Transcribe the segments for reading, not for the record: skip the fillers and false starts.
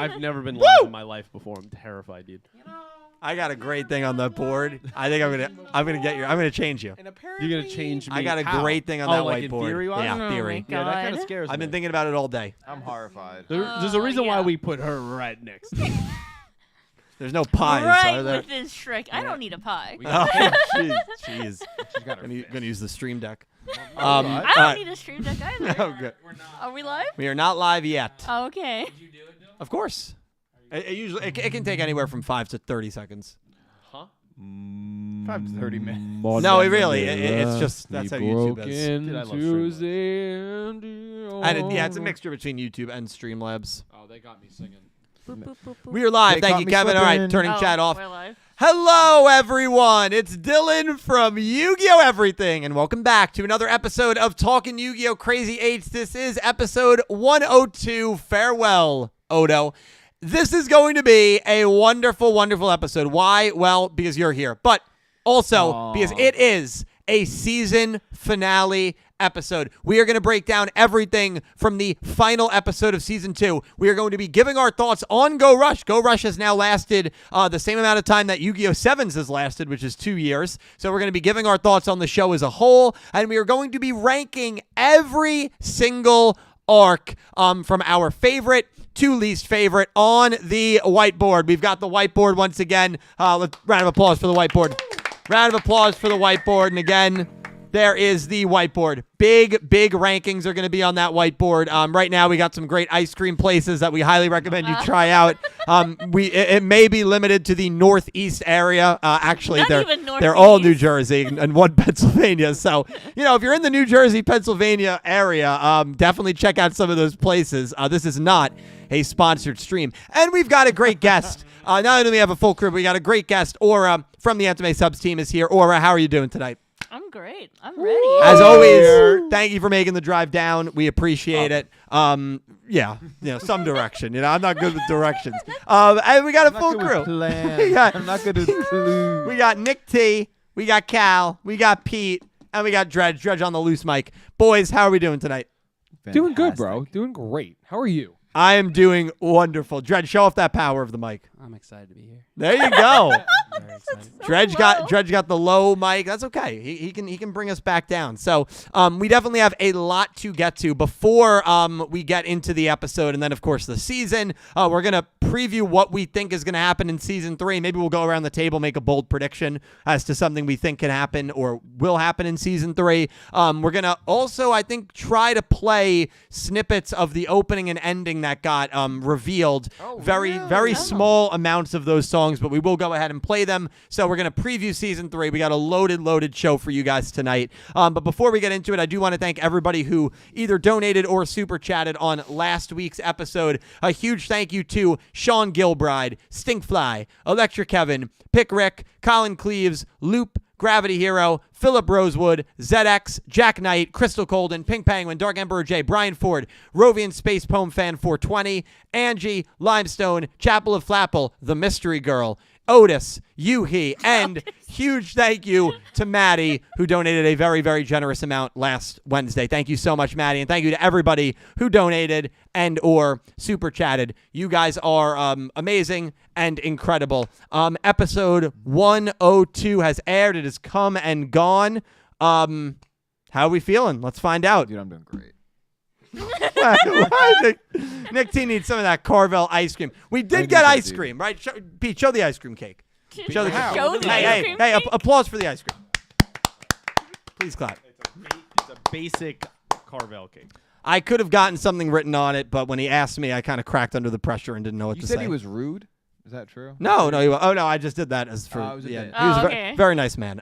I've never been live in my life before. I'm terrified, dude. I got a great thing on the board. I think I'm gonna change you. You're gonna change me. I got a How? great thing on Oh, that like whiteboard. In theory wise? Yeah, theory. Yeah, that kind of scares me. I've been thinking about it all day. I'm horrified. There's a reason why we put her right next to me. There's no pies, right are there? within Shrek. I don't need a pie. Oh, jeez. Gonna use the stream deck. I don't need a stream deck either. Oh, good. Are we live? We are not live yet. Oh, okay. Did you do it, though? Of course. It can take anywhere from 5 to 30 seconds. Huh? 5 to 30 minutes. No, it's just that's how YouTube is. Dude, I love And it's a mixture between YouTube and Streamlabs. Oh, they got me singing. Boop, boop, boop, boop. We are live. They Thank caught you, me Kevin. All right, slipping. turning chat off. We're live. Hello, everyone. It's Dylan from Yugioh Everything, and welcome back to another episode of Talking Yu-Gi-Oh! Crazy 8's. This is episode 102. Farewell, Ohdo. This is going to be a wonderful, wonderful episode. Why? Well, because you're here, but also because it is a season finale episode. We are going to break down everything from the final episode of season 2. We are going to be giving our thoughts on Go Rush. Go Rush has now lasted the same amount of time that Yu-Gi-Oh! 7's has lasted, which is 2 years. So we're going to be giving our thoughts on the show as a whole, and we are going to be ranking every single arc from our favorite to least favorite on the whiteboard. We've got the whiteboard once again. Round of applause for the whiteboard. Round of applause for the whiteboard. And again, there is the whiteboard. Big rankings are going to be on that whiteboard. Right now, we got some great ice cream places that we highly recommend you try out. It may be limited to the Northeast area. Actually, they're all New Jersey and one Pennsylvania. So, if you're in the New Jersey, Pennsylvania area, definitely check out some of those places. This is not a sponsored stream. And we've got a great guest. Not only do we have a full crew, but we got a great guest. Aura from the Anime Subs team is here. Aura, how are you doing tonight? I'm great. I'm ready. As always, thank you for making the drive down. We appreciate it. Some direction. I'm not good with directions. And we got a full crew. I'm not good with clues. We got Nick T, we got Cal, we got Pete, and we got Dredge. Dredge on the loose mic. Boys, how are we doing tonight? Doing good, bro. Doing great. How are you? I am doing wonderful. Dredge, show off that power of the mic. I'm excited to be here. There you go. Very excited. Dredge got the low mic. That's okay. He can bring us back down. So we definitely have a lot to get to before we get into the episode, and then of course the season. We're gonna preview what we think is gonna happen in season 3. Maybe we'll go around the table, make a bold prediction as to something we think can happen or will happen in season 3. We're gonna also, I think, try to play snippets of the opening and ending that got revealed. Very small amounts of those songs, but we will go ahead and play them. So we're going to preview season 3. We got a loaded show for you guys tonight. But before we get into it, I do want to thank everybody who either donated or super chatted on last week's episode. A huge thank you to Sean Gilbride, Stinkfly, Electric Kevin, Pick Rick, Colin Cleaves, Loop, Gravity Hero, Philip Rosewood, ZX, Jack Knight, Crystal Colden, Pink Penguin, Dark Emperor J, Brian Ford, Rovian Space Poem Fan 420, Angie, Limestone, Chapel of Flapple, The Mystery Girl, Otis, Yuhi, and huge thank you to Maddie, who donated a very generous amount last Wednesday. Thank you so much, Maddie, and thank you to everybody who donated and or super chatted. You guys are amazing and incredible. Episode 102 has aired. It has come and gone. How are we feeling? Let's find out. Dude, I'm doing great. Nick T needs some of that Carvel ice cream. We did get ice cream, right? Pete, show the ice cream cake. Show the ice cream Hey, cake? applause for the ice cream. Please clap. It's a basic Carvel cake. I could have gotten something written on it, but when he asked me, I kind of cracked under the pressure and didn't know what to say. You said he was rude? Is that true? No. I just did that as for. Oh, it was a bit. He was a okay. very nice man.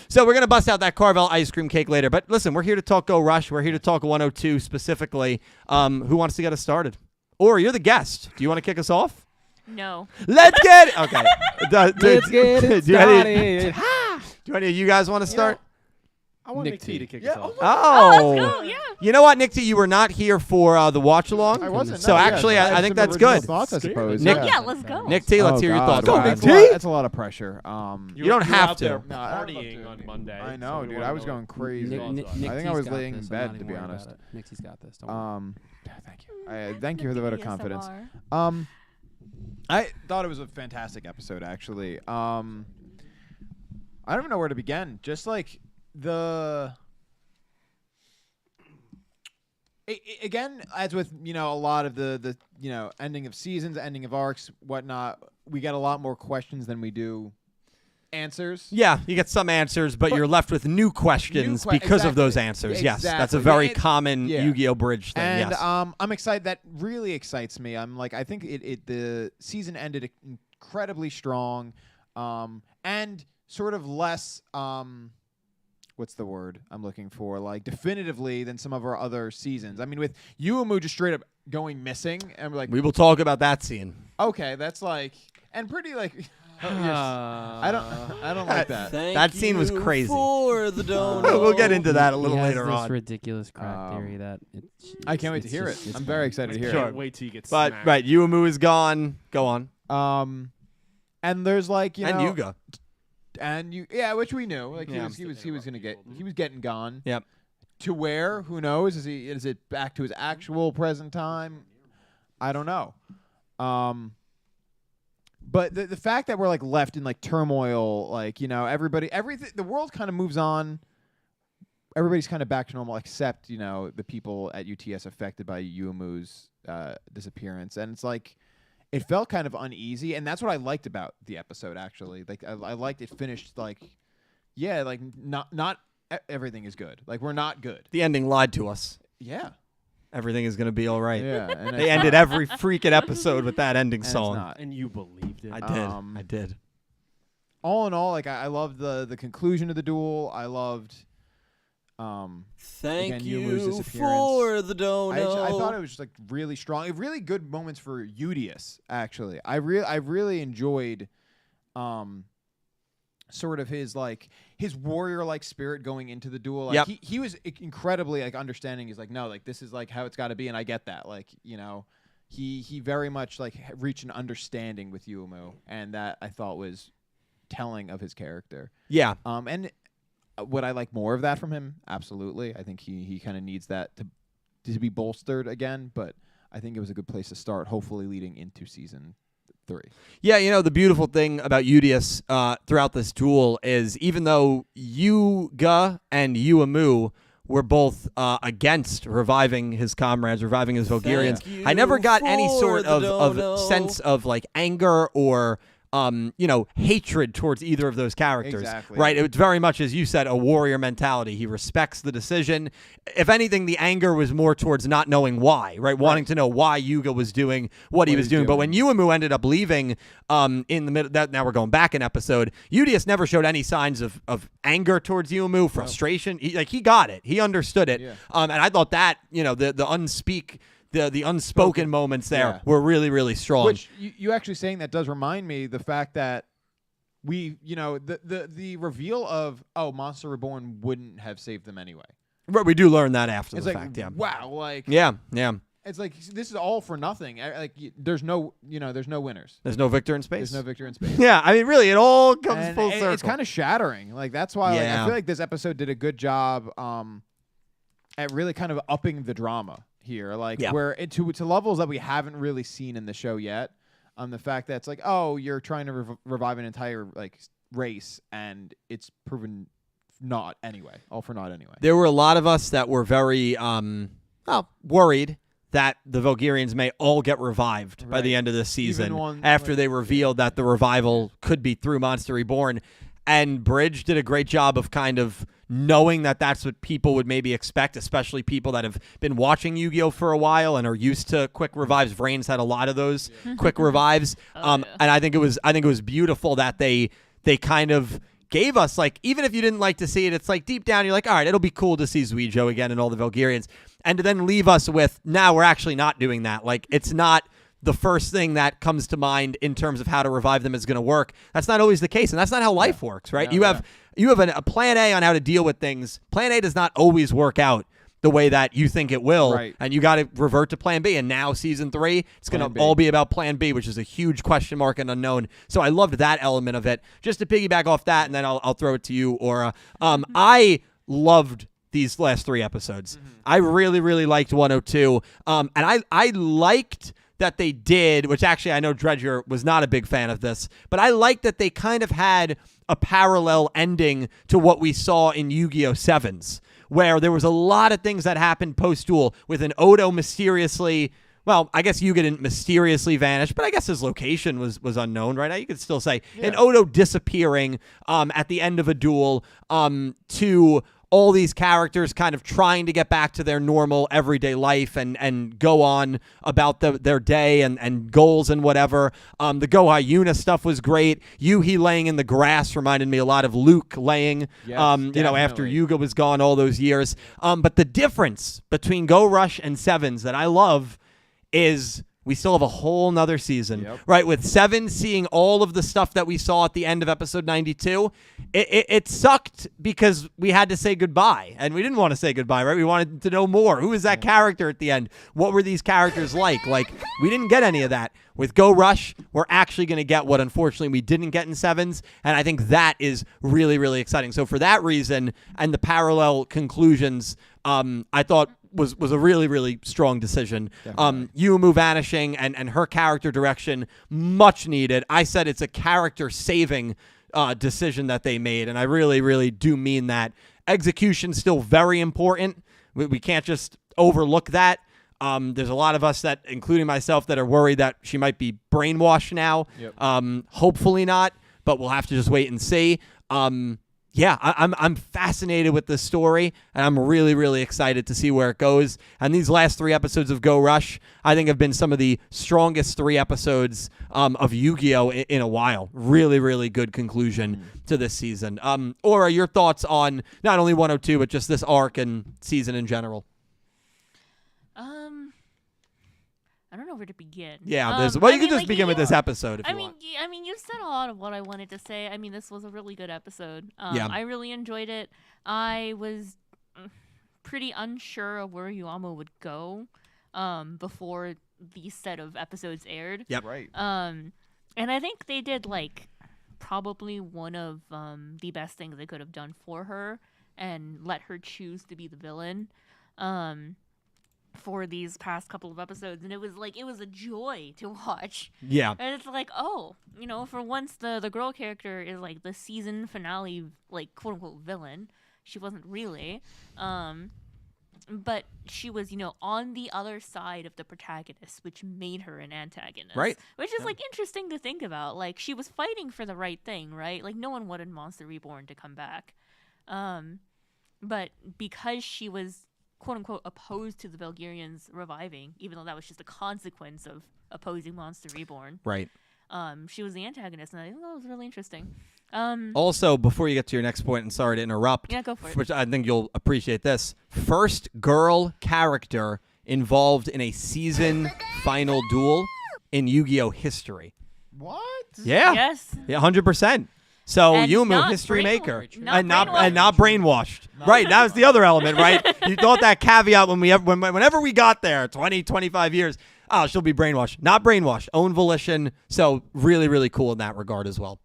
So we're gonna bust out that Carvel ice cream cake later. But listen, we're here to talk Go Rush. We're here to talk 102 specifically. Who wants to get us started? Or you're the guest. Do you want to kick us off? No. Let's get it. Okay. Let's get it started. Do any of you guys want to start? I want Nick T to kick us off. Oh, let's go. Yeah. You know what, Nick T, you were not here for the watch along. I wasn't. So actually, I think that's good. Thoughts, I suppose. Nick- Yeah, let's go. Nick T, let's hear your thoughts. Wow, Nick T. that's a lot of pressure. You don't have to. No, partying on Monday. I know, dude. I was going crazy. I think I was laying in bed, to be honest. Nick T's got this. Don't worry. Thank you. Thank you for the vote of confidence. I thought it was a fantastic episode, actually. I don't even know where to begin. Just like again, as with a lot of the ending of seasons, ending of arcs, whatnot, we get a lot more questions than we do answers. Yeah, you get some answers, but you're left with new questions because of those answers. Yes, that's a very common Yu-Gi-Oh bridge thing. And yes. I'm excited. That really excites me. I'm like, I think the season ended incredibly strong, and sort of less what's the word I'm looking for? Like definitively than some of our other seasons. I mean, with Yumu just straight up going missing, and we're like, we will talk about that scene. Okay, that's like, and pretty like. I don't like that. That scene was crazy. For the we'll get into that a little he has later this on. ridiculous crack theory that I can't wait to hear it. I'm very excited to hear it. Wait till you get But smacked. right, Yumu is gone. Go on. And there's like and Yuga. And which we knew. Like he was getting gone. Yep. To where? Who knows? Is it back to his actual present time? I don't know. But the fact that we're like left in like turmoil, like everything, the world kind of moves on. Everybody's kind of back to normal, except the people at UTS affected by Yumu's disappearance, and it's like it felt kind of uneasy, and that's what I liked about the episode. Actually, like I liked it finished like not everything is good. Like we're not good. The ending lied to us. Yeah. Everything is going to be all right. Yeah, and they ended every freaking episode with that ending song. And you believed it. I did. All in all, like I loved the conclusion of the duel. I loved Thank Yumu's you disappearance. for the dono. I thought it was just like really strong. Really good moments for Udius, actually. I really enjoyed sort of his warrior like spirit going into the duel. Like he was incredibly like understanding. He's like, no, like this is like how it's got to be, and I get that. Like he very much like reached an understanding with Yumu, and that I thought was telling of his character. Yeah. And would I like more of that from him? Absolutely. I think he kind of needs that to be bolstered again. But I think it was a good place to start. Hopefully, leading into season 3. Yeah, the beautiful thing about Udius throughout this duel is even though Yuga and Yumu were both against reviving his comrades, reviving his Vulgarians, I never got any sort of sense of like anger or hatred towards either of those characters. Exactly. Right? It was very much, as you said, a warrior mentality. He respects the decision. If anything, the anger was more towards not knowing why, right? Wanting to know why Yuga was doing what he was doing. But when Yumu ended up leaving in the middle, now we're going back an episode, Udius never showed any signs of anger towards Yumu, frustration. He got it. He understood it. Yeah. And I thought that, the unspoken moments there were really, really strong. Which you actually saying that does remind me the fact that we, the reveal of Monster Reborn wouldn't have saved them anyway. But we do learn that after it's the like, fact. Yeah. Wow. Like. Yeah. It's like this is all for nothing. Like there's no winners. There's no victor in space. There's no victor in space. Yeah, I mean, really, it all comes full circle. It's kind of shattering. Like that's why I feel like this episode did a good job at really kind of upping the drama here, where to levels that we haven't really seen in the show yet. The fact that it's like, you're trying to revive an entire race, and it's proven not anyway. All for naught anyway. There were a lot of us that were very worried that the Vulgarians may all get revived by the end of this season after they revealed that the revival could be through Monster Reborn. And Bridge did a great job of kind of knowing that that's what people would maybe expect, especially people that have been watching Yu-Gi-Oh! For a while and are used to quick revives. Vrain's had a lot of those quick revives. And I think it was beautiful that they kind of gave us, even if you didn't like to see it, it's like deep down you're like, all right, it'll be cool to see Yugioh again and all the Vulgarians. And to then leave us with, now we're actually not doing that. It's not the first thing that comes to mind in terms of how to revive them is going to work. That's not always the case, and that's not how life works, right? You have a plan A on how to deal with things. Plan A does not always work out the way that you think it will, and you got to revert to plan B. And now season 3, it's going to all be about plan B, which is a huge question mark and unknown. So I loved that element of it. Just to piggyback off that, and then I'll throw it to you, Aura. I loved these last 3 episodes. I really, really liked 102, and I liked that they did, which actually I know Dredger was not a big fan of this, but I like that they kind of had a parallel ending to what we saw in Yu-Gi-Oh! 7's, where there was a lot of things that happened post-duel with an Ohdo mysteriously, well, I guess Yuga didn't mysteriously vanish, but I guess his location was unknown, right? Now you could still say an Ohdo disappearing at the end of a duel to all these characters kind of trying to get back to their normal everyday life and go on about their day and goals and whatever. The Goha Yuna stuff was great. Yuhi laying in the grass reminded me a lot of Luke laying, after Yuga was gone all those years. But the difference between Go Rush and 7's that I love is we still have a whole nother season, right? With 7 seeing all of the stuff that we saw at the end of episode 92, it sucked because we had to say goodbye, and we didn't want to say goodbye, right? We wanted to know more. Who is that character at the end? What were these characters like? Like, we didn't get any of that. With Go Rush, we're actually going to get what, unfortunately, we didn't get in 7's, and I think that is really, really exciting. So for that reason, and the parallel conclusions, I thought was a really, really strong decision. Yumu vanishing and her character direction, much needed. I said it's a character-saving decision that they made, and I really, really do mean that. Execution still very important. We can't just overlook that. There's a lot of us that, including myself, that are worried that she might be brainwashed now. Hopefully not, but we'll have to just wait and see. I'm fascinated with this story, and I'm really, really excited to see where it goes. And these last 3 episodes of Go Rush, I think, have been some of the strongest 3 episodes of Yu-Gi-Oh! In a while. Really, really good conclusion to this season. Aura, your thoughts on not only 102, but just this arc and season in general? I don't know where to begin. Yeah, you can just begin with this episode if you want. I mean, you've said a lot of what I wanted to say. I mean, this was a really good episode. I really enjoyed it. I was pretty unsure of where Yumu would go before these set of episodes aired. Yep. Right. And I think they did, like, probably one of the best things they could have done for her and let her choose to be the villain. For these past couple of episodes, and it was a joy to watch. Yeah. And it's like, oh, for once the girl character is like the season finale, like, quote unquote villain. She wasn't really. But she was, on the other side of the protagonist, which made her an antagonist. Right. Which is like interesting to think about. Like, she was fighting for the right thing, right? Like, no one wanted Monster Reborn to come back. But because she was, quote unquote, opposed to the Belgarians reviving, even though that was just a consequence of opposing Monster Reborn. Right. She was the antagonist, and I think that was really interesting. Also, before you get to your next point, and sorry to interrupt, Yeah, go for it. which I think you'll appreciate this, first girl character involved in a season final duel in Yu-Gi-Oh! History. What? Yeah. Yes. Yeah, 100%. So And Yumu, not history brainwashed. maker, Not and not brainwashed. Right, that was the other element, right? You thought that caveat whenever we got there, 20, 25 years, oh, she'll be brainwashed. Not brainwashed, own volition. So really, really cool in that regard as well.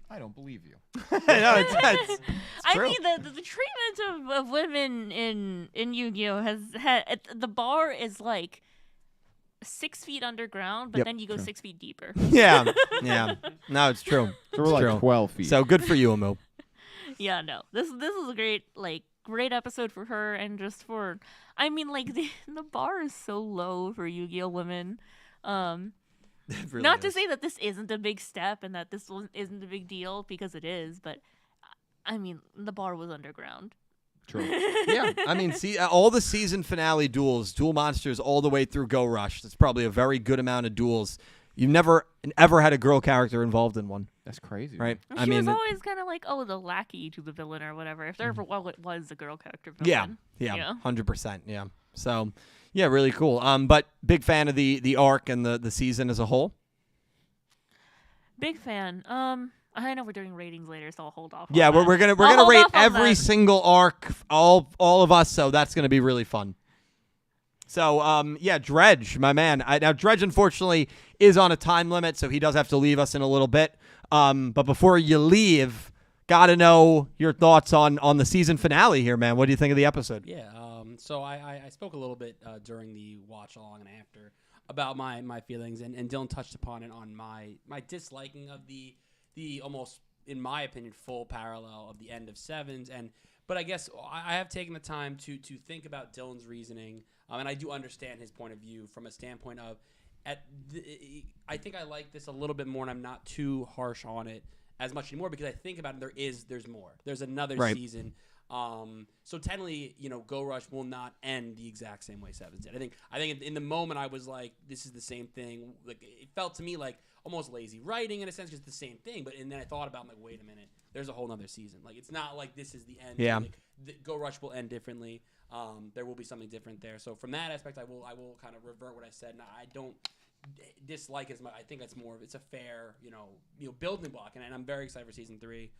I don't believe you. No, it's I true. mean, the treatment of women in Yu-Gi-Oh! has had, the bar is like 6 feet underground, but then you go 6 feet deeper. Yeah. No, it's true. So we're like 12 feet. So good for you, Yumu. Yeah, no. This is a great episode for her, and just for, I mean, like, the bar is so low for Yu-Gi-Oh! Women. Really Not to is. say that this isn't a big step and that this isn't a big deal, because it is, but I mean, the bar was underground. True. Yeah, I mean, see, all the season finale duels, Duel Monsters, all the way through Go Rush. That's probably a very good amount of duels. You've never ever had a girl character involved in one, That's crazy. right? And she was always kind of like, oh, the lackey to the villain or whatever. If there ever was a girl character villain. Yeah, 100%. Yeah. So, yeah, really cool. But big fan of the arc and the season as a whole. Big fan. I know we're doing ratings later, so I'll hold off. Yeah, on we're that. gonna I'll rate hold off on every that. single arc, all of us. So that's gonna be really fun. So yeah, Dredge, my man. Now Dredge unfortunately is on a time limit, so he does have to leave us in a little bit. But before you leave, gotta know your thoughts on the season finale here, man. What do you think of the episode? Yeah, So I spoke a little bit during the watch along and after about my feelings, and Dylan touched upon it on my disliking of the almost, in my opinion, full parallel of the end of 7's. But I guess I have taken the time to think about Dylan's reasoning, and I do understand his point of view from a standpoint of, I think I like this a little bit more, and I'm not too harsh on it as much anymore because I think about it. There's more. There's another season. So technically, Go Rush will not end the exact same way 7's did. I think in the moment I was like, this is the same thing. Like it felt to me like almost lazy writing in a sense because it's the same thing. And then I thought about it, like, wait a minute, there's a whole other season. Like it's not like this is the end. Yeah. Like, Go Rush will end differently. There will be something different there. So from that aspect, I will kind of revert what I said. Now I don't dislike as much. I think it's a fair, building block, and I'm very excited for season 3.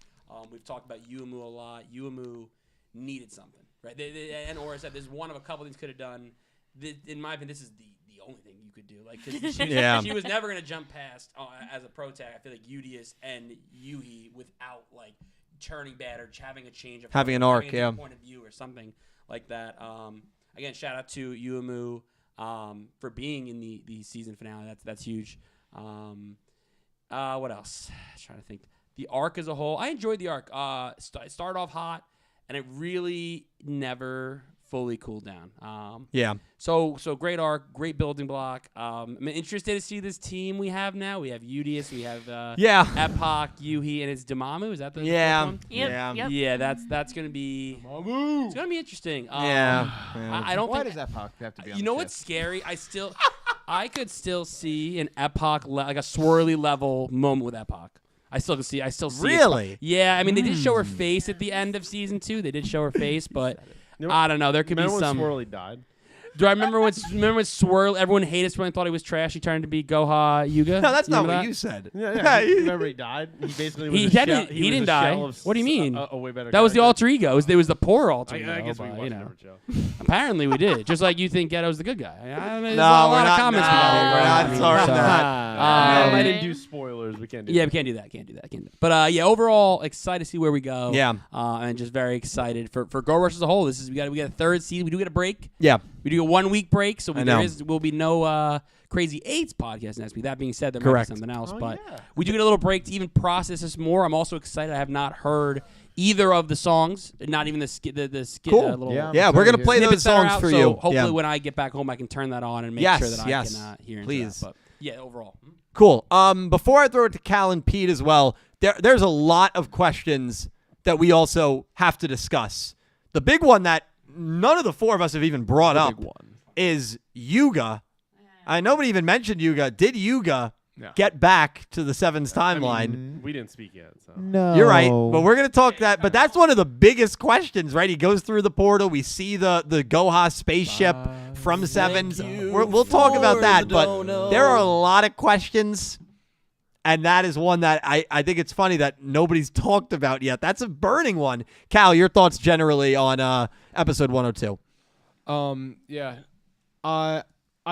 We've talked about Yumu a lot. Yumu needed something, right? And Aura said there's one of a couple things could have done. In my opinion, this is the only thing you could do. Like, cause she was never gonna jump past as a pro tag. I feel like Udius and Yuhi without like turning bad or having a change of having an arc, point of view or something like that. Again, shout out to Yumu for being in the season finale. That's huge. What else? I'm trying to think. The arc as a whole, I enjoyed the arc. It started off hot, and it really never fully cooled down. So great arc, great building block. I'm interested to see this team we have now. We have Udius, we have Epoch, Yuhi, and it's Damamu. Is that the first one? Yep. Yeah, that's gonna be. It's gonna be interesting. I don't. Why think, does Epoch have to be? On you the know ship? what's scary? I could still see an Epoch like a swirly level moment with Epoch. I still see. Really? It. Yeah. I mean, they did show her face at the end of season 2. They did show her face, but I don't know. There could be some. Remember when Swirly died? Do I remember when Swirl? Everyone hated Swirl and thought he was trash. He turned to be Goha Yuga. No, that's not Remember what that? you said. Yeah. Remember he died? He basically was He a didn't- shell- he was didn't a die. shell of What do you mean? A way better That was the character. alter ego. It was the poor alter ego. I guess we but, watched a different show. Apparently we did. Just like you think Ghetto's the good guy. There's No, a lot we're of not- comments no, we got here. we're not starting that. I didn't do spoilers. We can't do Yeah, that. we can't do that. Can't do that. But overall, excited to see where we go. Yeah. And just very excited for Go Rush as a whole. We got a third season. We do get a break. Yeah. We do a 1 week break, so I know. will be no crazy 8's podcast next week. That being said, there Correct. might be something else, Oh, but yeah. we do get a little break to even process this more. I'm also excited. I have not heard either of the songs, not even the skit. Cool. Little Yeah, We're gonna play snippets those that are songs out, for so you. Hopefully, Yeah. when I get back home, I can turn that on and make Yes, sure that yes. I can hear into Please. that. But yeah, overall. Cool. Before I throw it to Cal and Pete as well, there's a lot of questions that we also have to discuss. The big one that none of the four of us have even brought up is Yuga. Nobody even mentioned Yuga. Did Yuga get back to the 7's timeline? We didn't speak yet. So. No. You're right, but we're gonna talk that. But that's one of the biggest questions, right? He goes through the portal. We see the Goha spaceship from 7's. We'll talk about that, but there are a lot of questions, and that is one that I think it's funny that nobody's talked about yet. That's a burning one. Cal, your thoughts generally on episode 102? I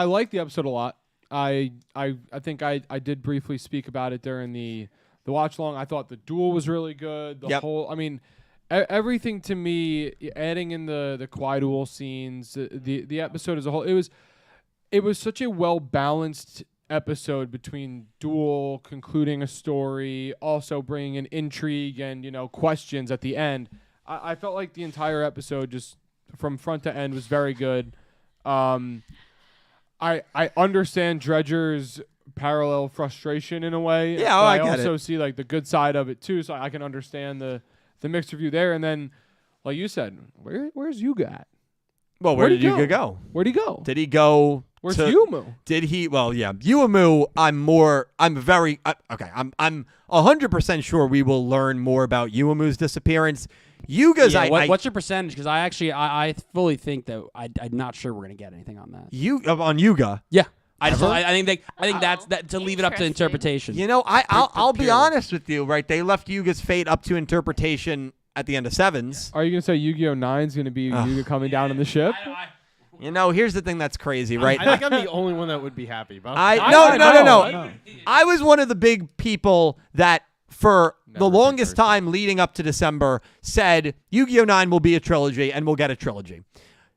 like the episode a lot. I think I did briefly speak about it during the watch long. I thought the duel was really good. The whole, I mean, everything to me, adding in the Kwai duel scenes, the episode as a whole, it was such a well balanced episode between duel, concluding a story, also bringing in intrigue and questions at the end. I felt like the entire episode, just from front to end, was very good. I understand Dredger's parallel frustration in a way. Yeah, but I get also it. see like the good side of it too, so I can understand the mixed review there. And then, like you said, where's Yuga at? Well, where Where'd did he Yuga go? Where'd he go? Did he go? Where's to, Yumu? Did he? Well, yeah, Yumu. I'm 100% sure we will learn more about Yuumu's disappearance. Yuga's. What's your percentage? Because I fully think that I'm not sure we're gonna get anything on that. On Yuga. Yeah. I think that's to leave it up to Interesting. interpretation. I'll be honest with you, right? They left Yuga's fate up to interpretation at the end of 7's. Are you gonna say Yu-Gi-Oh! 9 is gonna be Yuga coming down on the ship? Here's the thing that's crazy, right? I think I'm the only one that would be happy about No. I was one of the big people that for the longest time leading up to December said Yu-Gi-Oh! 9 will be a trilogy and we'll get a trilogy.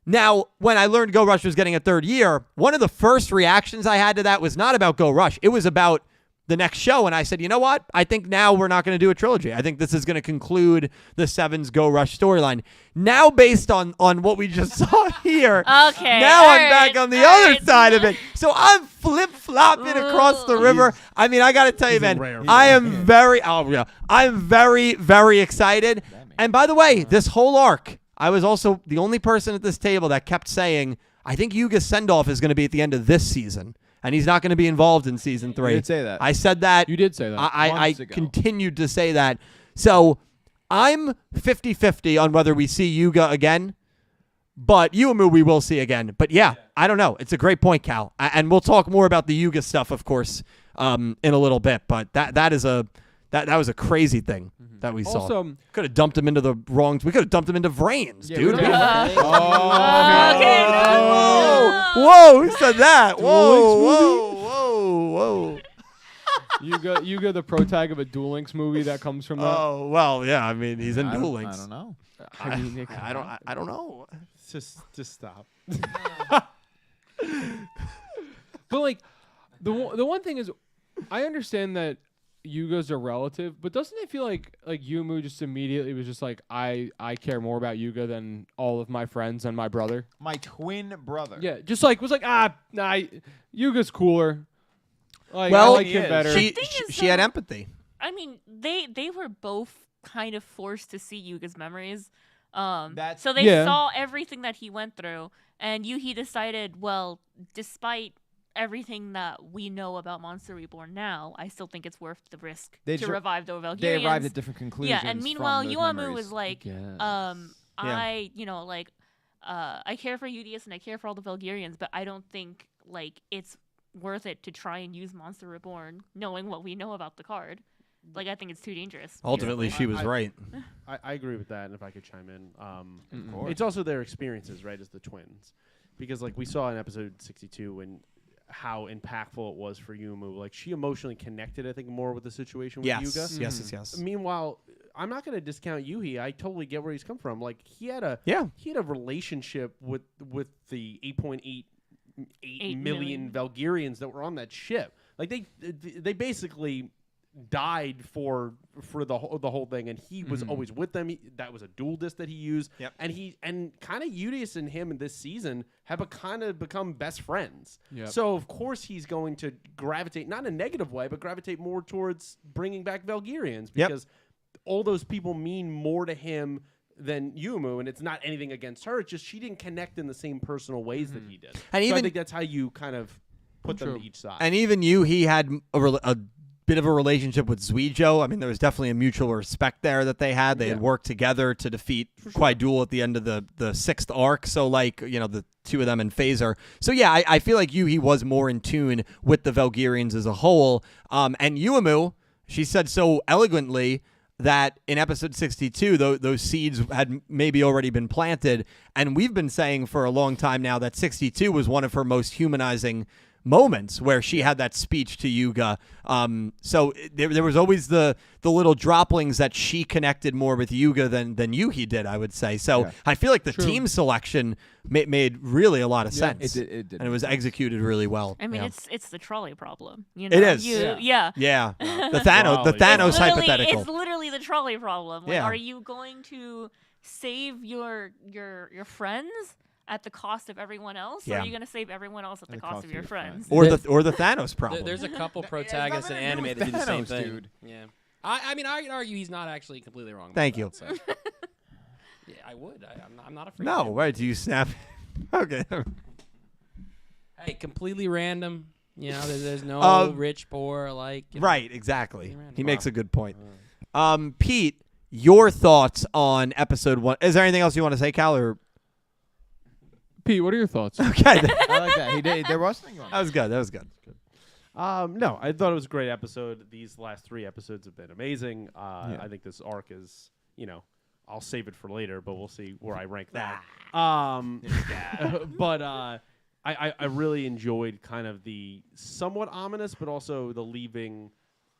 Now, when I learned Go Rush was getting a third year, one of the first reactions I had to that was not about Go Rush. It was about the next show, and I said, you know what? I think now we're not going to do a trilogy. I think this is going to conclude the Seven's Go Rush storyline. Now, based on what we just saw here, Okay. now all I'm right, back on the all other right. side of it. So I'm flip-flopping across the river. I mean, I got to tell you, He's a man, rare I am I'm very, very excited. And by the way, this whole arc, I was also the only person at this table that kept saying, I think Yuga's send-off is going to be at the end of this season. And he's not going to be involved in season 3. You did say that. I said that. You did say that. I months ago. continued to say that. So I'm 50-50 on whether we see Yuga again. But Yumu we will see again. But yeah, I don't know. It's a great point, Cal. And we'll talk more about the Yuga stuff, of course, in a little bit. But that was a crazy thing that we saw. Also, Could have dumped him into the wrongs. We could have dumped him into Vrains, Yeah, dude. we did. Okay. Whoa, who said that? Duel Links Whoa. Yuga, the pro tag of a Duel Links movie that comes from that. Oh, well, yeah, I mean, he's in Duel Links. I don't know. I don't know. Just stop. But like, the one thing is, I understand that Yuga's a relative, but doesn't it feel like Yumu just immediately was just like, I care more about Yuga than all of my friends and my brother? My twin brother. Yeah, just like was like, nah, Yuga's cooler. Like, Well, I like he him is. better. She thing is, she had though- empathy. I mean, they were both kind of forced to see Yuga's memories. That's- So they Yeah. saw everything that he went through, and Yuhi decided, well, despite everything that we know about Monster Reborn now, I still think it's worth the risk They to tr- revive the Valkyrians. They arrived at different conclusions. Yeah, and from meanwhile, those Yuamu memories. was like, I, I care for Udius and I care for all the Valkyrians, but I don't think like it's worth it to try and use Monster Reborn, knowing what we know about the card. Like, I think it's too dangerous. Ultimately, she was right. I agree with that, and if I could chime in, Of course. it's also their experiences, right, as the twins, because like we saw in episode 62 when how impactful it was for Yumu. Like she emotionally connected, I think, more with the situation with Yuga. Yes. Meanwhile, I'm not going to discount Yuhi. I totally get where he's come from. Like he had a relationship with the 8.8 million Valkyrians that were on that ship. Like they basically died for the whole thing, and he was always with them. That was a dual disc that he used. Yep. And kind of Udius and him in this season have kind of become best friends. Yep. So of course he's going to gravitate, not in a negative way, but gravitate more towards bringing back Valkyrians because all those people mean more to him than Yumu, and it's not anything against her. It's just she didn't connect in the same personal ways that he did. And so even I think that's how you kind of put them to each side. And even he had a bit of a relationship with Yugioh. I mean, there was definitely a mutual respect there that they had. They had worked together to defeat Kwai Duel at the end of the sixth arc. So, like, the two of them in Phaser. So, yeah, I feel like he was more in tune with the Valkyrians as a whole. And Yumu, she said so eloquently that in episode 62, those seeds had maybe already been planted. And we've been saying for a long time now that 62 was one of her most humanizing moments where she had that speech to Yuga. So there was always the little droplings that she connected more with Yuga than Yuhi did, I would say. So I feel like the team selection made really a lot of sense. It did. And it was executed really well. I mean, it's the trolley problem. You know? It is. Yeah. Yeah. The Thanos It's hypothetical. It's literally the trolley problem. Like, Yeah. are you going to save your friends at the cost of everyone else, or Yeah. are you going to save everyone else at the cost of your friends? Or the Thanos problem. There's a couple protagonists in nothing to do anime with that do the same Thanos, thing. dude. Yeah. I mean, I'd argue he's not actually completely wrong. Thank about you. that, so. Yeah, I would. I'm not afraid. No, to. right? Do you snap? Okay. Hey, completely random. You know, there's no rich, poor, like. You know. Right, exactly. Random. He makes a good point. Pete, your thoughts on episode 1? Is there anything else you want to say, Cal? Or Pete, what are your thoughts? okay, I like that. He did. There was something going on. that was good. No, I thought it was a great episode. These last 3 episodes have been amazing. I think this arc is, I'll save it for later, but we'll see where I rank that. But I really enjoyed kind of the somewhat ominous, but also the leaving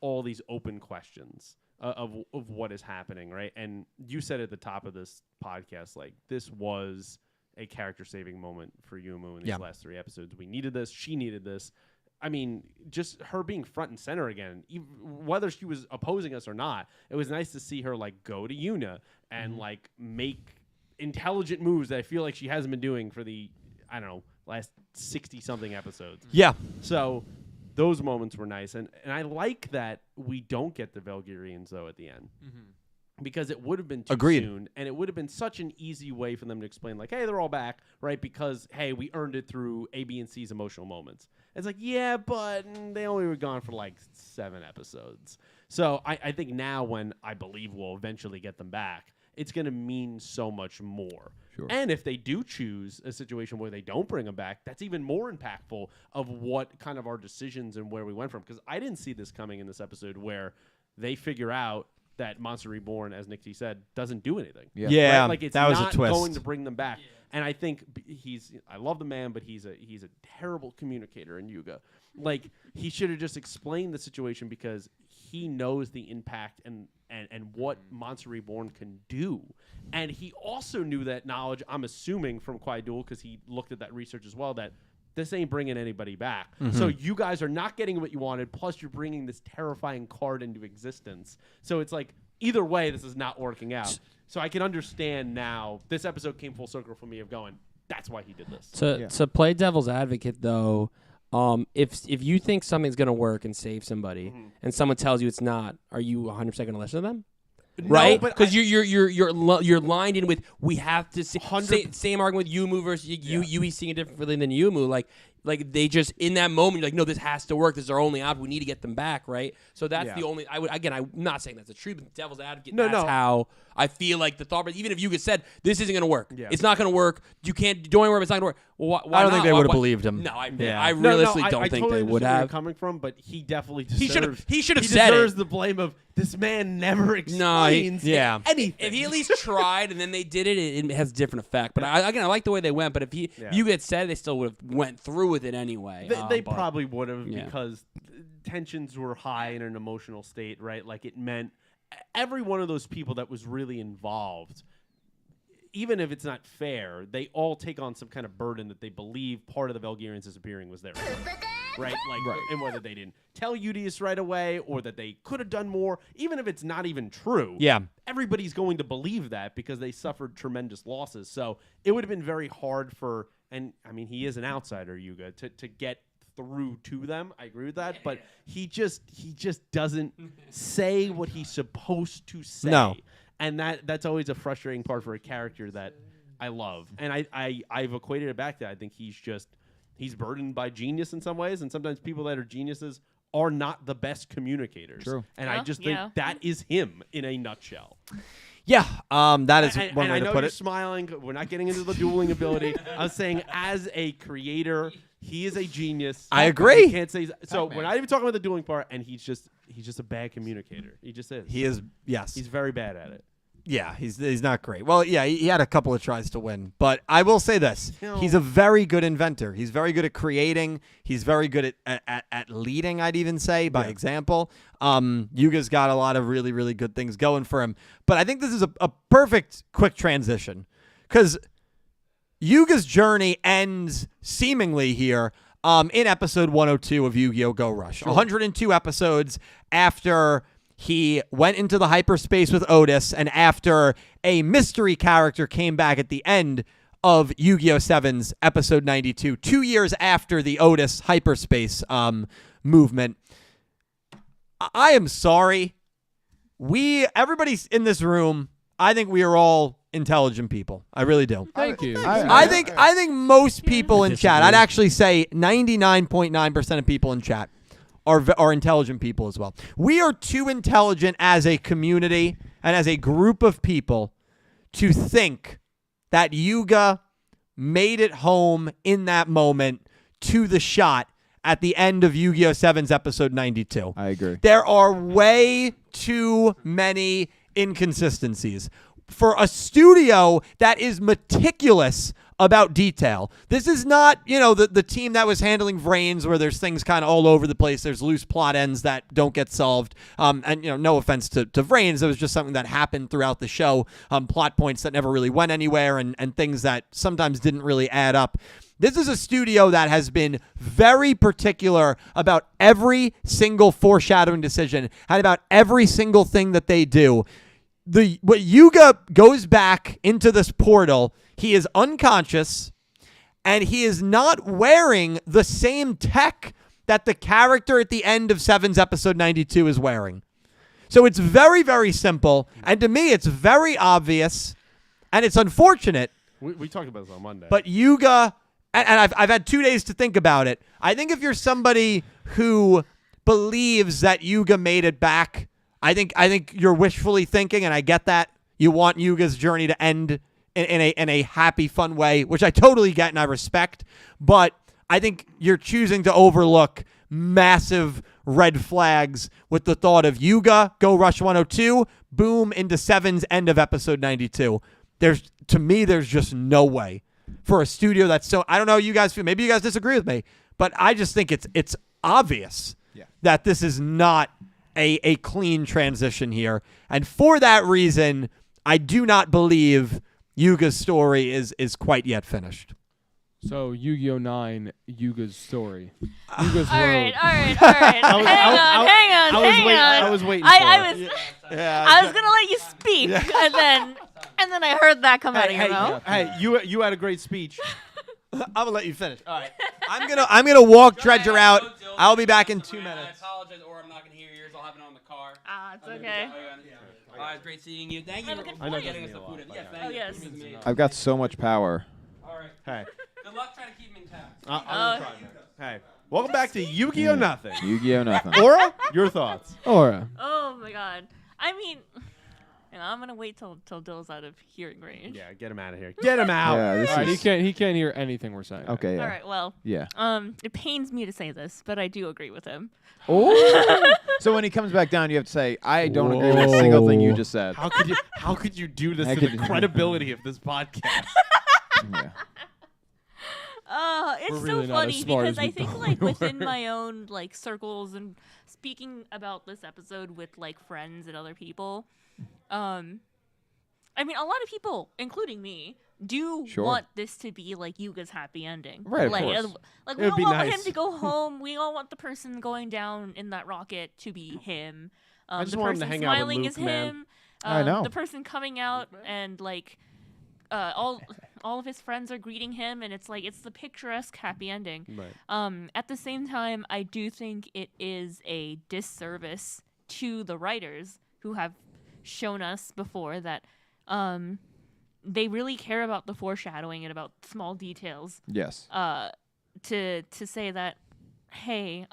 all these open questions of what is happening, right? And you said at the top of this podcast, like, this was a character-saving moment for Yumu in these last 3 episodes. We needed this. She needed this. I mean, just her being front and center again, whether she was opposing us or not, it was nice to see her like go to Yuna and like make intelligent moves that I feel like she hasn't been doing for the, I don't know, last 60-something episodes. Yeah. So those moments were nice. And I like that we don't get the Valkyrians, though, at the end. Because it would have been too soon, and it would have been such an easy way for them to explain, like, hey, they're all back, right? Because, hey, we earned it through A, B, and C's emotional moments. It's like, yeah, but they only were gone for like 7 episodes. So I think now when I believe we'll eventually get them back, it's going to mean so much more. Sure. And if they do choose a situation where they don't bring them back, that's even more impactful of what kind of our decisions and where we went from. Because I didn't see this coming in this episode where they figure out that Monster Reborn, as Nick T said, doesn't do anything. Yeah, right? Like it's that was not a twist. going to bring them back. And I think I love the man, but he's a terrible communicator in Yuga. Like he should have just explained the situation because he knows the impact and what Monster Reborn can do. And he also knew that knowledge, I'm assuming, from Kwai Duel, because he looked at that research as well, that this ain't bringing anybody back. So you guys are not getting what you wanted, plus you're bringing this terrifying card into existence. So it's like, either way, this is not working out. So I can understand now, this episode came full circle for me of going, that's why he did this. To play devil's advocate, though, if you think something's going to work and save somebody, and someone tells you it's not, are you 100% going to listen to them? Right, because you're lined in with we have to see same argument with Yumu versus Yui seeing it differently than Yumu. Like they just in that moment, you're like, no, this has to work. This is our only option. We need to get them back, right? So that's the only. I'm not saying that's the truth, but devil's advocate. That's how I feel like the thought. But even if Yuga said this isn't going to work, it's not going to work. You can't. Don't worry, it's not going to work. Well, why I don't not? think they would have believed him. No, I realistically don't think totally they would have. Where you're coming from, but he definitely deserves. He should have said it. He deserves the blame of this man never explains anything. If he at least tried and then they did it, it has a different effect. But I like the way they went. But if you had said, they still would have went through with it anyway. They probably would have because tensions were high in an emotional state, right? Like it meant every one of those people that was really involved, even if it's not fair, they all take on some kind of burden that they believe part of the Valkyrians disappearing was their fault. Right? And whether they didn't tell Udius right away or that they could have done more, even if it's not even true. Yeah. Everybody's going to believe that because they suffered tremendous losses. So it would have been very hard for, and I mean, he is an outsider, Yuga, to get through to them. I agree with that, but he just doesn't say what he's supposed to say. No. And that's always a frustrating part for a character that I love. And I've equated it back to I think he's burdened by genius in some ways, and sometimes people that are geniuses are not the best communicators. True. And I just think that is him in a nutshell. Yeah, that is one way I to know put you're it. Smiling. We're not getting into the dueling ability. I was saying, as a creator, he is a genius. I agree. You can't say so. We're not even talking about the dueling part, and he's just a bad communicator. He just is. He is. Yes, he's very bad at it. Yeah, he's not great. Well, yeah, he had a couple of tries to win, but I will say this: he's a very good inventor. He's very good at creating. He's very good at leading. I'd even say by example. Yuga's got a lot of really, really good things going for him. But I think this is a perfect quick transition because Yuga's journey ends seemingly here in episode 102 of Yu-Gi-Oh! Go Rush. 102 episodes after he went into the hyperspace with Otis, and after a mystery character came back at the end of Yu-Gi-Oh! 7's episode 92, 2 years after the Otis hyperspace movement. I am sorry. Everybody in this room, I think we are all intelligent people. I really do. Thank you. I think most people in chat, I'd actually say 99.9% of people in chat are intelligent people as well. We are too intelligent as a community and as a group of people to think that Yuga made it home in that moment to the shot at the end of Yu-Gi-Oh! 7's episode 92. I agree. There are way too many inconsistencies. For a studio that is meticulous about detail. This is not, the team that was handling Vrains where there's things kind of all over the place. There's loose plot ends that don't get solved. And, no offense to Vrains. It was just something that happened throughout the show. Plot points that never really went anywhere and things that sometimes didn't really add up. This is a studio that has been very particular about every single foreshadowing decision and about every single thing that they do. What Yuga goes back into this portal, he is unconscious, and he is not wearing the same tech that the character at the end of 7's episode 92 is wearing. So it's very, very simple, and to me, it's very obvious, and it's unfortunate. We talked about this on Monday. But Yuga, and I've had 2 days to think about it. I think if you're somebody who believes that Yuga made it back, I think you're wishfully thinking, and I get that. You want Yuga's journey to end in a happy, fun way, which I totally get and I respect. But I think you're choosing to overlook massive red flags with the thought of Yuga, go rush 102, boom, into 7's end of episode 92. To me, there's just no way for a studio that's so. I don't know how you guys feel. Maybe you guys disagree with me, but I just think it's obvious that this is not a clean transition here. And for that reason, I do not believe Yuga's story is quite yet finished. So Yu-Gi-Oh! 9, Yuga's story. Yuga's All road. right. Hang on. I was waiting for it. I was gonna let you speak, and then I heard that come out of your mouth. Hey, you had a great speech. I'm gonna let you finish. All right. I'm gonna walk Dredger out. I'll be back in 2 minutes. I apologize, or I'm not gonna hear yours. I'll have it on the car. It's okay. It's great seeing you. Thank you for getting us the food. Yeah, thank you. Yes. I've got so much power. All right. Hey, Good luck trying to keep him intact. I'm gonna try, man. Hey, welcome back to Yu-Gi-Oh! Nothing. Yu-Gi-Oh! Nothing. Aura, your thoughts? Aura. Oh my god. I mean, I'm gonna wait till Dill's out of hearing range. Yeah, get him out of here. Get him out. Yeah, this All right, is he can't hear anything we're saying. okay. Yeah. All right. Well. Yeah. It pains me to say this, but I do agree with him. Oh. So when he comes back down, you have to say, "I don't agree with a single thing you just said." How could you do this to the credibility of this podcast? Yeah. It's We're so really not as funny smart because as we I think thought like we within were. my own like circles and speaking about this episode with like friends and other people, I mean a lot of people, including me, do want this to be like Yuga's happy ending. Right, of like, course. Like It we would all be want nice. him to go home. We all want the person going down in that rocket to be him. I just the want him to person hang out with smiling Luke, is man. him. I know. The person coming out and like all of his friends are greeting him, and it's like it's the picturesque happy ending. Right. At the same time, I do think it is a disservice to the writers who have shown us before that they really care about the foreshadowing and about small details. Yes. To say that, hey,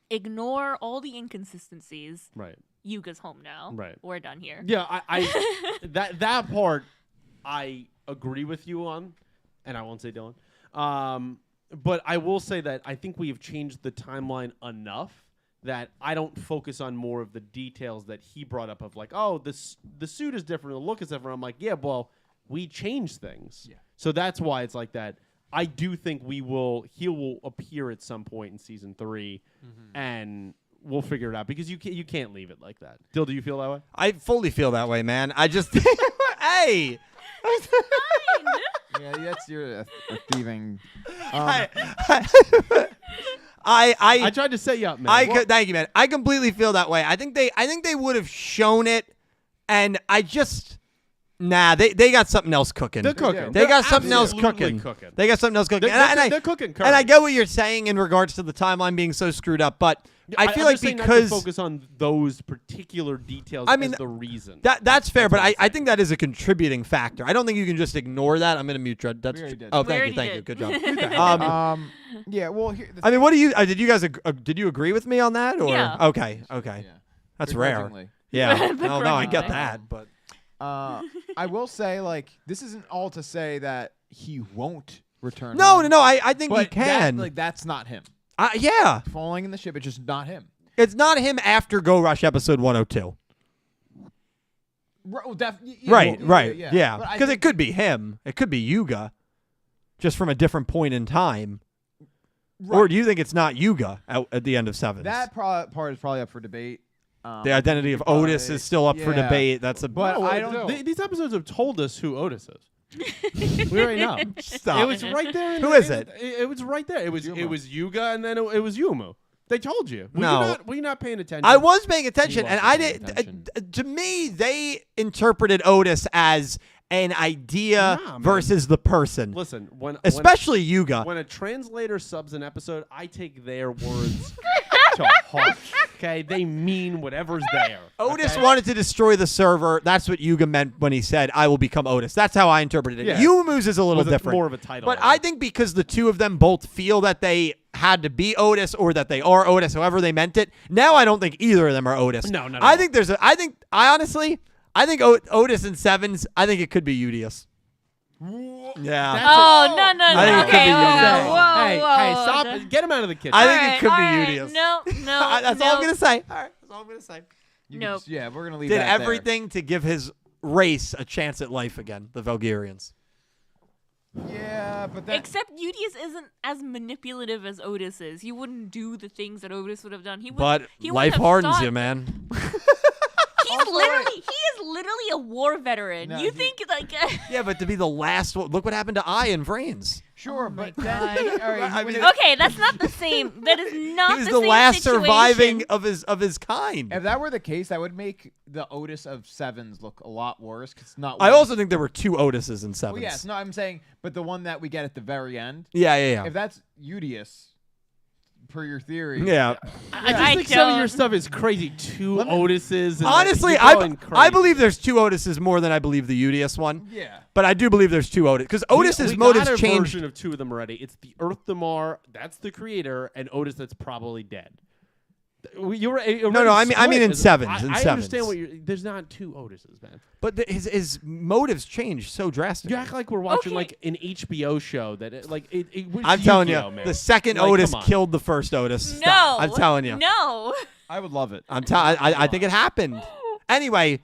ignore all the inconsistencies. Right. Yuga's home now. Right. We're done here. Yeah, I that part I agree with you on, and I won't say Dylan. But I will say that I think we have changed the timeline enough that I don't focus on more of the details that he brought up of like, oh, the suit is different, the look is different. I'm like, yeah, well, we changed things. Yeah. So that's why it's like that. I do think he will appear at some point in season 3, and we'll figure it out because you can't leave it like that. Dill, do you feel that way? I fully feel that way, man. I just hey. Yeah, that's your a thieving. I tried to set you up, man. Thank you, man. I completely feel that way. I think they would have shown it, and I just they got something else cooking. They're cooking. They got something else absolutely cooking. They got something else cooking. They're cooking. And I get what you're saying in regards to the timeline being so screwed up, but I feel I'm like just saying because not to focus on those particular details I mean, as the reason. That's fair, but I think that is a contributing factor. I don't think you can just ignore that. I'm going to mute Dred. We already did. Oh, We thank already you. did. Good job. Yeah. Well, here, I mean, what do you? Did you guys? Did you agree with me on that? Or Yeah. Okay. yeah. That's rare. Begrudgingly. Yeah. No, I get Begrudgingly. that, but I will say, like, this isn't all to say that he won't return. no. home, I think he but can. that's not him. Yeah. Falling in the ship, it's just not him. It's not him after Go Rush episode 102. Right. Yeah. But I Because think- it could be him. It could be Yuga, just from a different point in time. Right. Or do you think it's not Yuga at the end of Sevens? That part is probably up for debate. The identity of Otis is still up for yeah. debate. That's a. But I No. don't. These episodes have told us who Otis is. We already know. Stop. It was right there. Who is it? It was right there. It was Yumu. Yuga, and then it was Yumu. They told you. No. Were you not paying attention? I was paying attention, and wasn't I paying did. attention. To me, they interpreted Otis as an idea Nah, man. versus the person, Listen, especially Yuga. when a translator subs an episode, I take their words to heart. Okay, they mean whatever's there. Otis okay? wanted to destroy the server. That's what Yuga meant when he said, "I will become Otis." That's how I interpreted it. Yeah. Yumu's is a little Was different. more of a title. But I think because the two of them both feel that they had to be Otis or that they are Otis, however they meant it. Now I don't think either of them are Otis. No. I think honestly, Otis and Sevens. I think it could be Udius. Yeah. That's Oh, no. I think it could Okay, be whoa, Yuga. whoa, hey, whoa. hey, stop! Get him out of the kitchen. I think All it right, could all be right. Udius. No. That's all I'm gonna say. All right, that's all I'm gonna say. Nope. Yeah, we're gonna leave. Did that there. everything to give his race a chance at life again. The Valgyrians. Yeah, but that. Except Udius isn't as manipulative as Otis is. He wouldn't do the things that Otis would have done. He would. But he would life have hardens thought- you, man. He is literally a war veteran. No, you he- think like? Yeah, but to be the last one, look what happened to I and Vrains. Sure, Oh my but that. God. All right, I when mean- it- Okay, that's not the same. That is not He was the the same last situation. surviving of his kind. if that were the case, that would make the Otis of Sevens look a lot worse. 'Cause it's not. I one- also think there were two Otises in Sevens. Well, yes, no, I'm saying, but the one that we get at the very end, Yeah. if that's Udius, per your theory, Yeah. I just I think some of your don't. stuff is crazy. Two Let me- Otises. And Honestly, you're I going I crazy. believe there's two Otises more than I believe the Udius one. yeah. But I do believe there's two Otis because Otis's we motives got a changed. version of two of them already. It's the Earth Damar, that's the creator, and Otis that's probably dead. You were No, I mean in Sevens, I Sevens. understand what you're. There's not two Otises, man. But his motives changed so drastically. You act like we're watching Okay. like an HBO show that it, like it was I'm telling you, Yugioh, man. the second Like, Otis come on. killed the first Otis. No, I'm telling you. No. I would love it. I think it happened. Anyway,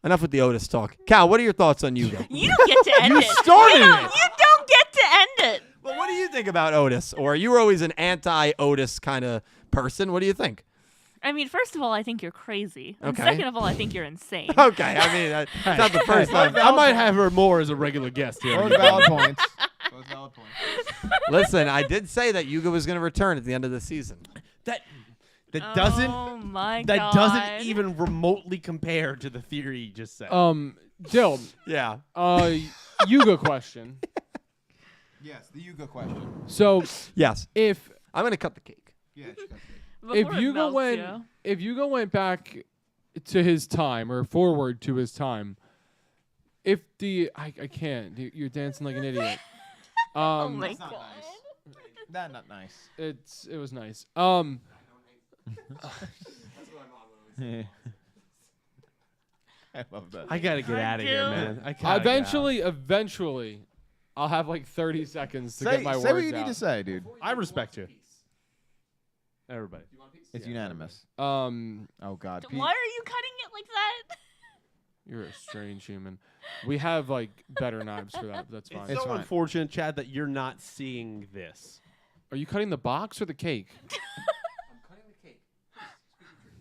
enough with the Otis talk. Cal, what are your thoughts on Yuga? You don't get to end it. started You don't- it. You don't get to end it. Well, what do you think about Otis? Or you were always an anti-Otis kind of person. What do you think? I mean, first of all, I think you're crazy. And Okay. second of all, I think you're insane. Okay, I mean, it's not the first time. I might have her more as a regular guest here. Both valid points. Both valid points. Listen, I did say that Yuga was going to return at the end of the season. That doesn't Oh my that god. doesn't even remotely compare to the theory you just said. Dill, Yeah. Yuga question. Yes, the Yuga question. So Yes. if I'm going to cut the cake. Yeah. Before if it Yuga melts went you. if Yuga went back to his time or forward to his time, if the I can't you're dancing like an idiot. Oh my That's not god. nice. That's not nice. It was nice. I love that. I gotta get out of here, do. man. I gotta Eventually, I'll have like 30 seconds to say get my words say what you out. need to say, dude. I respect you. Everybody. It's unanimous. Um, Oh God. Pete. Why are you cutting it like that? you're a strange human. We have like better knives for that. But that's fine. It's so fine. unfortunate, Chad, that you're not seeing this. Are you cutting the box or the cake? I'm cutting the cake.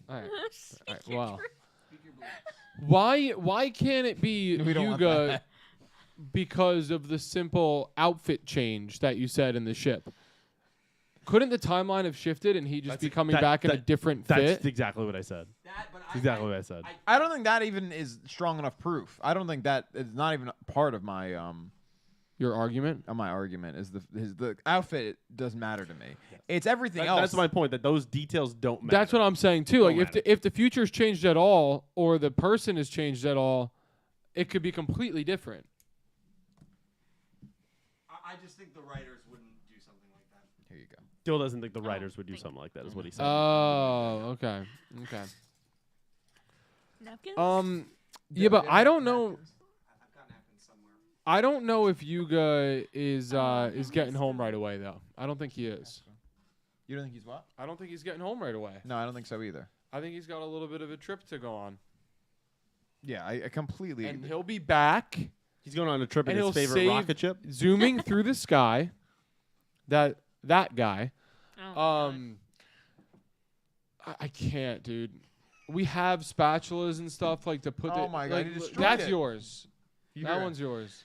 All right. Speak All right. your Well, truth. why can't it be We don't want Yuga that. because of the simple outfit change that you said in the ship? Couldn't the timeline have shifted and he just be coming back in a different That's fit? exactly what I said. That's exactly what I said. I don't think that even is strong enough proof. I don't think that is not even part of my Your argument? argument. Is the outfit doesn't matter to me. It's everything else. That's my point. That those details don't matter. That's what I'm saying too. Like Don't if the future's changed at all or the person has changed at all, it could be completely different. I just think the writers wouldn't do something like that. Here you go. Still doesn't think the writers would do something like that. Is what he said. Oh, okay. Okay. Napkins? Yeah, but I don't know. I've got napkins somewhere. I don't know if Yuga is getting home right away though. I don't think he is. You don't think he's what? I don't think he's getting home right away. No, I don't think so either. I think he's got a little bit of a trip to go on. Yeah, I completely. And he'll be back. He's going on a trip in And his he'll favorite save- rocket ship. Zooming through the sky. That guy. Oh, God. I can't, dude. We have spatulas and stuff like to put. Oh my God, like, he destroyed that's it. yours. You That heard- one's yours.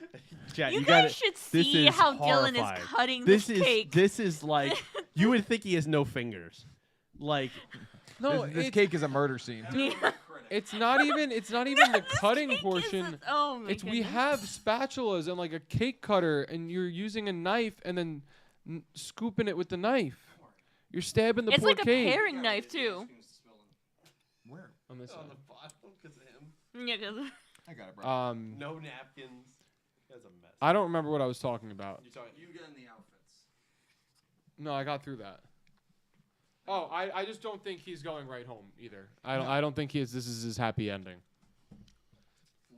Chat, You gotta- guys should this see is how Dylan is horrifying. cutting This this is cake. this is like you would think he has no fingers. Like No, this cake is a murder scene. it's not even. It's not even the cutting Cake is portion. oh my It's we goodness. have spatulas and like a cake cutter, and you're using a knife and then scooping it with the knife. You're stabbing the It's poor like cake. a paring knife too. Where? On this side. Yeah, 'cause- I got it, bro. no napkins. That's a mess. I don't remember what I was talking about. Yuga and the outfits. No, I got through that. Oh, I just don't think he's going right home either. I don't think he is. This is his happy ending.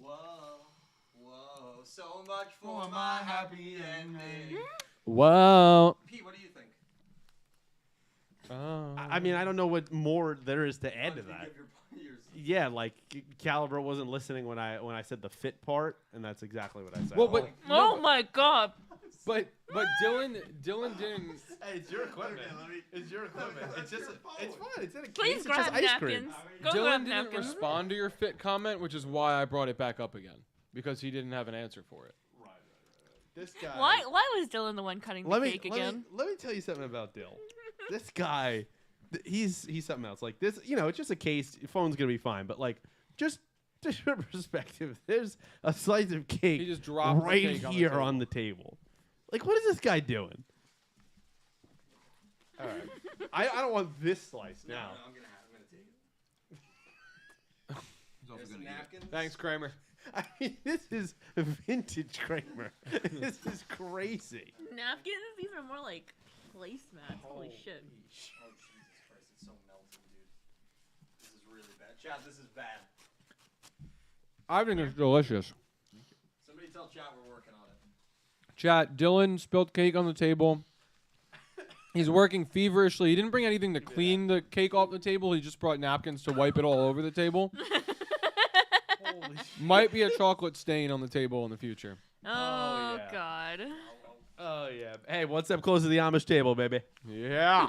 Whoa, so much for my happy ending. Whoa. Pete, what do you think? I mean, I don't know what more there is to add to that. Yeah, like Caliber wasn't listening when I said the fit part, and that's exactly what I said. Well, but oh my God. but Dylan didn't. Hey, it's your equipment. It's your equipment. It's just it's fun. It's in a case. Please It's grab just ice cream. napkins. Go Dylan grab didn't napkins. respond to your fit comment, which is why I brought it back up again because he didn't have an answer for it. This guy. Why was Dylan the one cutting the cake again? Let me tell you something about Dill. This guy, he's something else. Like this, it's just a case. Your phone's gonna be fine, but like just for perspective, there's a slice of cake He just dropped the right cake on the here table. on the table. Like, what is this guy doing? All right, I don't want this slice now. I'm gonna take it. Napkins. Thanks, Kramer. I mean, this is vintage Kramer. This is crazy. Napkins? These are more like placemats. Holy shit. Oh Jesus Christ! It's so melting, dude. This is really bad. Chat, this is bad. I think it's delicious. Somebody tell chat we're working on it. Chat, Dylan spilled cake on the table. He's working feverishly. He didn't bring anything to clean the cake off the table. He just brought napkins to wipe it all over the table. Holy shit. Might be a chocolate stain on the table in the future. Oh, yeah. God. Oh yeah. Hey, one step closer to the Amish table, baby. Yeah.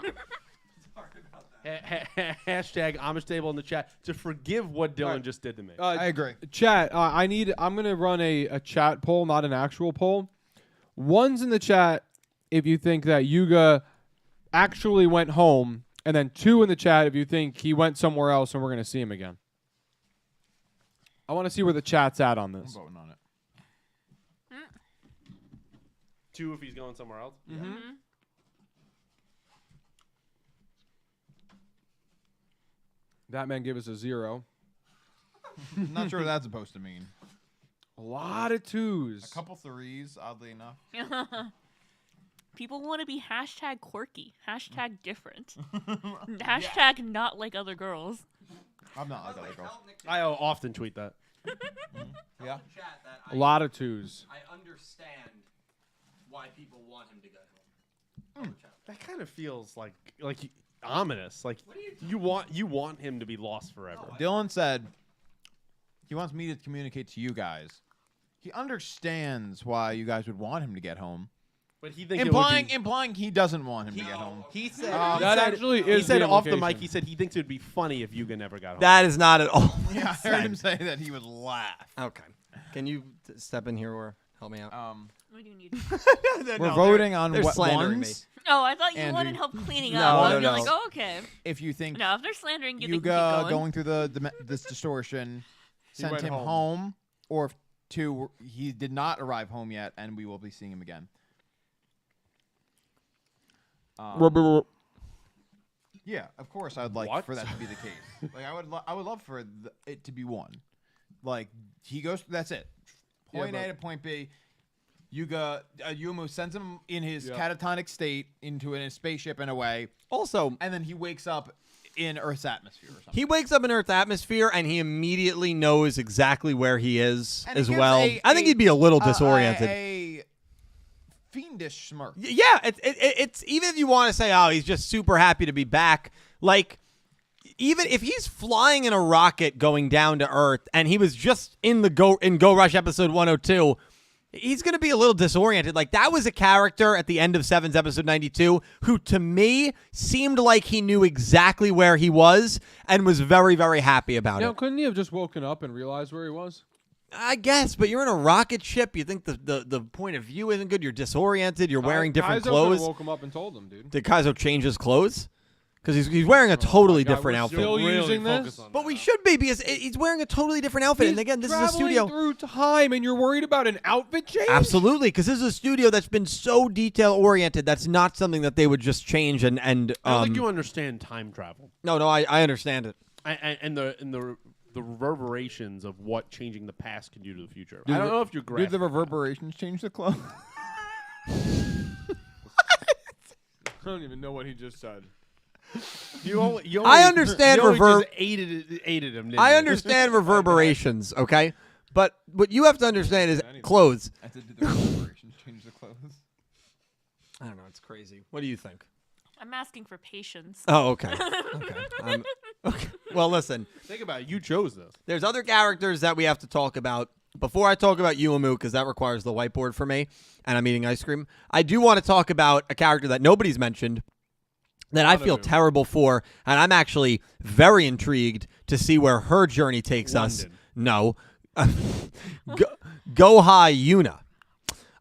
Hashtag Amish table in the chat to forgive what Dylan Right. just did to me. I agree. Chat, I'm going to run a chat poll, not an actual poll. One's in the chat if you think that Yuga actually went home, and then 2 in the chat if you think he went somewhere else and we're going to see him again. I want to see where the chat's at on I'm this. voting on it. 2 if he's going somewhere else. Mm-hmm. That man gave us a 0. Not sure what that's supposed to mean. A lot of 2s. A couple 3s, oddly enough. People want to be hashtag quirky, hashtag different, hashtag not like other girls. I'm not like other girls. I often tweet that. Yeah. Chat that A lot of 2s. I understand why people want him to go home. That kind of feels like ominous. Like you want him to be lost forever. Dylan said he wants me to communicate to you guys. He understands why you guys would want him to get home. But he thinks Implying he doesn't want him to get home. he said That actually is he said the off the implication. mic. He said he thinks it would be funny if Yuga never got home. That is not at all. Yeah, I heard him say that he would laugh. Okay. Can you step in here or help me out? What do you need? We're voting on they're what slandering ones. Oh, I thought you Andrew. wanted help cleaning No, up. no, You're no. like, oh, okay. If you think No, if they're slandering you, they can Yuga keep going through this distortion sent went him home. home, or if 2 he did not arrive home yet, and we will be seeing him again. Yeah, of course, I'd like What? for that to be the case. Like, I would love for it to be 1. Like, he goes. That's it. Point A to point B. Yuga, Yumu sends him in his catatonic state into a spaceship in a way, Also, and then he wakes up in Earth's atmosphere or something. he wakes up in Earth's atmosphere and he immediately knows exactly where he is And he as gives well. I think he'd be a little disoriented. A fiendish smirk. Yeah, it's even if you want to say, oh, he's just super happy to be back. Like, even if he's flying in a rocket going down to Earth, and he was just in Go Rush episode 102, he's going to be a little disoriented. Like, that was a character at the end of Seven's episode 92 who, to me, seemed like he knew exactly where he was and was very, very happy about it. Couldn't he have just woken up and realized where he was? I guess, but you're in a rocket ship. You think the point of view isn't good. You're disoriented. You're wearing different clothes. Kaizo woke him up and told him, dude. Did Kaizo change his clothes? Because he's wearing a totally different outfit. Still using this? But we should be, because he's wearing a totally different outfit. And again, this is a studio. Through time, and you're worried about an outfit change? Absolutely, because this is a studio that's been so detail oriented. That's not something that they would just change and. I don't think you understand time travel. No, I understand it. And the reverberations of what changing the past can do to the future. I don't know if you're grasping. Did the reverberations change the clothes? I don't even know what he just said. I understand just aided him. I understand reverberations, okay? But what you have to understand is clothes. I said, did the reverberations change the clothes? I don't know. It's crazy. What do you think? I'm asking for patience. Oh, okay. Okay. Well, listen. Think about it. You chose this. There's other characters that we have to talk about. Before I talk about Yumu, because that requires the whiteboard for me, and I'm eating ice cream, I do want to talk about a character that nobody's mentioned that I feel terrible for, and I'm actually very intrigued to see where her journey takes us. No. Goha Yuna.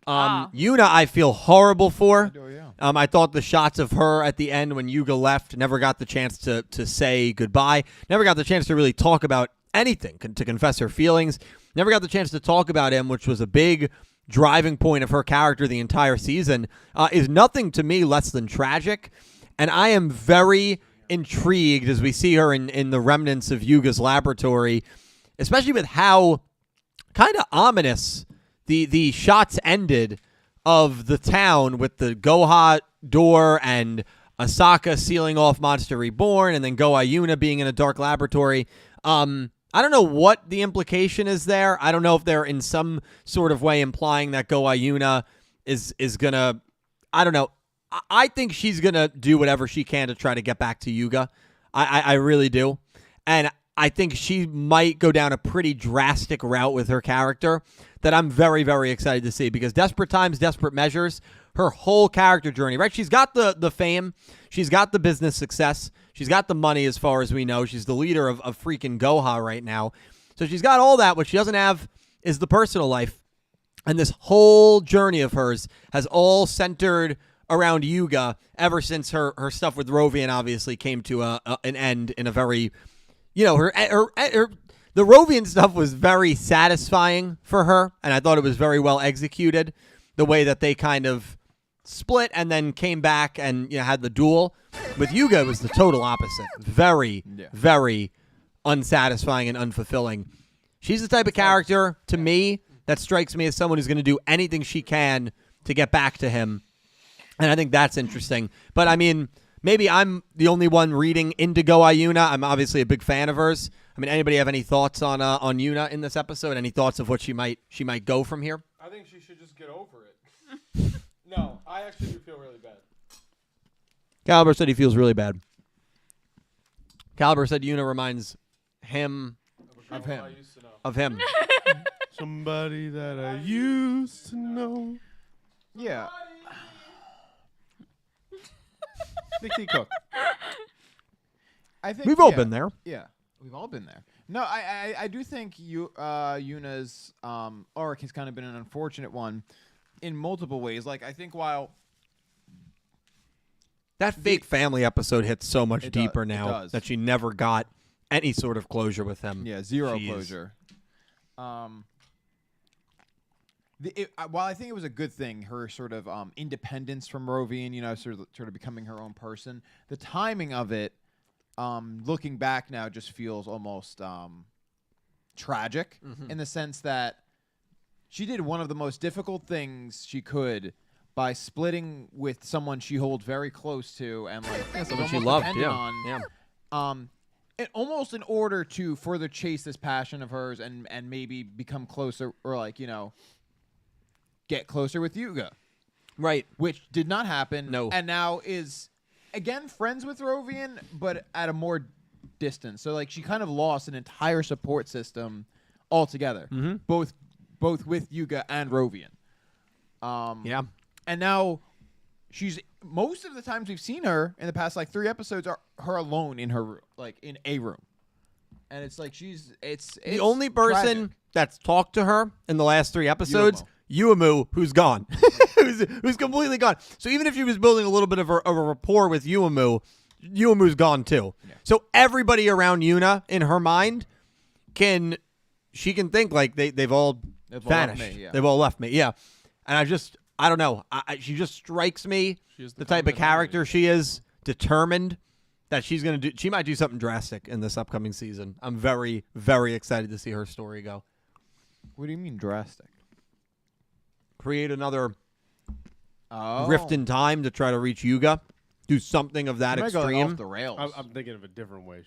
Yuna, I feel horrible for. I thought the shots of her at the end when Yuga left, never got the chance to say goodbye, never got the chance to really talk about anything, to confess her feelings, never got the chance to talk about him, which was a big driving point of her character the entire season, is nothing to me less than tragic. And I am very intrigued as we see her in the remnants of Yuga's laboratory, especially with how kind of ominous the shots ended of the town with the Goha door and Asaka sealing off Monster Reborn and then Goha Yuna being in a dark laboratory. I don't know what the implication is there. I don't know if they're in some sort of way implying that Goha Yuna is going to, I don't know. I think she's going to do whatever she can to try to get back to Yuga. I really do. And I think she might go down a pretty drastic route with her character that I'm very, very excited to see, because desperate times, desperate measures, her whole character journey, right? She's got the fame. She's got the business success. She's got the money as far as we know. She's the leader of freaking Goha right now. So she's got all that. What she doesn't have is the personal life. And this whole journey of hers has all centered around Yuga ever since her stuff with Rovian obviously came to an end in a very, the Rovian stuff was very satisfying for her, and I thought it was very well executed, the way that they kind of split and then came back and had the duel. With Yuga, it was the total opposite. Very, very unsatisfying and unfulfilling. She's the type of character, to me, that strikes me as someone who's going to do anything she can to get back to him. And I think that's interesting. But, I mean, maybe I'm the only one reading into Goha Yuna. I'm obviously a big fan of hers. I mean, anybody have any thoughts on Yuna in this episode? Any thoughts of what she might go from here? I think she should just get over it. No, I actually do feel really bad. Caliber said he feels really bad. Caliber said Yuna reminds him of him. Somebody that I used to know. Yeah. Dixie Cook. I think we've all been there. Yeah, we've all been there. No, I do think Yuna's arc has kind of been an unfortunate one in multiple ways. Like, I think while that fake family episode hits so much deeper now that she never got any sort of closure with him. Yeah, zero closure. While I think it was a good thing, her sort of independence from Rovian, sort of becoming her own person, the timing of it, looking back now, just feels almost tragic in the sense that she did one of the most difficult things she could by splitting with someone she holds very close to and someone she loved, and almost in order to further chase this passion of hers and maybe become closer or get closer with Yuga. Right. Which did not happen. No. And now is, again, friends with Rovian, but at a more distance. So like she kind of lost an entire support system altogether, both with Yuga and Rovian. Yeah. And now she's most of the times we've seen her in the past like 3 episodes are her alone in her room, like in a room. And it's like it's the only person tragic. that's talked to her in the last 3 episodes, Yumu, who's gone, who's completely gone. So even if she was building a little bit of a rapport with Yuumu's gone too. Yeah. So everybody around Yuna in her mind she can think like they've all vanished. Left me, yeah. They've all left me. Yeah. And I don't know. She just strikes me the type of character she is, determined that she might do something drastic in this upcoming season. I'm very, very excited to see her story go. What do you mean drastic? Create another rift in time to try to reach Yuga. Do something of that extreme. Off the rails. I'm thinking of a different way.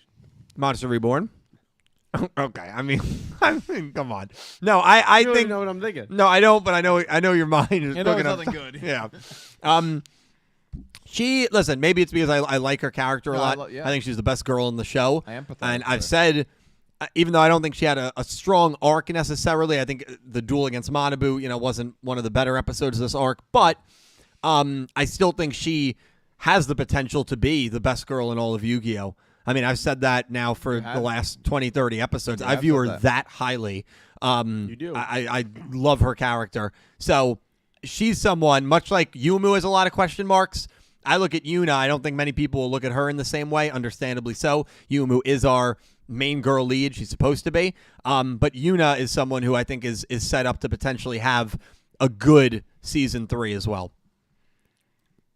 Monster Reborn. Okay, I mean, come on. No, I you think know what I'm thinking. No, I don't, but I know your mind is You know cooking it's up. nothing good. Yeah. Listen, maybe it's because I like her character a lot. I think she's the best girl in the show. I empathize And with I've her. said, even though I don't think she had a strong arc necessarily, I think the duel against Manabu, wasn't one of the better episodes of this arc. But I still think she has the potential to be the best girl in all of Yu-Gi-Oh! I mean, I've said that now for the last 20, 30 episodes. I view her that highly. You do. I love her character. So she's someone, much like Yumu has a lot of question marks. I look at Yuna. I don't think many people will look at her in the same way, understandably so. Yumu is our main girl lead. She's supposed to be. But Yuna is someone who I think is set up to potentially have a good season 3 as well.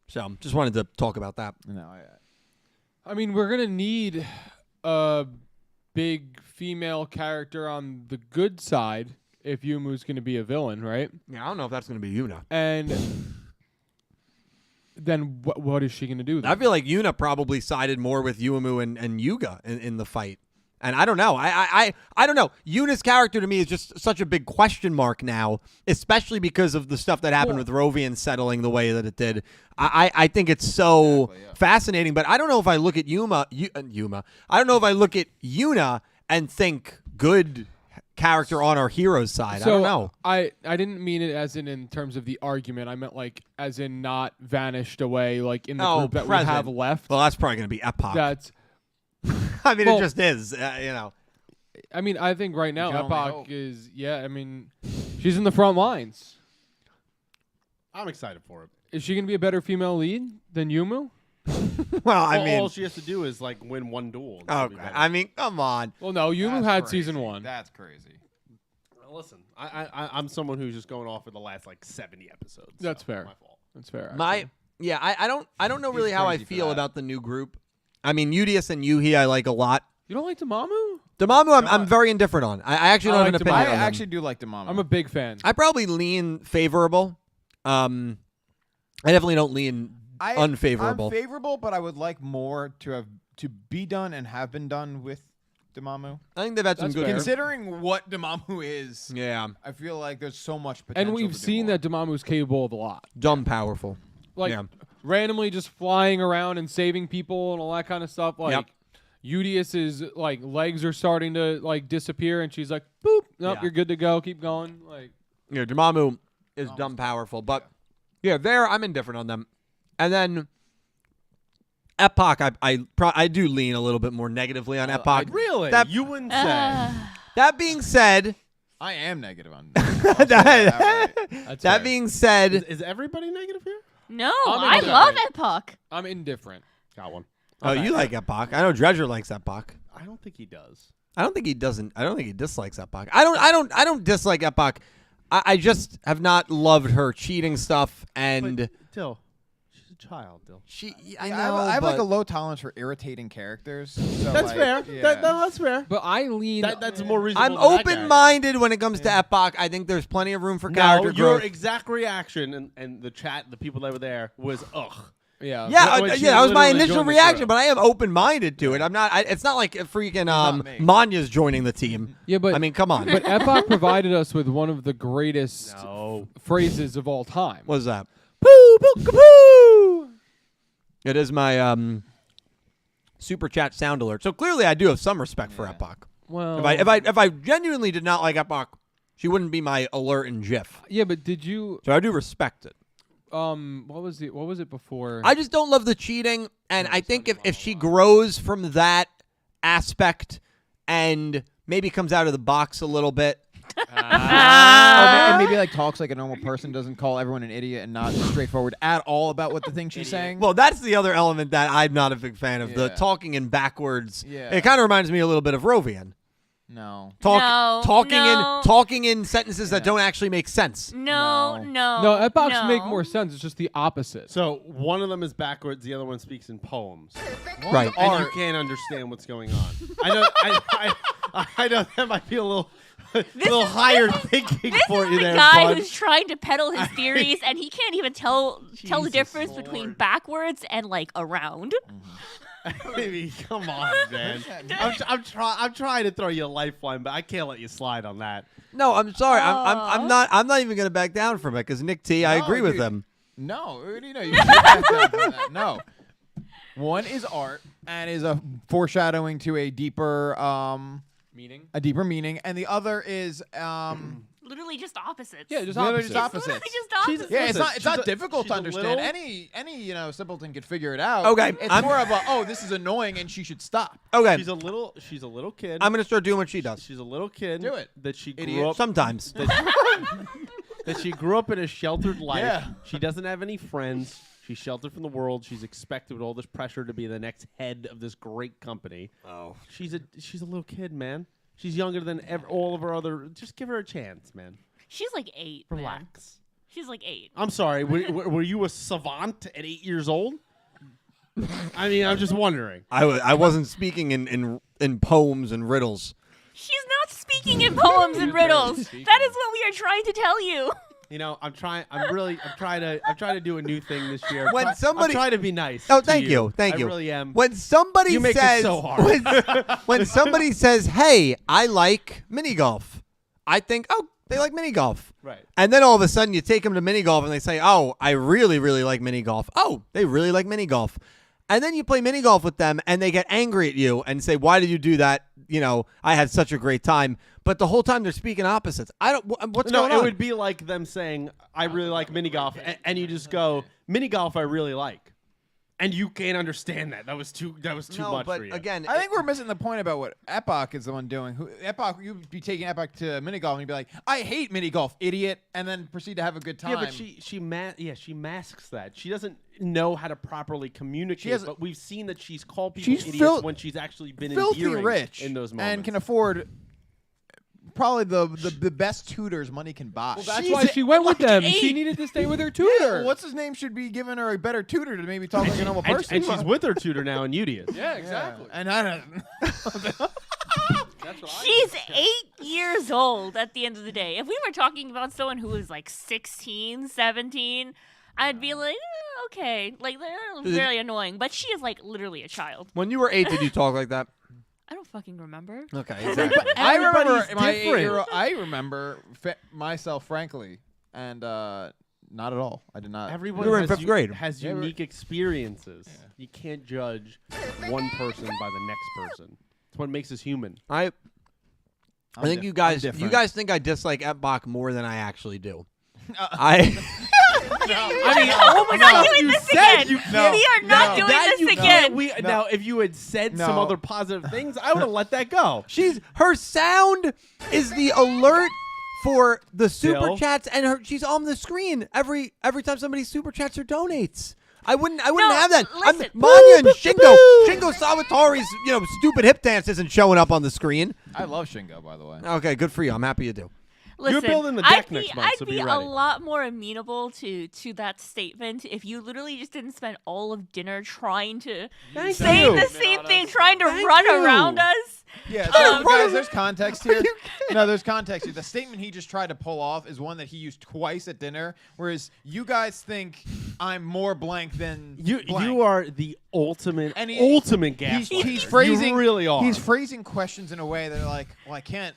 So just wanted to talk about that. No, I mean, we're going to need a big female character on the good side if Yumu's going to be a villain, right? Yeah, I don't know if that's going to be Yuna. And then what is she going to do then? I feel like Yuna probably sided more with Yumu and Yuga in the fight. And I don't know. I don't know. Yuna's character to me is just such a big question mark now, especially because of the stuff that happened with Rovian settling the way that it did. I think it's so fascinating, but I don't know if I look at Yuma. I don't know if I look at Yuna and think good character on our hero's side. So I don't know. I didn't mean it as in terms of the argument. I meant like as in not vanished away, like in the group that we have left. Well, that's probably going to be Epoch. That's. I mean, it just is, I mean, I think right now Epoch is, I mean, she's in the front lines. I'm excited for it. Is she going to be a better female lead than Yumu? Well, I mean, all she has to do is like win one duel. Okay, I mean, come on. Well, no, Yumu had season 1. That's crazy. Listen, I'm someone who's just going off of the last like 70 episodes. That's fair. My fault. That's fair. I don't know really how I feel about the new group. I mean, Udius and Yuhi I like a lot. You don't like Damamu? Damamu, I'm very indifferent on. I actually don't have an opinion on I them. actually do like Damamu. I'm a big fan. I probably lean favorable. I definitely don't lean unfavorable. I'm favorable, but I would like more to be done and have been done with Damamu. I think they've had some good. Considering what Damamu is, yeah, I feel like there's so much potential. And we've seen that Damamu's capable of a lot. Dumb powerful. Like randomly just flying around and saving people and all that kind of stuff. Like Udius's like legs are starting to like disappear, and she's like, "Boop, nope, you're good to go. Keep going." Like, Damamu is dumb powerful, but I'm indifferent on them. And then Epoch, I do lean a little bit more negatively on Epoch. Really? You wouldn't say. That being said, I am negative on that being said, is everybody negative here? No, I love Epoch. I'm indifferent. Got one. Oh, you like Epoch? I know Dredger likes Epoch. I don't think he does. I don't think he doesn't. I don't think he dislikes Epoch. I don't dislike Epoch. I just have not loved her cheating stuff and. Dill, she's a child. Dill. I know. I have like a low tolerance for irritating characters. So that's fair. Yeah. That's fair. But I lean. That's more reasonable. I'm open-minded when it comes to Epoch. I think there's plenty of room for character your growth. exact reaction and the chat, the people that were there, was ugh. Yeah, that was my initial reaction, but I am open-minded to it. I'm not. It's not like freaking Manya's joining the team. Yeah, but I mean, come on. But Epoch provided us with one of the greatest phrases of all time. What's that? Poo, poo, poo. It is my super chat sound alert. So clearly, I do have some respect for Epoch. Well, If I genuinely did not like Epoch, she wouldn't be my alert and GIF. Yeah, but did you? So I do respect it. What was it before? I just don't love the cheating, and I think if she grows from that aspect and maybe comes out of the box a little bit. And maybe like talks like a normal person, doesn't call everyone an idiot and not straightforward at all about what the thing she's saying. Well, that's the other element that I'm not a big fan of, the talking in backwards. Yeah. It kind of reminds me a little bit of Rovian. No. Talking in sentences that don't actually make sense. No. Epochs make more sense. It's just the opposite. So one of them is backwards, the other one speaks in poems. Right. And you can't understand what's going on. I know I know that might be a little higher thinking for you there, This is the guy bud. who's trying to peddle his theories, and he can't even tell the difference between backwards and like around. Maybe, come on, man. I'm trying to throw you a lifeline, but I can't let you slide on that. No, I'm sorry. I'm not even gonna back down from it because Nick T. I agree with him. No, you know, you can't back down from that. No. One is art and is a foreshadowing to a deeper Meaning? A deeper meaning, and the other is Literally just opposites. Yeah, just literally opposites. just opposites. Literally just opposites. Yeah, it's not difficult she's to a understand. little- Any simpleton could figure it out. Okay, it's more of a this is annoying and she should stop. Okay, She's a little kid. I'm gonna start doing what she does. She's a little kid. Do it, That she idiot. grew up Sometimes. that she grew up in a sheltered life. Yeah. She doesn't have any friends. She's sheltered from the world. She's expected with all this pressure to be the next head of this great company. Oh. She's a little kid, man. She's younger than all of her other. Just give her a chance, man. She's like 8. Relax. Man. She's like 8. I'm sorry. Were you a savant at 8 years old? I mean, I'm just wondering. I wasn't speaking in poems and riddles. She's not speaking in poems and riddles. That is what we are trying to tell you. You know, I'm trying to do a new thing this year. When somebody- I'm trying to be nice. Oh, to thank you. I you. really am. When somebody You make it says so hard. when somebody says, "Hey, I like mini golf," I think, "Oh, they like mini golf." Right. And then all of a sudden, you take them to mini golf, and they say, "Oh, I really, really like mini golf." Oh, they really like mini golf. And then you play mini golf with them, and they get angry at you and say, "Why did you do that? You know, I had such a great time." But the whole time they're speaking opposites. I don't. What's going on? It would be like them saying, "I really like mini golf," and you just go, "Mini golf, I really like," and you can't understand that. That was too much but for you. again, I think we're missing the point about what Epoch is the one doing. Epoch, you'd be taking Epoch to mini golf and you'd be like, "I hate mini golf, idiot," and then proceed to have a good time. Yeah, but she masks that. She doesn't know how to properly communicate. But we've seen that she's called people idiots when she's actually been filthy endearing rich in those moments and can afford probably the best tutors money can buy. Well, that's why she went with them. She needed to stay with her tutor. Yeah, what's his name should be giving her a better tutor to maybe talk like a normal person. and she's with her tutor now in Udius. Yeah, exactly. And I don't. She's 8 years old at the end of the day. If we were talking about someone who was like 16, 17, I'd be like, okay. Like, they're very annoying. But she is like literally a child. when you were 8, did you talk like that? I don't fucking remember. Okay, exactly. I remember Everybody's my different. 8-year-old. I remember myself, frankly, and not at all. I did not. Everyone We were in has 5th grade. has Yeah, unique experiences. You can't judge one person by the next person. It's what makes us human. I think you guys think I dislike Epoch more than I actually do. We're not doing this again. We are not doing this again. Now, if you had said some other positive things, I would have let that go. Her sound is the alert for the super Still? chats, and she's on the screen every time somebody super chats or donates. I wouldn't have that. Listen. Manya and Shingo Sawatori's stupid hip dance isn't showing up on the screen. I love Shingo, by the way. Okay, good for you. I'm happy you do. Listen, building the deck I'd next month, so I'd be be a ready. lot more amenable to that statement if you literally just didn't spend all of dinner trying to say you. the same thing, trying to run you. around us. Yeah, so guys, there's context here. No, there's context here. The statement he just tried to pull off is one that he used twice at dinner, whereas you guys think I'm more blank than blank. You are the ultimate He's gaslighter. phrasing. You really are. He's phrasing questions in a way that are like, well, I can't.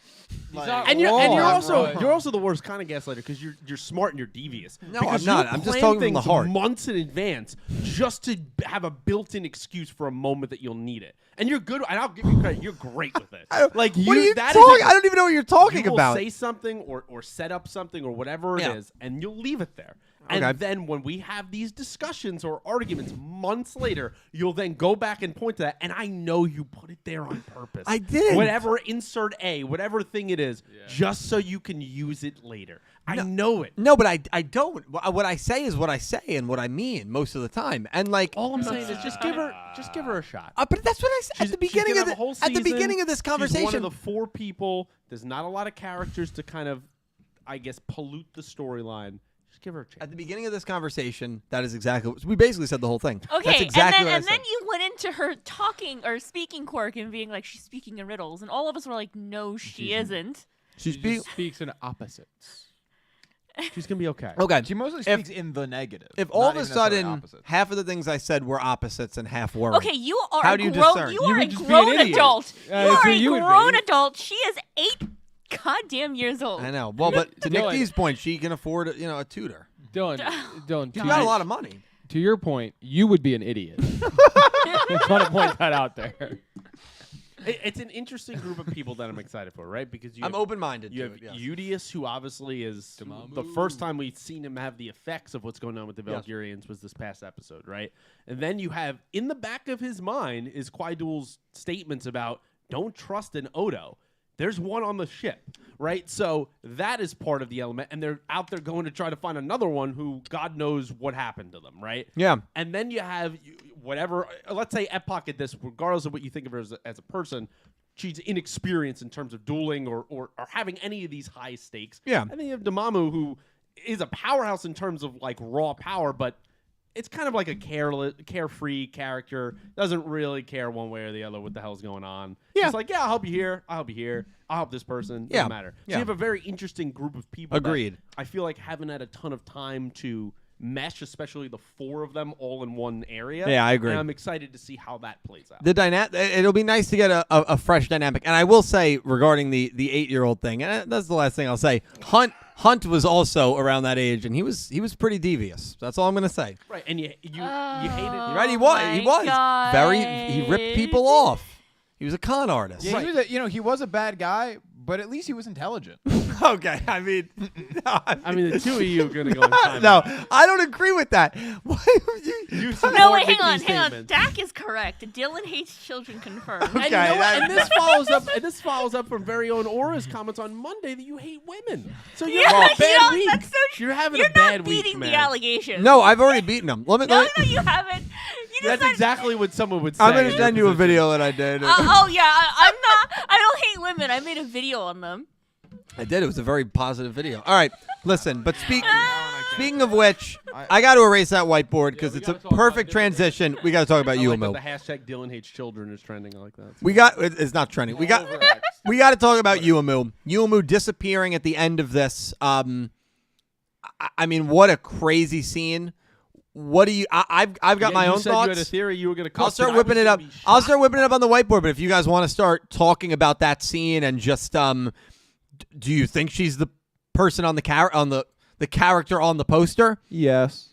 And you're also the worst kind of gaslighter because you're smart and you're devious. No, because I'm not. you I'm just plan talking from the things heart. months in advance just to have a built-in excuse for a moment that you'll need it. And you're good. And I'll give you credit. You're great with it. What are you talking? I don't even know what you're talking you will about. Say something or set up something or whatever it is, and you'll leave it there. Okay. And then when we have these discussions or arguments months later, you'll then go back and point to that. And I know you put it there on purpose. I did. Whatever insert A, whatever thing it is, just so you can use it later. I know it. No, but I don't. What I say is what I say and what I mean most of the time. And like All I'm saying is just give her a shot. but that's what I said at the beginning of at the beginning of this conversation. She's one of the 4 people. There's not a lot of characters to kind of, I guess, pollute the storyline. Just give her a chance. At the beginning of this conversation, that is exactly what we basically said the whole thing. Okay, That's exactly and what I then said. you went into her talking or speaking quirk and being like, she's speaking in riddles, and all of us were like, no, she isn't. She just speaks in opposites. She's gonna be okay. Okay. She mostly speaks in the negative. If not all of a even necessarily sudden opposites. half of the things I said were opposites and half were Okay, you are How a do you grown. discern? You You are a would just be an grown idiot. adult. You that's are who a you would grown be. adult. She is 8 goddamn years old. I know. Well, but to Dylan. Nikki's point, she can afford a tutor. Dylan, She's got a lot of money. to your point, you would be an idiot. I just want to point that out there. It's an interesting group of people that I'm excited for, right? Because I'm open-minded You to have it, yes. Yugioh, who obviously is the first time we've seen him have the effects of what's going on with the Valkyrians was this past episode, right? And then you have in the back of his mind is Kwai-Duel's statements about don't trust an Ohdo. There's one on the ship, right? So that is part of the element, and they're out there going to try to find another one who God knows what happened to them, right? Yeah. And then you have whatever, let's say Epoch at this, regardless of what you think of her as a person, she's inexperienced in terms of dueling or having any of these high stakes. Yeah. And then you have Dormammu, who is a powerhouse in terms of like raw power, but it's kind of like a carefree character. Doesn't really care one way or the other what the hell's going on. Yeah. It's like, yeah, I'll help you here. I'll help you here. I'll help this person. Yeah. Doesn't matter. So Yeah. you have a very interesting group of people. Agreed. That I feel like haven't had a ton of time to mesh, especially the four of them all in one area. Yeah, I agree. And I'm excited to see how that plays out. It'll be nice to get a fresh dynamic. And I will say regarding the 8-year-old thing, and that's the last thing I'll say. Hunt was also around that age, and he was pretty devious. That's all I'm gonna say. Right, and you hated. You're Right, he my was God. he ripped people off. He was a con artist. Yeah, he was a bad guy, but at least he was intelligent. Okay, I mean, I mean, the two of you are gonna go in time. no, I don't agree with that. Why You No, support wait, hang Nikki's on. statement. Dak is correct. Dylan hates children confirmed. And, you know what? And this follows up from very own Aura's comments on Monday that you hate women. So you're Yeah, having a bad you know, week. that's so true. You're having You're a bad not week, beating man. the allegations. No, I've already beaten him. Let me. No, you haven't. You That's just exactly what someone would say. I'm gonna in send your you a position. video that I did. oh yeah, I'm not. I don't hate women. I made a video on them. I did. It was a very positive video. All right, listen. But speaking of which, I got to erase that whiteboard because it's a perfect transition. We got to talk about I like Yumu. that the hashtag Dylan hates children is trending. I like that. It's not trending. We got to talk about Yumu. Yumu disappearing at the end of this. I mean, what a crazy scene. What do you? I've got my you own said thoughts. You had a theory. You were going to. I'll start whipping it up. I'll start whipping it up on the whiteboard. But if you guys want to start talking about that scene and just do you think she's the person on the character on the poster? Yes.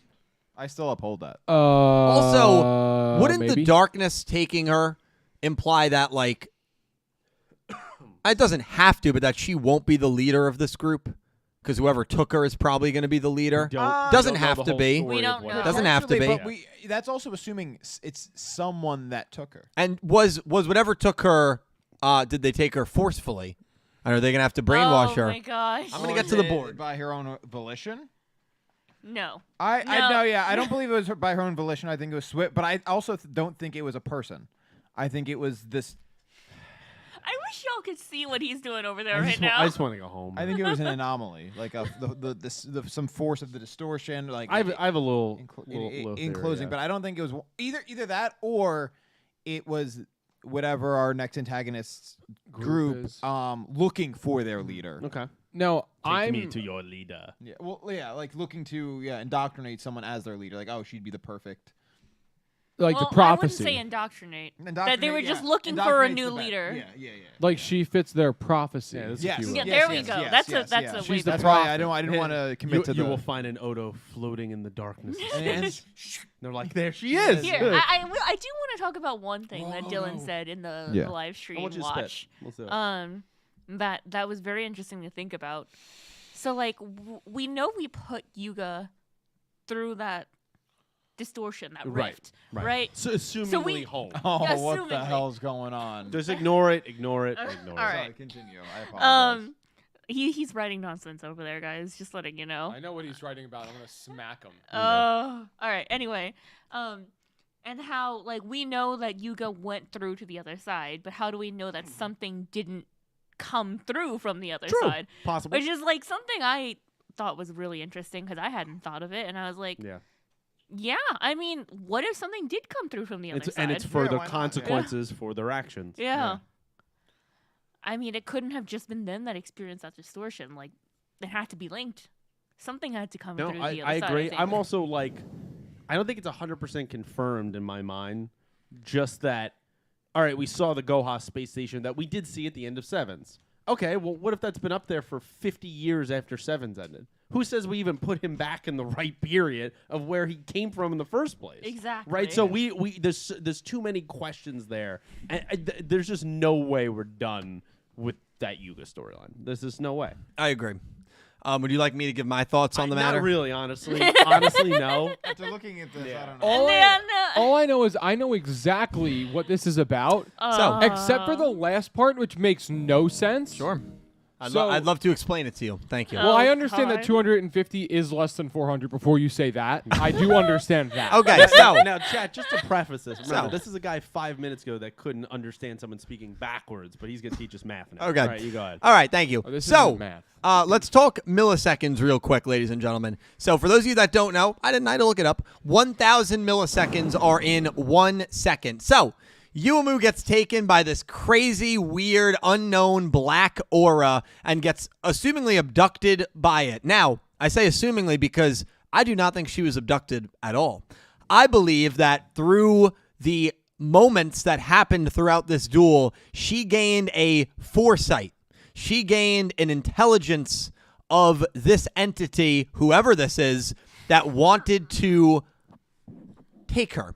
I still uphold that. Also, wouldn't maybe? the darkness taking her imply that like it doesn't have to, but that she won't be the leader of this group? Because whoever took her is probably going to be the leader. Doesn't have to be. We don't know. Doesn't have to be. But that's also assuming it's someone that took her. And was whatever took her? Did they take her forcefully? And are they going to have to brainwash her? Oh my gosh. I'm going to get to the board. By her own volition? No. I don't believe it was by her own volition. I think it was Swift, but I also don't think it was a person. I think it was this. I wish y'all could see what he's doing over there I right just now. I just want to go home. I think it was an anomaly, like some force of the distortion. Like I have a little in theory, closing, yeah. but I don't think it was either that or it was whatever our next antagonist's group is. looking for their leader. Okay. No, Take me to your leader. Yeah, well, yeah, like looking to indoctrinate someone as their leader. Like, oh, she'd be the perfect. like well, the prophecy. I wouldn't say indoctrinate. That they were just looking for a Indoctrinate's new the best. leader. Yeah. Like she fits their prophecy. Yeah, that's Yes. if you will. Yeah, Yes, there we yes, go. yes, That's yes, a yes. way She's the That's better. why I didn't want to commit to You the. will find an Ohdo floating in the darkness. And They're like, there she is. Here, I do want to talk about one thing that Dylan said in the Yeah. live I stream want you to watch. spit. Let's do it. That was very interesting to think about. So like we know we put Yuga through that distortion, that Right, rift, right? So assumingly home. oh, Yeah, what the assumingly. hell's going on? Just ignore it. Ignore it. All Ignore right. it. Sorry, continue. I apologize. He's writing nonsense over there, guys. Just letting you know. I know what he's writing about. I'm gonna smack him. All right. Anyway, and how like we know that Yuga went through to the other side, but how do we know that something didn't come through from the other side? Possible. Which is like something I thought was really interesting because I hadn't thought of it, and I was like, yeah. I mean, what if something did come through from the other side? And it's further why not? consequences for their actions. Yeah. I mean, it couldn't have just been them that experienced that distortion. Like, they had to be linked. Something had to come No, through I the other side. agree. think. I'm also like, I don't think it's 100% confirmed in my mind. Just that, all right, we saw the Goha space station that we did see at the end of Sevens. Okay, well, what if that's been up there for 50 years after Sevens ended? Who says we even put him back in the right period of where he came from in the first place? Exactly. Right. So there's too many questions there, and there's just no way we're done with that Yuga storyline. There's just no way. I agree. Would you like me to give my thoughts on the matter? Not really, honestly. Honestly, no. After looking at this, I don't know. All I know is I know exactly what this is about. So, except for the last part, which makes no sense. sure. I'd So- love to explain it to you. Thank you. Well, I Oh, understand that God. 250 is less than 400 before you say that. I do understand that. Okay, so Now, chat, just to preface this, remember, So- this is a guy 5 minutes ago that couldn't understand someone speaking backwards, but he's going to teach us math now. Okay. All right, you go ahead. All right, thank you. Oh, this so, isn't math. let's talk milliseconds real quick, ladies and gentlemen. So, for those of you that don't know, I had to look it up. 1,000 milliseconds are in 1 second. So, Yumu gets taken by this crazy, weird, unknown black aura and gets assumingly abducted by it. Now, I say assumingly because I do not think she was abducted at all. I believe that through the moments that happened throughout this duel, she gained a foresight. She gained an intelligence of this entity, whoever this is, that wanted to take her.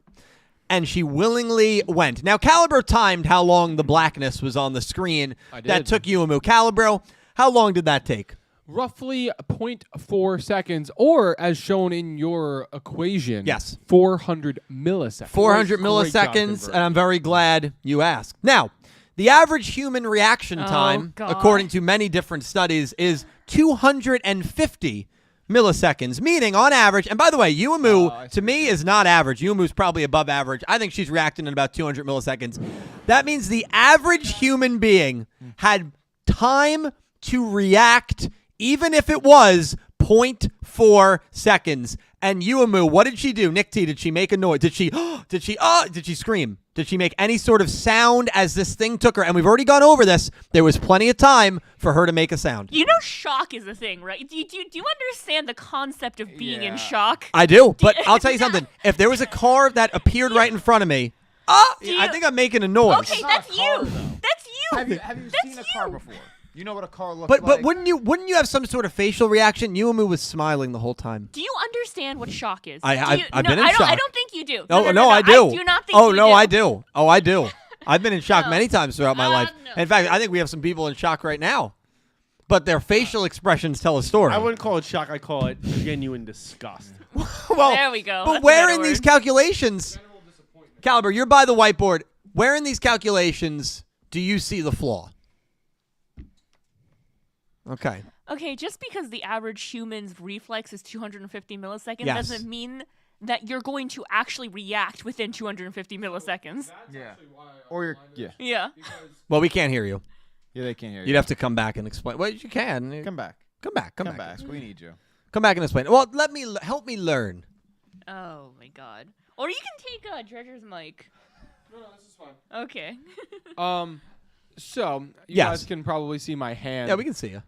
And she willingly went. Now, Calibro timed how long the blackness was on the screen. That did. took Yumu. Calibro, how long did that take? Roughly 0.4 seconds, or as shown in your equation, Yes. 400 milliseconds. 400 Great job milliseconds, converting. and I'm very glad you asked. Now, the average human reaction Oh, time, God. according to many different studies, is 250 milliseconds, meaning on average, and by the way, Yumu, to me, is not average. Yumu's probably above average. I think she's reacting in about 200 milliseconds. That means the average human being had time to react, even if it was 0.4 seconds. And Yumu, what did she do? Nick T, did she make a noise? Did she scream? Did she make any sort of sound as this thing took her? And we've already gone over this. There was plenty of time for her to make a sound. You know, shock is a thing, right? Do you understand the concept of being in shock? I do, but I'll tell you something. If there was a car that appeared right in front of me, I you- think I'm making a noise. Okay, not that's a car, you. though. That's you. Have you That's seen a car you. before? You know what a car looks But like. wouldn't you have some sort of facial reaction? Yumu was smiling the whole time. Do you understand what shock is? I've Do you- been no, in I don't, shock. I don't think you do. No, I do. I do not think Oh you no, do. I do. Oh, I do. I've been in shock No. many times throughout my life. no. In fact, I think we have some people in shock right now. But their facial expressions tell a story. I wouldn't call it shock. I call it genuine disgust. well, There we go. But That's a where better in these word. calculations, Caliber, you're by the whiteboard. Where in these calculations do you see the flaw? Okay. Okay, just because the average human's reflex is 250 milliseconds Yes. doesn't mean that you're going to actually react within 250 milliseconds. Yeah. Or you're Yeah. Well, we can't hear you. yeah, they can't hear you. You'd have to come back and explain. Well, you can. Come back. Come back. Come back. We need you. Come back and explain. Well, help me learn. Oh my god. Or you can take Dredger's mic. No, this is fine. Okay. So you Yes. guys can probably see my hand. Yeah, we can see you.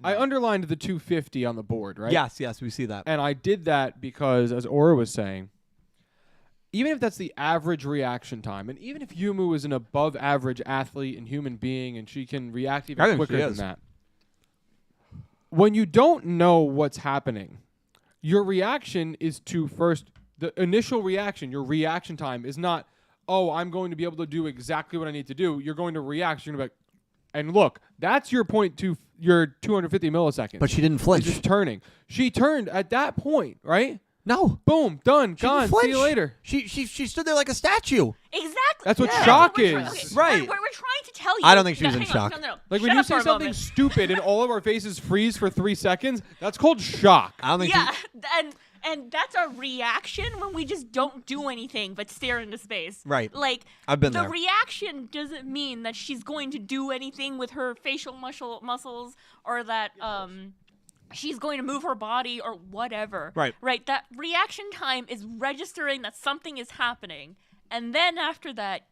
I underlined the 250 on the board, right? Yes, we see that. And I did that because, as Aura was saying, even if that's the average reaction time, and even if Yumu is an above average athlete and human being and she can react even quicker than that, when you don't know what's happening, your reaction is to first, the initial reaction, your reaction time is not, oh, I'm going to be able to do exactly what I need to do. You're going to react. You're going to be like, and look, that's your point to your 250 milliseconds. But she didn't flinch. She's just turning. She turned at that point, right? No. Boom, done, gone. See you later. She stood there like a statue. Exactly. That's what shock is. Okay, right. We're trying to tell you. I don't think she was in hang on, shock. No. Like Shut when you up say for a something moment. stupid and all of our faces freeze for 3 seconds, that's called shock. I don't think Yeah, and that's our reaction when we just don't do anything but stare into space. Right. Like I've been the there. reaction doesn't mean that she's going to do anything with her facial muscles or that she's going to move her body or whatever. Right. Right. That reaction time is registering that something is happening, and then after that,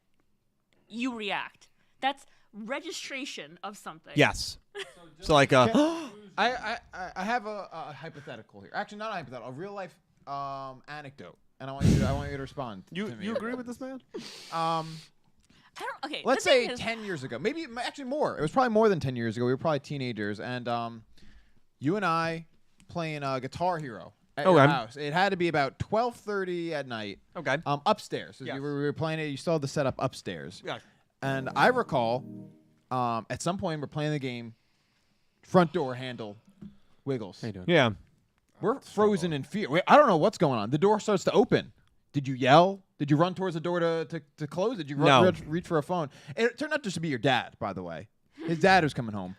you react. That's registration of something. Yes. So like I have a hypothetical here. Actually, not a hypothetical, a real life anecdote, and I want you to respond. You to me. you agree with this man? I don't. Okay. Let's the thing say is, 10 years ago, maybe actually more. It was probably more than 10 years ago. We were probably teenagers, and you and I playing Guitar Hero at your house. It had to be about 12:30 at night. Okay. Upstairs. So Yes. we were playing it. You still had the setup upstairs. Yeah. And I recall, at some point we're playing the game. Front door handle wiggles. How you doing? Yeah. We're frozen in fear. I don't know what's going on. The door starts to open. Did you yell? Did you run towards the door to close? Did you reach for a phone? It turned out just to be your dad, by the way. His dad was coming home.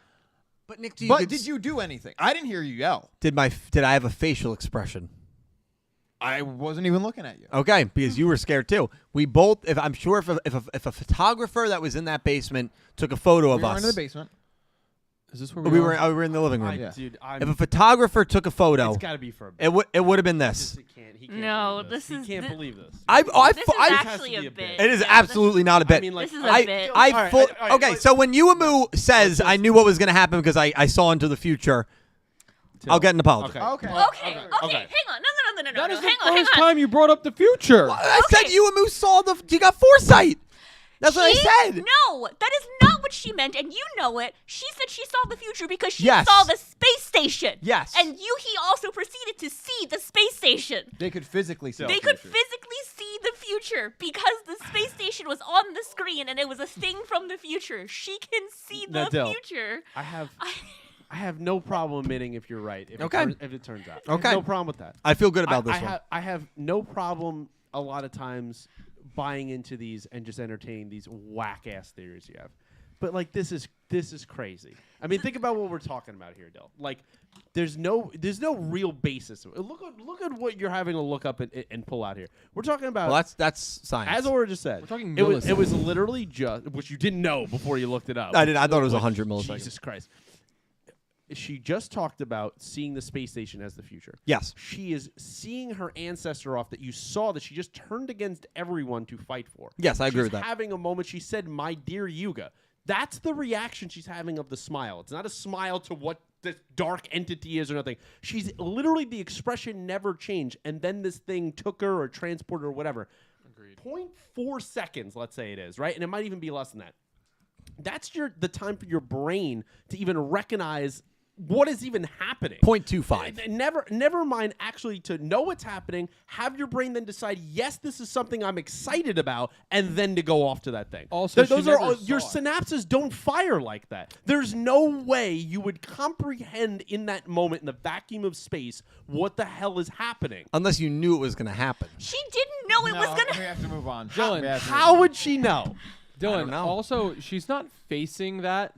But Nick, Did you do anything? I didn't hear you yell. Did I have a facial expression? I wasn't even looking at you. Okay, because you were scared too. We both. If a photographer that was in that basement took a photo of We were us, in the basement. Is this where we were in the living room. Yeah. Dude, If a photographer took a photo, it's got to be for a bit. it would have been this. He can't No, believe this is- He can't thi- believe this. I This is has actually to be a a bit. bit. It is Yeah, absolutely not a bit. I mean, like, This is a bit. I All right, full, all right, okay. let's- So when Yumu says, "I knew what was going to happen because I saw into the future," I'll get an apology. Okay. Okay. Okay. Okay. Hang on. No. That is the Hang on. first time you brought up the future. I said Okay. Yumu saw he got foresight. That's what I said. No, that is not what she meant, and you know it. She said she saw the future because she Yes. saw the space station. Yes. And he also proceeded to see the space station. They could physically see. They the could future. physically see the future because the space station was on the screen and it was a thing from the future. She can see the Nadell, future. I have no problem admitting if you're right. If Okay. if it turns out. Okay. I have no problem with that. I feel good about this one. I have no problem a lot of times buying into these and just entertaining these whack ass theories you have. But like this is crazy. I mean, think about what we're talking about here, Dill. Like there's no real basis. Look at what you're having to look up and pull out here. We're talking about Well, that's science. as Aura just said. We're talking it was milliseconds. literally just which you didn't know before you looked it up. I did. I thought it was Which- 100 milliseconds. Jesus Christ. She just talked about seeing the space station as the future. Yes. She is seeing her ancestor off that you saw that she just turned against everyone to fight for. Yes, I agree She's with that. having a moment. She said, "My dear Yuga." That's the reaction she's having of the smile. It's not a smile to what this dark entity is or nothing. She's literally the expression never changed, and then this thing took her or transported her or whatever. Agreed. 0.4 seconds, let's say it is, right? And it might even be less than that. That's the time for your brain to even recognize what is even happening. 0.25. Never mind actually to know what's happening, have your brain then decide, yes, this is something I'm excited about, and then to go off to that thing. Also, those she are never your saw it. synapses don't fire like that. There's no way you would comprehend in that moment in the vacuum of space what the hell is happening. Unless you knew it was going to happen. She didn't know it was No, gonna. we have to move on. Dylan, We have to move How on. would she know? Dylan, know. also, she's not facing that,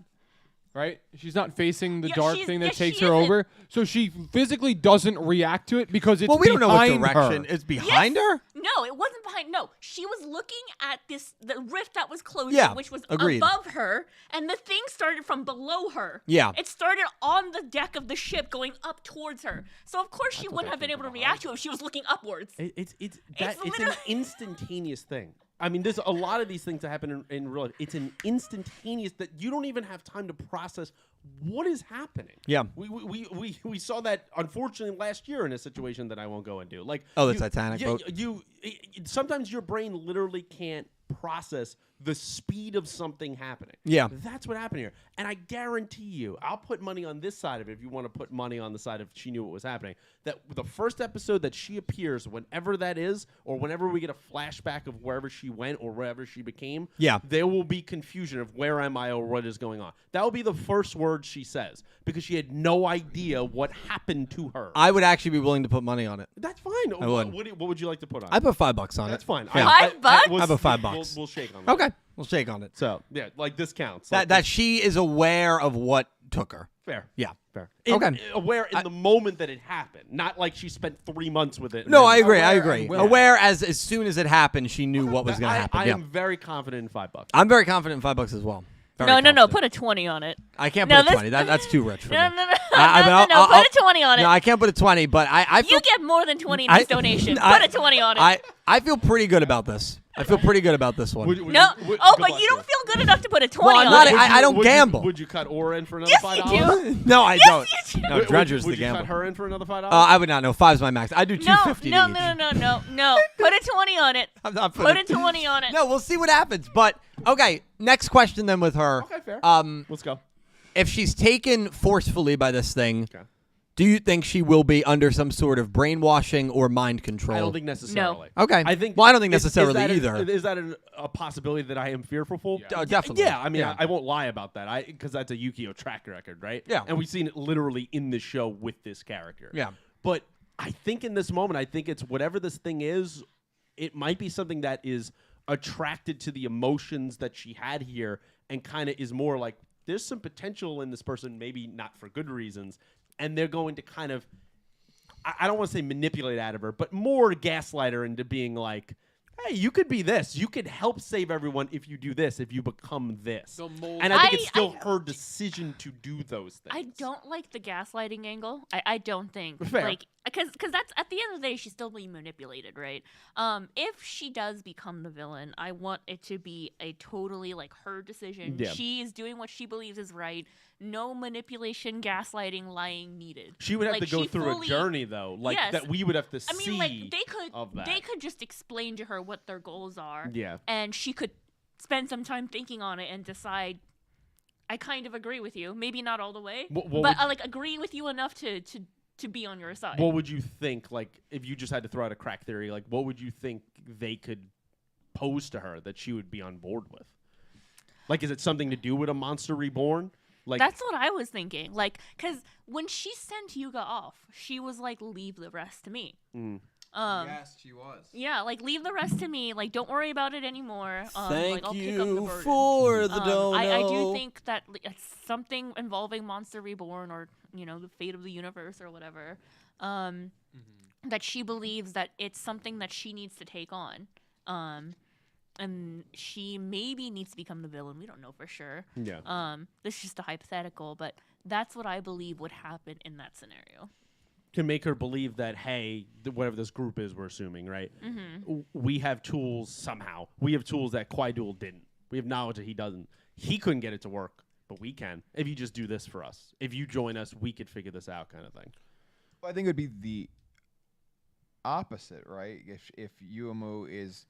right? She's not facing the Yeah, dark she's- thing that yeah, takes she her isn't. over. So she physically doesn't react to it because it's Well, we don't know what behind direction. her. It's behind her? No, it wasn't behind. No, she was looking at the rift that was closing, Yeah, which was agreed. above her, and the thing started from below her. Yeah. It started on the deck of the ship, going up towards her. So of course she wouldn't have been able to react to it if she was looking upwards. It's an literally- instantaneous thing. I mean, there's a lot of these things that happen in real life. It's an instantaneous that you don't even have time to process what is happening. Yeah. We saw that, unfortunately, last year in a situation that I won't go into. Like, the Titanic boat. Sometimes your brain literally can't process the speed of something happening. Yeah. That's what happened here. And I guarantee you, I'll put money on this side of it if you want to put money on the side of she knew what was happening, that the first episode that she appears, whenever that is, or whenever we get a flashback of wherever she went or wherever she became, there will be confusion of where am I or what is going on. That will be the first word she says because she had no idea what happened to her. I would actually be willing to put money on it. That's fine. I would. What would you like to put on it? I put $5 on it. That's fine. Yeah. $5? I put $5. We'll shake on that. Okay. We'll shake on it. So, yeah, like this counts. That she is aware of what took her. Fair. Yeah. Fair. Okay. Aware in the moment that it happened, not like she spent 3 months with it. No, I agree. Aware as soon as it happened, she knew what was going to happen. I am very confident in $5. I'm very confident in $5 as well. No, put a 20 on it. I can't put a 20. That's too rich for me. No, put a 20 on it. No, I can't put a 20, but I feel... You get more than 20 in this donation. Put a 20 on it. I feel pretty good about this. I feel pretty good about this one. But you don't feel good enough to put a 20 on it. I don't gamble. Would you cut Aura in for another $5? Yes, you do. No, I don't. Yes, you do. No, Dredger's the gamble. Would you cut her in for another $5? I would not know. 5's my max. I do $250 No. Put a 20 on it. I'm not put a 20 on it. No, we'll see what happens. But, okay, next question then with her. Okay, fair. Let's go. If she's taken forcefully by this thing, do you think she will be under some sort of brainwashing or mind control? I don't think necessarily. No. Okay. I think. Well, I don't think necessarily either. Is that a possibility that I am fearful for? Yeah. Definitely. Yeah, I mean, I won't lie about that. Because that's a Yugioh track record, right? Yeah. And we've seen it literally in the show with this character. Yeah. But I think in this moment, I think it's whatever this thing is, it might be something that is attracted to the emotions that she had here and kind of is more like, there's some potential in this person, maybe not for good reasons, and they're going to kind of, I don't want to say manipulate out of her, but more gaslight her into being like, hey, you could be this. You could help save everyone if you do this, if you become this. And I think it's still her decision to do those things. I don't like the gaslighting angle. I don't think. Fair. Like, because that's at the end of the day, she's still being manipulated, right? If she does become the villain, I want it to be a totally like her decision. Yeah. She is doing what she believes is right. No manipulation, gaslighting, lying needed. She would have like, to go through a journey though, like that we would have to see. I mean, like they could just explain to her what their goals are. Yeah. And she could spend some time thinking on it and decide, I kind of agree with you. Maybe not all the way, but like agree with you enough to be on your side. What would you think, like, if you just had to throw out a crack theory, like, what would you think they could pose to her that she would be on board with? Like, is it something to do with a monster reborn? Like, that's what I was thinking. Like, because when she sent Yuga off, she was like, leave the rest to me. Yes, she was. Yeah, like, leave the rest to me. Like, don't worry about it anymore. Thank I'll you pick up the burden. for the dono. I do think that it's something involving Monster Reborn or, the fate of the universe or whatever, that she believes that it's something that she needs to take on. And she maybe needs to become the villain. We don't know for sure. Yeah. This is just a hypothetical, but that's what I believe would happen in that scenario. To make her believe that, hey, whatever this group is, we're assuming, right? Mm-hmm. We have tools somehow. We have tools that Kwai-Duel didn't. We have knowledge that he doesn't. He couldn't get it to work, but we can. If you just do this for us. If you join us, we could figure this out kind of thing. Well, I think it would be the opposite, right? If Yumu is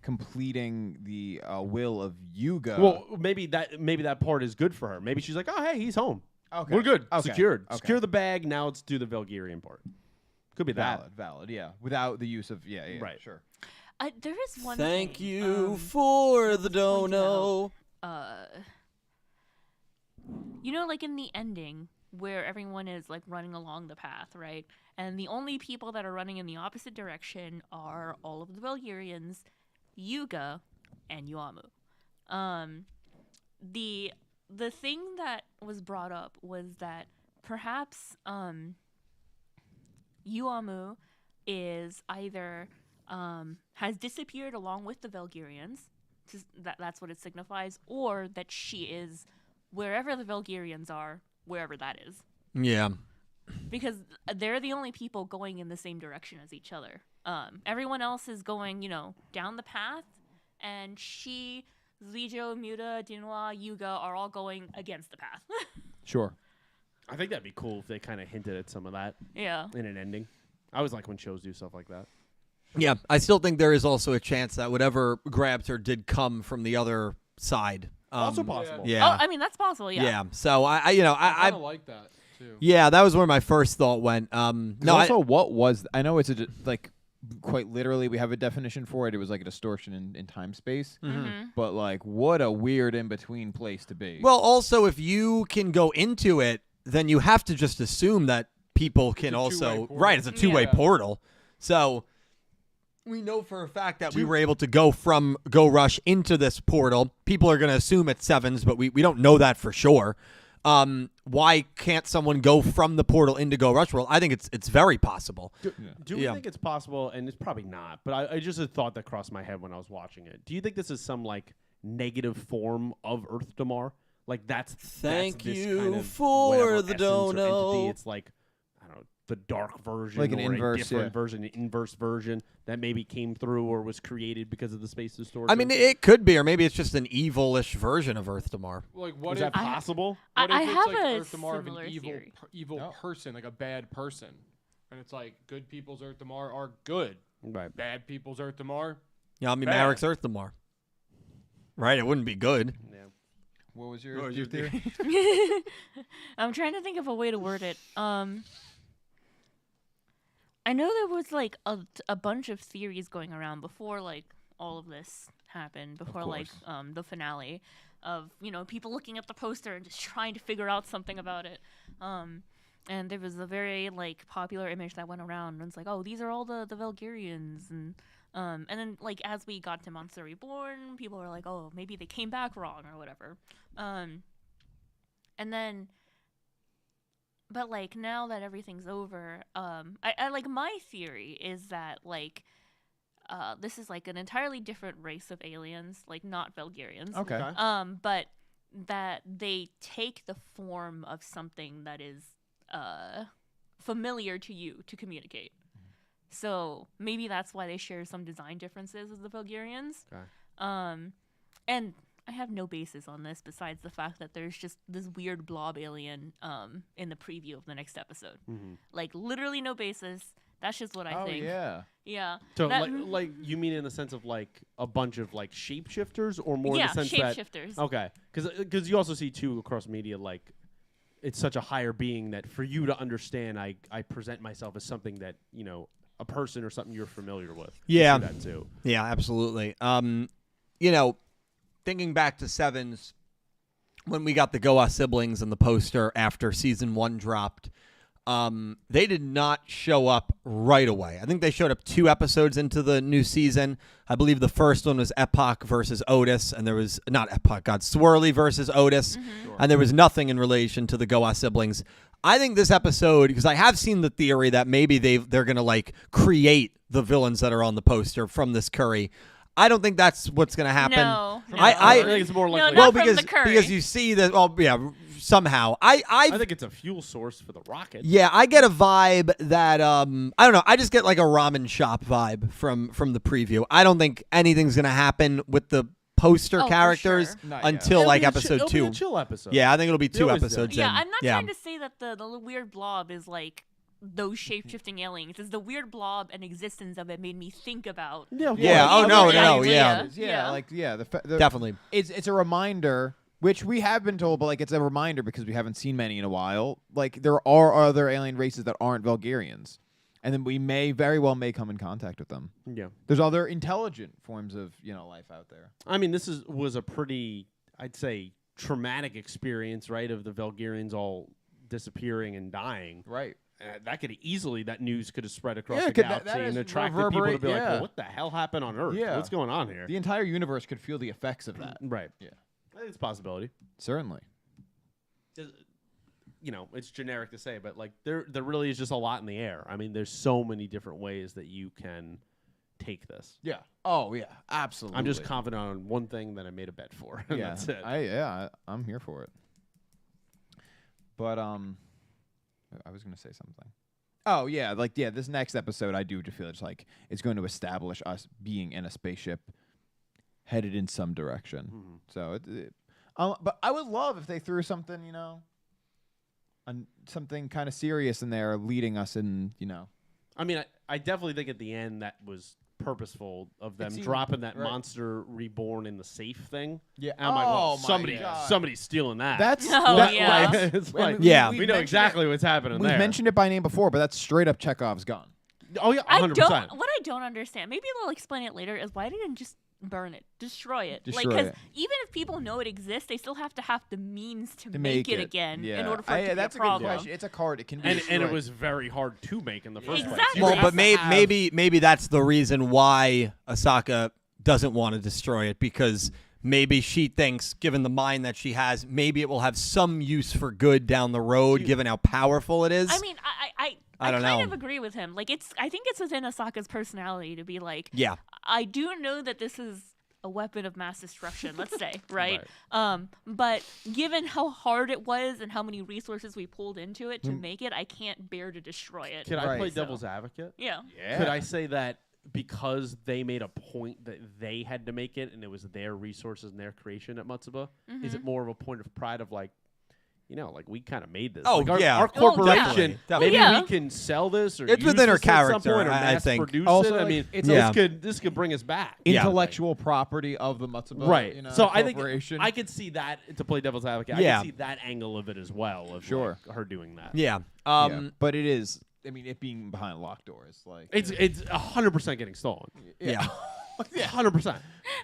completing the will of Yuga. Well, maybe that part is good for her. Maybe she's like, oh, hey, he's home. Okay. We're good. Okay. Secured. Okay. Secure the bag. Now let's do the Valkyrian part. Could be valid, yeah. Without the use of, right. Sure. There is one Thank thing, you for the dono. Like in the ending where everyone is like running along the path, right? And the only people that are running in the opposite direction are all of the Valkyrians, Yuga, and Yumu. The thing that was brought up was that perhaps Yumu is either has disappeared along with the Valkyrians, that's what it signifies, or that she is wherever the Valkyrians are, wherever that is. Yeah. Because they're the only people going in the same direction as each other. Everyone else is going, down the path, and she, Yugioh, Muta, Dinhwa, Yuga are all going against the path. Sure. I think that'd be cool if they kind of hinted at some of that Yeah. in an ending. I always like when shows do stuff like that. Yeah, I still think there is also a chance that whatever grabbed her did come from the other side. Also possible. Yeah. Oh, I mean that's possible. Yeah. Yeah. So I kind of like that too. Yeah, that was where my first thought went. No, Also, what was? I know it's like quite literally we have a definition for it. It was like a distortion in time space. But like, what a weird in between place to be. Well, also if you can go into it, then you have to just assume that people can also right. It's a two-way portal. So we know for a fact that we were able to go rush into this portal. People are going to assume it's 7's, but we don't know that for sure. Why can't someone go from the portal into Go Rush World? I think it's very possible. Do we think it's possible? And it's probably not, but I just a thought that crossed my head when I was watching it. Do you think this is some like negative form of Earth Damar? Like that's Thank this you kind of for whatever the essence or dono. entity. It's like I don't know, the dark version, Like an or inverse, a different yeah. version, an inverse version that maybe came through or was created because of the space distortion. I mean, it could be, or maybe it's just an evil-ish version of Earth Damar. Like, what is if that possible? What I if it's have like a Earth Damar of an similar evil, theory. evil person, like a bad person, and it's like good people's Earth Damar are good, Right. bad people's Earth Damar. Yeah, I mean, Bad. Marek's Earth Damar. Right? It wouldn't be good. Yeah. What was your theory? I'm trying to think of a way to word it. I know there was like a bunch of theories going around before like all of this happened, before like the finale of, you know, people looking at the poster and just trying to figure out something about it. And there was a very like popular image that went around and it's like, oh, these are all the Valkyrians, and then like as we got to Monster Reborn, people were like, oh, maybe they came back wrong or whatever. And then but like now that everything's over, I like my theory is that like this is like an entirely different race of aliens, like not Valkyrians. Okay. But that they take the form of something that is familiar to you to communicate. So maybe that's why they share some design differences with the Valkyrians. Okay. And I have no basis on this besides the fact that there's just this weird blob alien in the preview of the next episode. Like literally no basis. That's just what I think. Yeah. Yeah. So like you mean in the sense of like a bunch of like shapeshifters, or more in the sense that shapeshifters. Okay, because you also see too across media like it's such a higher being that for you to understand, I present myself as something that, you know, a person or something you're familiar with. Yeah. You see that too. Yeah, absolutely. You know, thinking back to 7's, when we got the Goha siblings and the poster after season 1 dropped, they did not show up right away. I think they showed up 2 episodes into the new season. I believe the first one was Epoch versus Otis, and there was not Epoch, Swirly versus Otis, and there was nothing in relation to the Goha siblings. I think this episode, because I have seen the theory that maybe they're going to like create the villains that are on the poster from this curry. I don't think that's what's going to happen. No. I think it's more likely. No, not because from the curry. because you see that. Well, yeah, somehow I think it's a fuel source for the rocket. Yeah, I get a vibe that I don't know. I just get like a ramen shop vibe from the preview. I don't think anything's going to happen with the poster Oh, for characters sure. until like episode It'll 2. be a chill episode. Yeah, I think it'll be They 2 always do. episodes Yeah, in. I'm not trying to say that the weird blob is like those shape-shifting aliens. It's the weird blob and existence of it made me think about. Yeah. Yeah, oh, no, no, yeah. Yeah. The Definitely. It's a reminder, which we have been told, but like it's a reminder because we haven't seen many in a while. Like there are other alien races that aren't Valkyrians, and then we may very well come in contact with them. Yeah. There's other intelligent forms of life out there. I mean, this was a pretty, I'd say, traumatic experience, right? Of the Valkyrians all disappearing and dying. Right. That news could have spread across Yeah, the could- that galaxy and is attracted people to reverberate, be like, yeah. well, what the hell happened on Earth? Yeah. What's going on here? The entire universe could feel the effects of that. Right. Yeah. I think it's a possibility. Certainly. You know, it's generic to say, but like there really is just a lot in the air. I mean, there's so many different ways that you can take this. Yeah. Oh yeah. Absolutely. I'm just confident on one thing that I made a bet for. And Yeah. that's it. I'm here for it. But I was gonna say something. Oh yeah, this next episode I do feel it's like it's going to establish us being in a spaceship headed in some direction. So, but I would love if they threw something, something kind of serious in there, leading us in, I mean, I definitely think at the end that was purposeful of them seemed- dropping that right. monster reborn in the safe thing. Yeah. And I'm like, well, my somebody's stealing that. That's Oh, that, yeah. like, It's like, Yeah. we we've know mentioned exactly what's happening We've there. mentioned it by name before, but that's straight up Chekhov's gun. Oh yeah, 100%. What I don't understand, maybe they'll explain it later, is why didn't just burn it, destroy it? Destroy Because it. even if people know it exists, they still have to have the means to Make it again Yeah. in order for it to that's be a problem. good question. It's a card. It can be And it destroyed. was very hard to make in the first place. Exactly. You Well, have but to have- maybe that's the reason why Asaka doesn't want to destroy it, because maybe she thinks, given the mind that she has, maybe it will have some use for good down the road, given how powerful it is. I mean, I don't kind know. of agree with him. Like, I think it's within Asaka's personality to be like, Yeah. I do know that this is a weapon of mass destruction, let's say, right? But given how hard it was and how many resources we pulled into it to make it, I can't bear to destroy it. Could I Right. play So- devil's advocate? Yeah. Could I say that because they made a point that they had to make it and it was their resources and their creation at Matsuba, is it more of a point of pride of like, like we kind of made this. Oh, like yeah. our Oh, corporation, definitely. maybe Yeah. we can sell this or It's use within her this at some character, point or I mass think. produce Also, it. I like, mean, it's this could bring us back. Yeah. intellectual property of the Matsuba. Right. So I think corporation. I could see that to play devil's advocate. Yeah. I could see that angle of it as well. Of Sure. like, her doing that. Yeah. Yeah. But it is. I mean, it being behind locked doors, like It's 100% getting stolen. Yeah. 100%.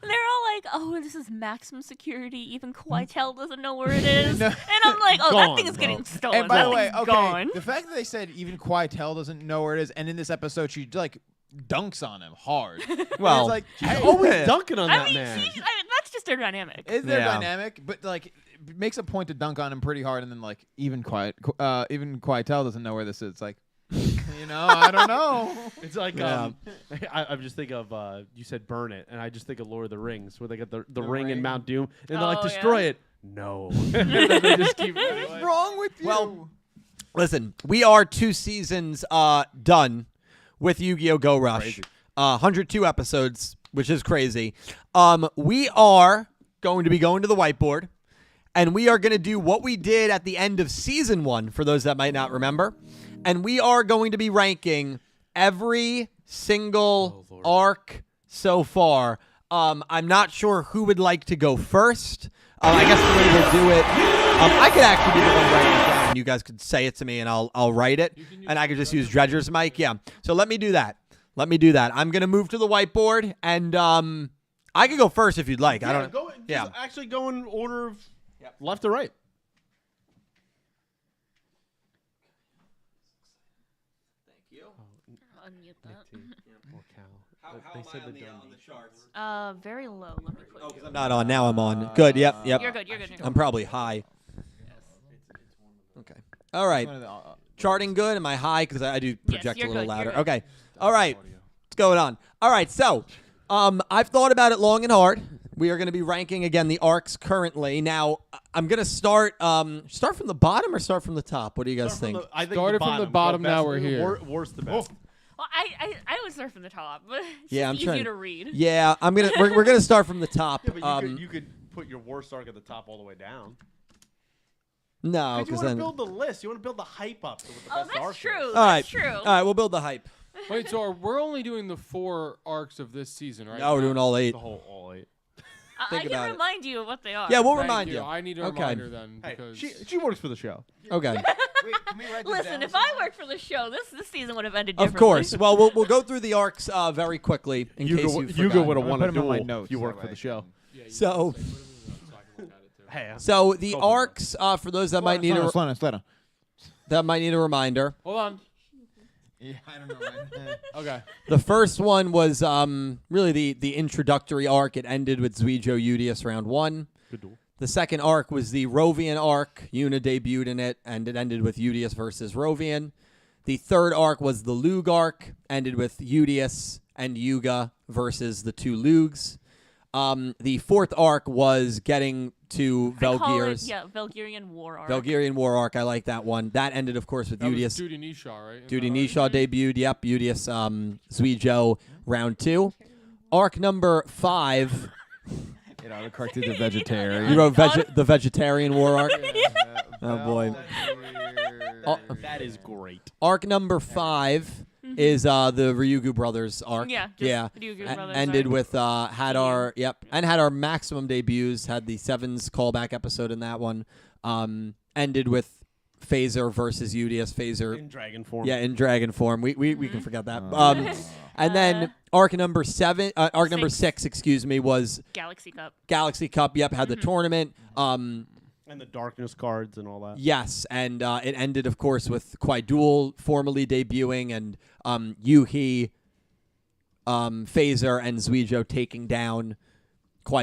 And they're all like, "Oh, this is maximum security. Even Quietel doesn't know where it is." And I'm like, "Oh, Gone, that thing is bro. getting stolen. And by That the way, thing's okay, gone." the fact that they said even Quietel doesn't know where it is, and in this episode she like dunks on him hard. Well, it's like She's always dunking on I that mean, man. that's just their dynamic. it's their Yeah. dynamic, but like it makes a point to dunk on him pretty hard, and then like even Quietel doesn't know where this is. It's like I don't know. It's like Yeah. I just think of you said burn it, and I just think of Lord of the Rings, where they got the ring in Mount Doom, and they're like Oh, destroy yeah. it. No, and then they just keep. What's wrong with you? Well, listen, we are 2 seasons done with Yu-Gi-Oh! Go Rush. Crazy. 102 episodes, which is crazy. We are going to be going to the whiteboard, and we are going to do what we did at the end of season 1, for those that might not remember. And we are going to be ranking every single arc so far. I'm not sure who would like to go first. I guess the way we'll do it, I could actually be the one writing it down, and you guys could say it to me, and I'll write it, and I could just use Dredger's mic. Yeah. So let me do that. I'm gonna move to the whiteboard, and I could go first if you'd like. I don't. Yeah. Actually, go in order of left to right. Unmute that. Or Cal. How They am said I on the the charts? Very low. Let me put you. I'm not on. Now I'm on. Good. Yep. You're good. You're good. I'm probably high. Okay. All right. Charting good. Am I high? Because I do project you're a little good, you're louder. good. Okay. All right. What's going on? All right. So, I've thought about it long and hard. We are going to be ranking again the arcs currently. Now, I'm going to start from the bottom or start from the top. What do you guys think? I think Started from the bottom, now we're here. Worst to best. Well, I would start from the top, but it's Yeah, just I'm easier trying- to read. Yeah, we're gonna start from the top. Yeah, but you could put your worst arc at the top all the way down. No, You because want to then. build the list. You want to build the hype up to what the Oh, best arc that's true. is. All right. That's true. All right, we'll build the hype. Wait, so we're only doing the 4 arcs of this season, right? Now we're doing all 8. The whole all 8. I Think can about it. remind you of what they are. Yeah, we'll Thank remind you. I need a Okay. reminder then. Hey, Because she works for the show. Okay. Wait, can we write this Listen, down if I worked for the show, this season would have ended Of differently. course. Well, we'll go through the arcs very quickly in case you Yuga would have I'm won gonna a put 'em on my duel notes if you that work for way. the show. So, Hey, so the Go for it. arcs for those that might need slow down. a reminder. hold on. Yeah, I don't know. Okay. The first one was really the introductory arc. It ended with Yugioh Udius round 1. Good duel. The second arc was the Rovian arc. Yuna debuted in it, and it ended with Udius versus Rovian. The third arc was the Lug arc, ended with Udius and Yuga versus the 2 Lugs. The fourth arc was getting to I call it, Velgear's Velgirian War arc. Velgirian War arc. I like that one. That ended, of course, with That was Udius. Duty Nisha, right? Is Duty that right? Nisha debuted. Yep, Udius Zuijo round 2. Arc number 5 You know, corrected the vegetarian. You wrote the vegetarian war arc. Oh boy. That is great. Arc number 5 is the Ryugu brothers arc. Yeah. Ryugu brothers ended arc. with had our maximum debuts. Had the Sevens callback episode in that one. Ended with Phaser versus UDS. Phaser In dragon form. Yeah, in dragon form. We can forget that. And then arc number 6, excuse me, was Galaxy Cup. Galaxy Cup. Yep, had the tournament. And the darkness cards and all that. Yes, and it ended, of course, with Duel formally debuting and Yuhi, Phaser, and Yugioh taking down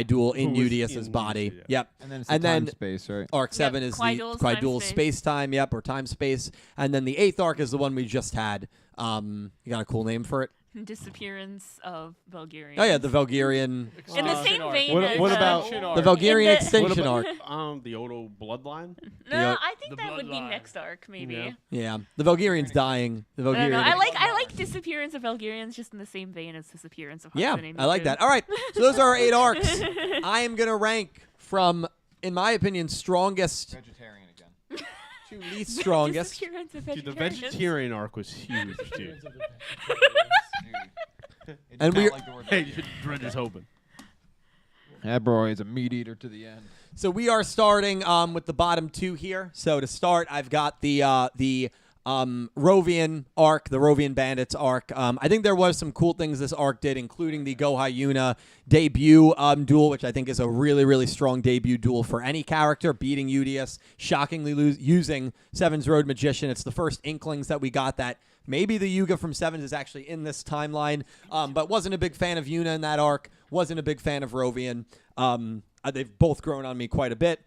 Duel in UDS's body. UDS, yeah. Yep. And then it's And time then space, right? Arc 7 is Duel's the time space. space-time, yep, or time-space. And then the 8th arc is the one we just had. You got a cool name for it? Disappearance of Bulgarian. Oh, yeah, the Valgarian... In the same vein as What about The Valgarian In the- extinction arc. The Ohdo bloodline. No, I think the that would be bloodline. next arc, maybe. Yeah. Yeah, the Valgarian's dying. The I don't know. Valgarian... I like Disappearance of Bulgarians just in the same vein as Disappearance of Yeah, Hatsune I like Miku. that. All right, so those are our 8 arcs. I am going to rank from, in my opinion, strongest Vegetarian again. to least strongest. Disappearance of Dude, the Vegetarians. vegetarian arc was huge, dude. And we're Hey, Dredger's hoping. That boy is a meat eater to the end. so we are starting with the bottom 2 here. So to start, I've got the Rovian arc, the Rovian Bandits arc. I think there was some cool things this arc did, including the Goha Yuna debut duel, which I think is a really, really strong debut duel for any character, beating UDS, shockingly using Seven's Road Magician. It's the first inklings that we got that maybe the Yuga from Sevens is actually in this timeline, but wasn't a big fan of Yuna in that arc, wasn't a big fan of Rovian. They've both grown on me quite a bit.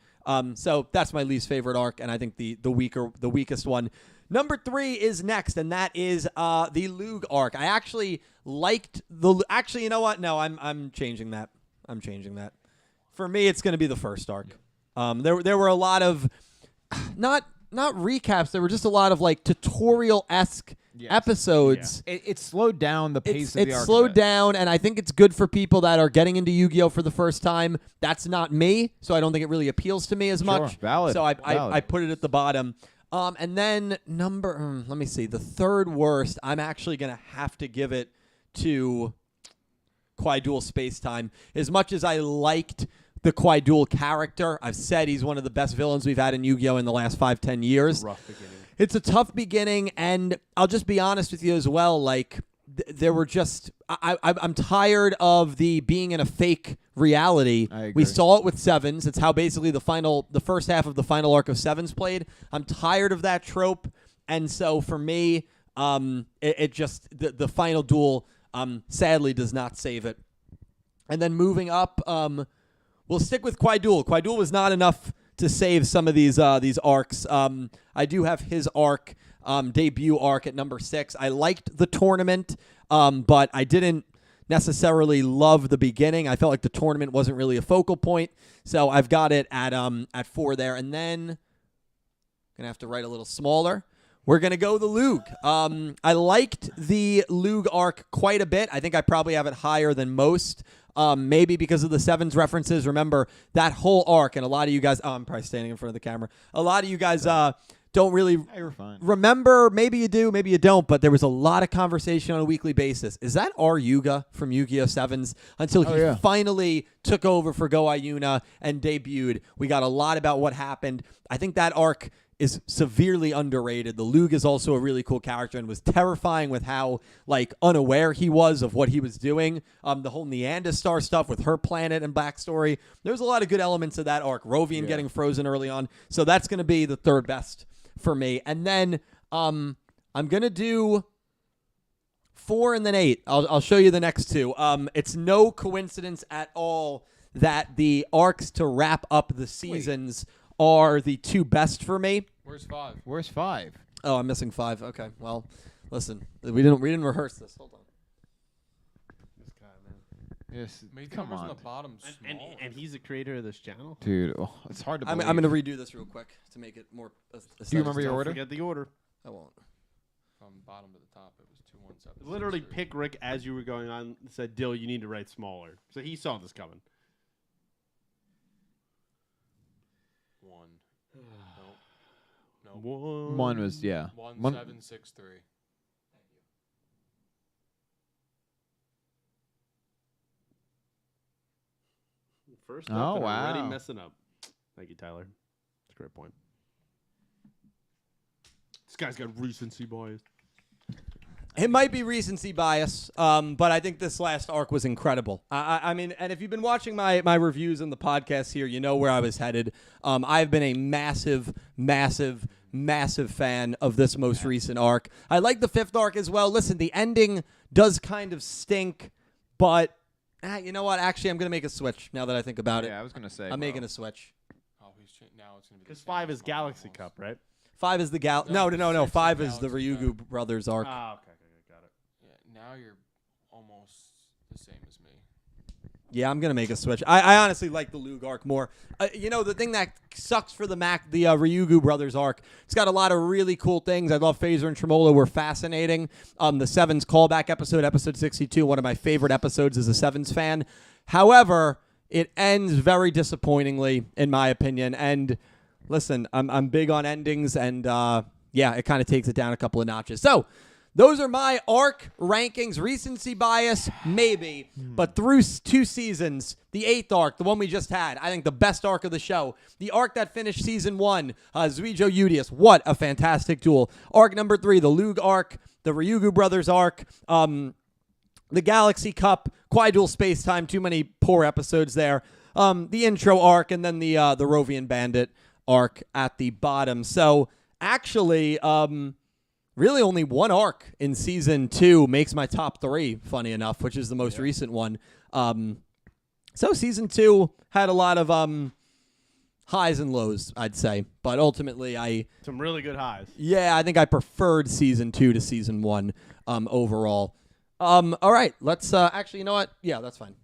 So that's my least favorite arc, and I think the weakest one. Number 3 is next, and that is the Lug arc. I actually liked the. Actually, you know what? No, I'm changing that. I'm changing that. For me, it's going to be the first arc. There were a lot of not recaps. There were just a lot of like tutorial-esque episodes. It slowed down the pace of the arc. It slowed down, and I think it's good for people that are getting into Yu-Gi-Oh for the first time. That's not me, so I don't think it really appeals to me as much. Valid. So I Valid. put it at the bottom. And then let me see, the third worst, I'm actually going to have to give it to Duel Space Time. As much as I liked the Duel character, I've said he's one of the best villains we've had in Yu-Gi-Oh in the last 5-10 years. Rough beginning. It's a tough beginning, and I'll just be honest with you as well, like, there were just I'm tired of the being in a fake reality. I agree. We saw it with Sevens. It's how basically the first half of the final arc of Sevens played. I'm tired of that trope, and so for me, it just the final duel sadly does not save it. And then moving up, we'll stick with Duel. Duel was not enough to save some of these arcs. I do have his arc. Debut arc at number 6. I liked the tournament, but I didn't necessarily love the beginning. I felt like the tournament wasn't really a focal point, so I've got it at 4 there. And then gonna have to write a little smaller. We're gonna go the Lug. I liked the Lug arc quite a bit. I think I probably have it higher than most. Maybe because of the Sevens references. Remember that whole arc, and a lot of you guys. I'm probably standing in front of the camera. A lot of you guys don't really remember. Maybe you do, maybe you don't. But there was a lot of conversation on a weekly basis. Is that our Yuga from Yu-Gi-Oh! Sevens? Until he finally took over for Goha Yuna and debuted. We got a lot about what happened. I think that arc is severely underrated. The Lug is also a really cool character and was terrifying with how like unaware he was of what he was doing. The whole Neanderstar stuff with her planet and backstory. There's a lot of good elements of that arc. Rovian getting frozen early on. So that's going to be the third best for me. And then I'm going to do 4 and then 8. I'll show you the next 2. It's no coincidence at all that the arcs to wrap up the seasons are the 2 best for me. Where's 5? Where's 5? Oh, I'm missing 5. Okay, well, listen, we didn't rehearse this. Hold on. This guy, man. Yes. Come on. The bottom And he's the creator of this channel. Dude, it's hard to I'm believe. going to redo this real quick to make it more. Do you remember your order? Forget the order. I won't. From bottom to the top, it was 217. Literally, Pick Rick as you were going on said, "Dill, you need to write smaller." So he saw this coming. 1. No. One was 1763. First Oh, up, and already wow. messing up. Thank you, Tyler. That's a great point. This guy's got recency bias. It might be recency bias, but I think this last arc was incredible. I mean, and if you've been watching my reviews and the podcast here, you know where I was headed. I've been a massive fan of this most recent arc. I like the 5th arc as well. Listen, the ending does kind of stink, but you know what? Actually, I'm going to make a switch now that I think about it. Yeah, I was going to say. I'm making a switch. Oh, now it's going to be Because 5 is Galaxy Cup, right? 5 is the No. 5 is the Ryugu brothers arc. Ah, okay, got it. Yeah, now you're almost the same as me. Yeah, I'm going to make a switch. I honestly like the Lug arc more. You know, the thing that sucks for the Ryugu brothers arc, it's got a lot of really cool things. I love Phaser and Tremolo were fascinating. The Sevens callback episode 62, one of my favorite episodes as a Sevens fan. However, it ends very disappointingly, in my opinion. And listen, I'm big on endings, and yeah, it kind of takes it down a couple of notches. So, those are my arc rankings. Recency bias, maybe. But through 2 seasons, the 8th arc, the one we just had, I think the best arc of the show. The arc that finished season 1, Yugioh Udius. What a fantastic duel. Arc number 3, the Lug arc, the Ryugu brothers arc, the Galaxy Cup, Quai-Duel Space Time. Too many poor episodes there. The intro arc, and then the Rovian Bandit arc at the bottom. So, actually, really only one arc in season 2 makes my top 3, funny enough, which is the most recent one. So season 2 had a lot of highs and lows, I'd say. But ultimately, some really good highs. Yeah, I think I preferred season 2 to season 1 overall. All right, let's actually, you know what? Yeah, that's fine.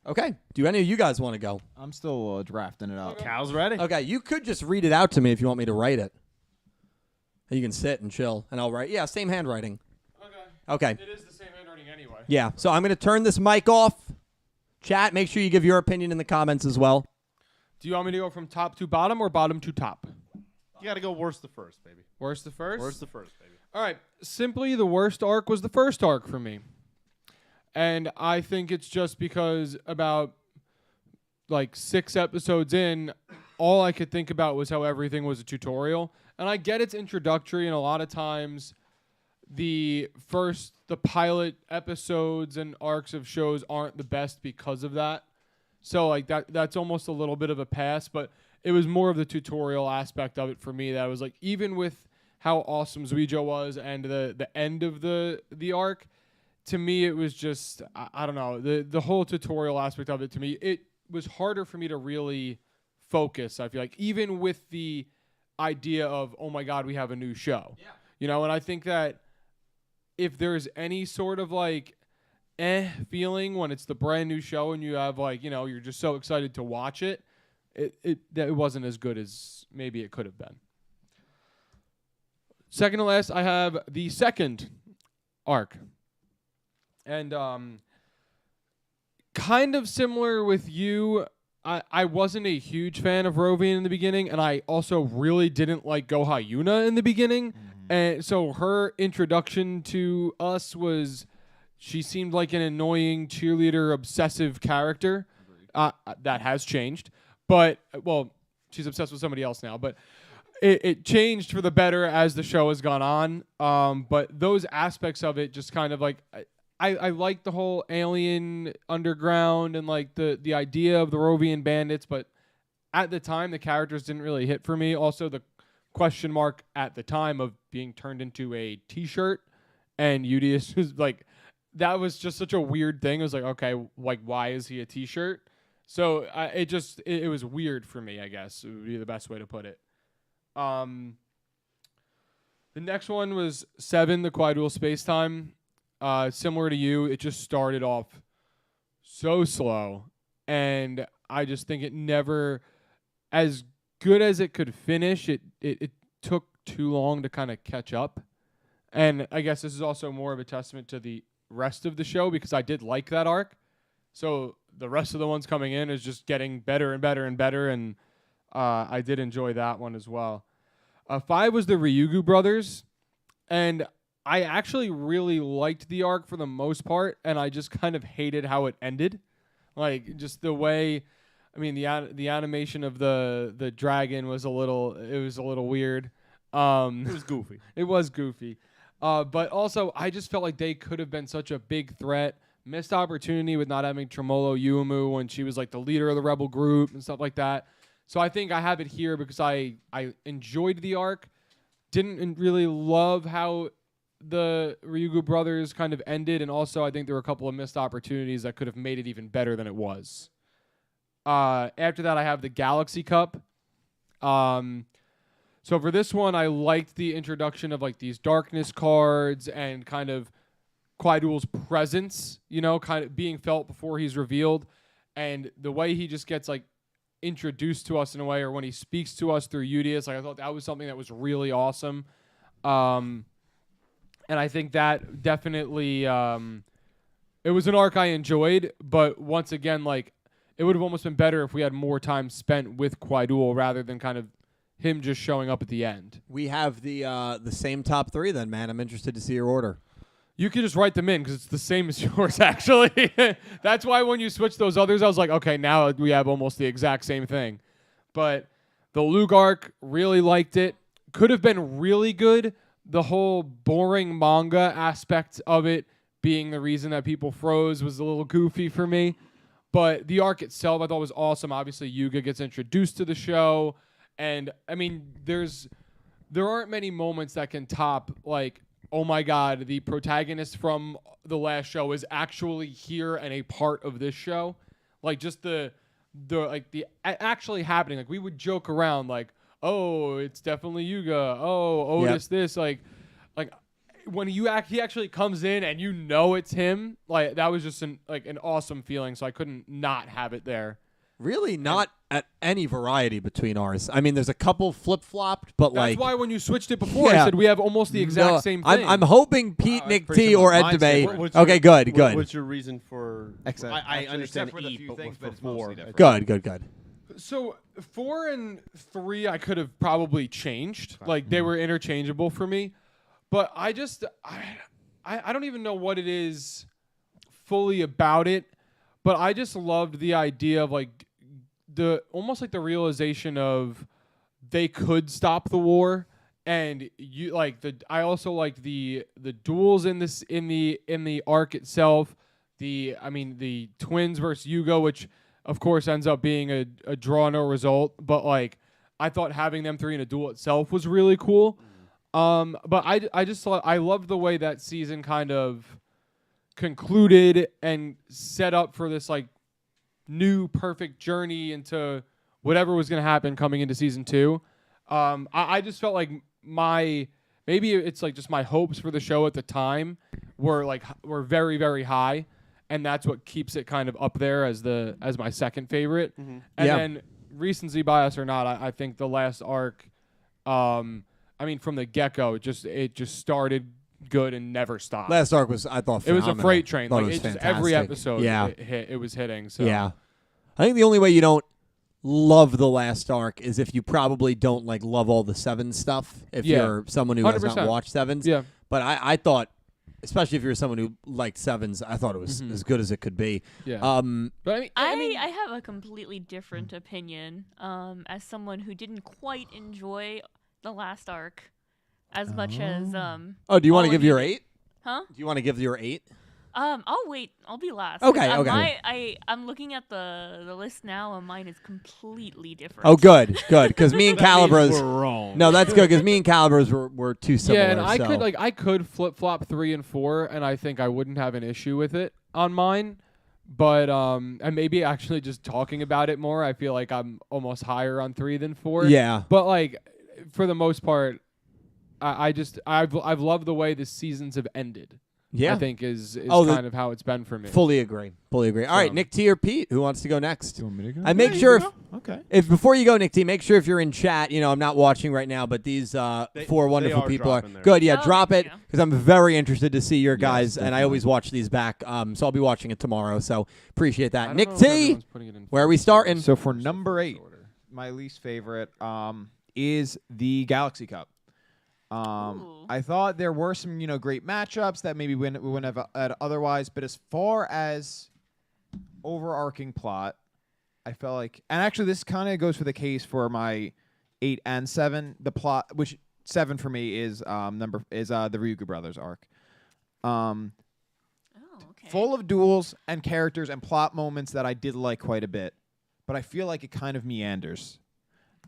Okay. Do any of you guys want to go? I'm still drafting it out. Cal's ready. Okay, you could just read it out to me if you want me to write it. You can sit and chill, and I'll write. Yeah, same handwriting. Okay. It is the same handwriting anyway. Yeah, so I'm going to turn this mic off. Chat, make sure you give your opinion in the comments as well. Do you want me to go from top to bottom or bottom to top? You got to go worst to first, baby. Worst to first? Worst to first, baby. All right. Simply, the worst arc was the first arc for me. And I think it's just because about like 6 episodes in, all I could think about was how everything was a tutorial. And I get it's introductory, and a lot of times the pilot episodes and arcs of shows aren't the best because of that. So like that's almost a little bit of a pass, but it was more of the tutorial aspect of it for me that was like, even with how awesome Yugioh was and the end of the arc, to me it was just I don't know, the whole tutorial aspect of it, to me it was harder for me to really focus. I feel like even with the idea of, oh my God, we have a new show. Yeah. You know, and I think that if there's any sort of like feeling when it's the brand new show and you have like, you know, you're just so excited to watch it, it wasn't as good as maybe it could have been. Second to last, I have the second arc. And kind of similar with you, I wasn't a huge fan of Rovian in the beginning, and I also really didn't like Goha Yuna in the beginning. And so her introduction to us was, she seemed like an annoying cheerleader, obsessive character. That has changed. But, well, she's obsessed with somebody else now. But it changed for the better as the show has gone on. But those aspects of it just kind of like... I like the whole alien underground and like the idea of the Rovian bandits, but at the time the characters didn't really hit for me. Also, the question mark at the time of being turned into a T-shirt, and Udius was like, that was just such a weird thing. It was like, okay, like why is he a T-shirt? So it was weird for me, I guess, it would be the best way to put it. The next one was 7, the Quai-Duel Space Time. Similar to you, it just started off so slow, and I just think it never, as good as it could finish, it took too long to kind of catch up. And I guess this is also more of a testament to the rest of the show, because I did like that arc. So the rest of the ones coming in is just getting better and better and better, and I did enjoy that one as well. 5 was the Ryugu brothers, and I actually really liked the arc for the most part, and I just kind of hated how it ended. Like, just the way, I mean, the animation of the dragon was a little weird. It was goofy. It was goofy. But also, I just felt like they could have been such a big threat. Missed opportunity with not having Tremolo Yumu when she was like the leader of the rebel group and stuff like that. So I think I have it here because I enjoyed the arc. Didn't really love how the Ryugu brothers kind of ended, and also I think there were a couple of missed opportunities that could have made it even better than it was. After that, I have the Galaxy Cup. So for this one, I liked the introduction of like these darkness cards and kind of Kwaidule's presence, you know, kind of being felt before he's revealed, and the way he just gets like introduced to us in a way, or when he speaks to us through Udius, like I thought that was something that was really awesome. And I think that definitely, it was an arc I enjoyed, but once again, like, it would have almost been better if we had more time spent with Kwaidule rather than kind of him just showing up at the end. We have the same top 3 then, man. I'm interested to see your order. You can just write them in because it's the same as yours, actually. That's why when you switch those others, I was like, okay, now we have almost the exact same thing. But the Lug arc, really liked it. Could have been really good. The whole boring manga aspect of it being the reason that people froze was a little goofy for me. But the arc itself I thought was awesome. Obviously, Yuga gets introduced to the show. And, I mean, there aren't many moments that can top, like, oh my God, the protagonist from the last show is actually here and a part of this show. Like, just the actually happening. Like, we would joke around, like, oh, it's definitely Yuga. Oh, Otis, this, like when he actually comes in and you know it's him, like that was just an awesome feeling. So I couldn't not have it there. Really, not at any variety between ours. I mean, there's a couple flip-flopped, but that's why when you switched it before, I said we have almost the exact same thing. I'm hoping Pete, Nick T, or Ed debate. Okay, good. What's your reason for? I understand for the few things, but it's mostly different. Good. So 4 and 3, I could have probably changed. Like they were interchangeable for me, but I don't even know what it is fully about it. But I just loved the idea of like almost like the realization of they could stop the war, and I also liked the duels in the arc itself. The twins versus Yugioh, which of course ends up being a draw, no result. But like I thought having them 3 in a duel itself was really cool. But I just thought I loved the way that season kind of concluded and set up for this like new perfect journey into whatever was going to happen coming into season 2. I just felt like maybe it's like just my hopes for the show at the time were very, very high, and that's what keeps it kind of up there as my second favorite. Mm-hmm. And then recency bias or not, I think the last arc, from the get-go, it just started good and never stopped. Last arc was, I thought, phenomenal. It was a freight train. Like, it just every episode, it was hitting. So. Yeah, I think the only way you don't love the last arc is if you probably don't like love all the 7 stuff. If you're someone who 100%. Has not watched 7's, But I thought, especially if you're someone who liked 7's, I thought it was as good as it could be. Yeah. But I have a completely different opinion. As someone who didn't quite enjoy the last arc as much as do you want to give your 8? Huh? Do you want to give your 8? I'll wait. I'll be last. Okay. I'm looking at the list now, and mine is completely different. Oh, good. Because me and Calibros were wrong. No, that's good. Because me and Calibros were too similar. Yeah, and I could flip flop 3 and 4, and I think I wouldn't have an issue with it on mine. But and maybe actually just talking about it more, I feel like I'm almost higher on 3 than 4. Yeah. But like for the most part, I've loved the way the seasons have ended. Yeah, I think is kind of how it's been for me. Fully agree. All right, Nick T or Pete, who wants to go next? Do you want me to go? I make sure if before you go, Nick T, make sure if you're in chat, I'm not watching right now, but these 4 wonderful people are good. Yeah, drop it because I'm very interested to see your guys, and I always watch these back. So I'll be watching it tomorrow. So appreciate that. Nick T, where are we starting? So for number 8, my least favorite is the Galaxy Cup. I thought there were some, great matchups that maybe we wouldn't have had otherwise. But as far as overarching plot, I felt like, and actually this kind of goes for the case for my 8 and 7. The plot, which 7 for me is the Ryugu brothers arc. Full of duels and characters and plot moments that I did like quite a bit, but I feel like it kind of meanders.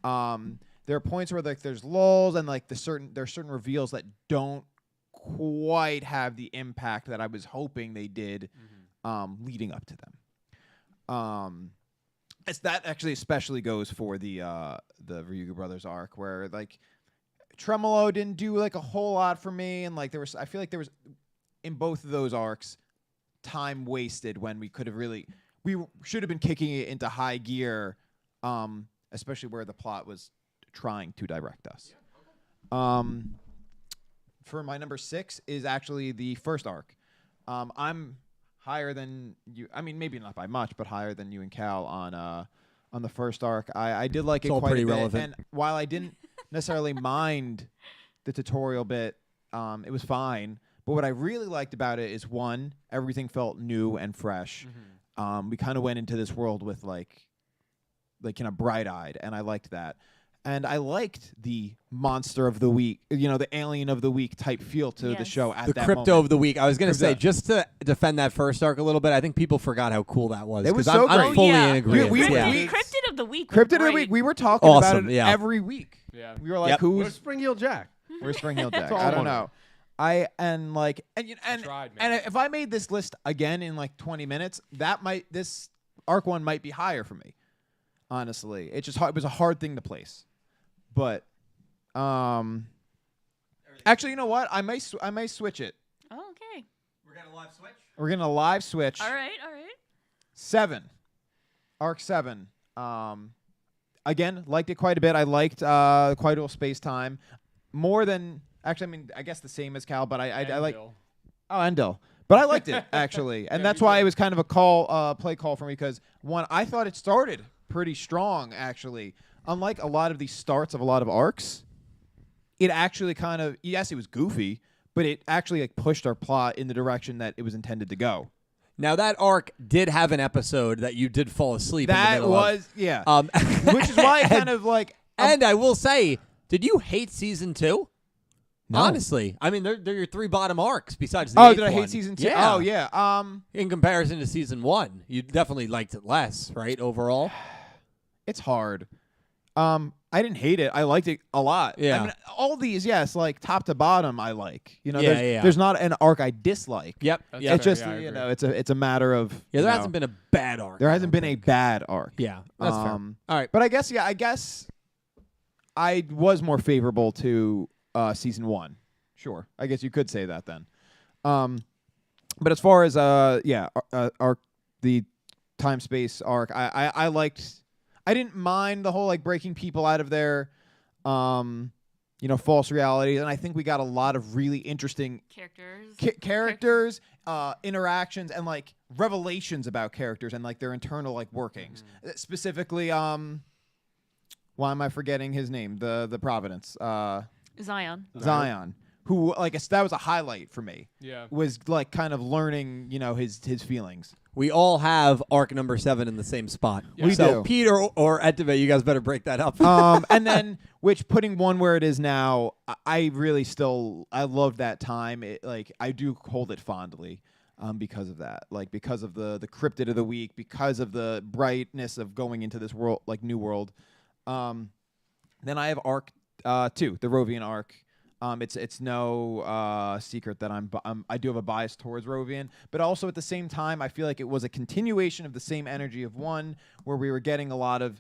There are points where there's lulls and there are certain reveals that don't quite have the impact that I was hoping they did leading up to them. That actually especially goes for the Ryugu brothers arc, where Tremolo didn't do a whole lot for me, and I feel like there was in both of those arcs time wasted when we should have been kicking it into high gear, especially where the plot was trying to direct us. For my number 6 is actually the first arc. I'm higher than you. I mean, maybe not by much, but higher than you and Cal on the first arc. I did like it quite a bit, relevant. And while I didn't necessarily mind the tutorial bit, it was fine. But what I really liked about it is, one, everything felt new and fresh. We kind of went into this world with bright-eyed, and I liked that. And I liked the monster of the week, the alien of the week type feel to the show at that moment. The crypto of the week. I was going to say, just to defend that first arc a little bit, I think people forgot how cool that was. It was so great. I'm fully in agreement. Cryptid of the week. Cryptid of the week. We were talking about it every week. Yeah. We were like, where's Spring Heel Jack? Where's Spring Heel Jack? I don't know. If I made this list again in 20 minutes, this arc 1 might be higher for me. Honestly, it was a hard thing to place. But actually, you know what? I may switch it. Oh, okay. We're gonna live switch. All right. 7, arc 7. Again, liked it quite a bit. I liked quite a little space time more than actually. I mean, I guess the same as Cal, but I like. Oh, Endil. But I liked it actually, and that's why it was kind of a play call for me, because one, I thought it started pretty strong actually. Unlike a lot of these starts of a lot of arcs, it actually kind of, yes, it was goofy, but it actually pushed our plot in the direction that it was intended to go. Now, that arc did have an episode that you did fall asleep in the middle of. Yeah. Which is why I kind of and I will say, did you hate season 2? No. Honestly. I mean, they're your 3 bottom arcs besides the 8th did I hate one. season 2? Yeah. Oh, yeah. In comparison to season 1, you definitely liked it less, right, overall? It's hard. I didn't hate it. I liked it a lot. Yeah. I mean, all these, yes, top to bottom, I like. There's not an arc I dislike. Yep. It's just it's a matter of there hasn't been a bad arc. There hasn't been a bad arc. Yeah, that's fair. All right, but I guess I was more favorable to season 1. Sure, I guess you could say that then. But as far as arc, the time space arc, I liked. I didn't mind the whole breaking people out of their false realities, and I think we got a lot of really interesting characters, interactions, and revelations about characters and their internal workings. Specifically, why am I forgetting his name? The Providence. Zion. Who that was a highlight for me. Yeah. Was kind of learning, his feelings. We all have arc number 7 in the same spot. Yeah. We so do. Peter or Eteve, you guys better break that up. And then putting 1 where it is now, I really I love that time. I do hold it fondly because of that. Because of the cryptid of the week, because of the brightness of going into this world, new world. Then I have arc 2, the Rovian arc. It's no secret that I do have a bias towards Rovian, but also at the same time, I feel like it was a continuation of the same energy of 1, where we were getting a lot of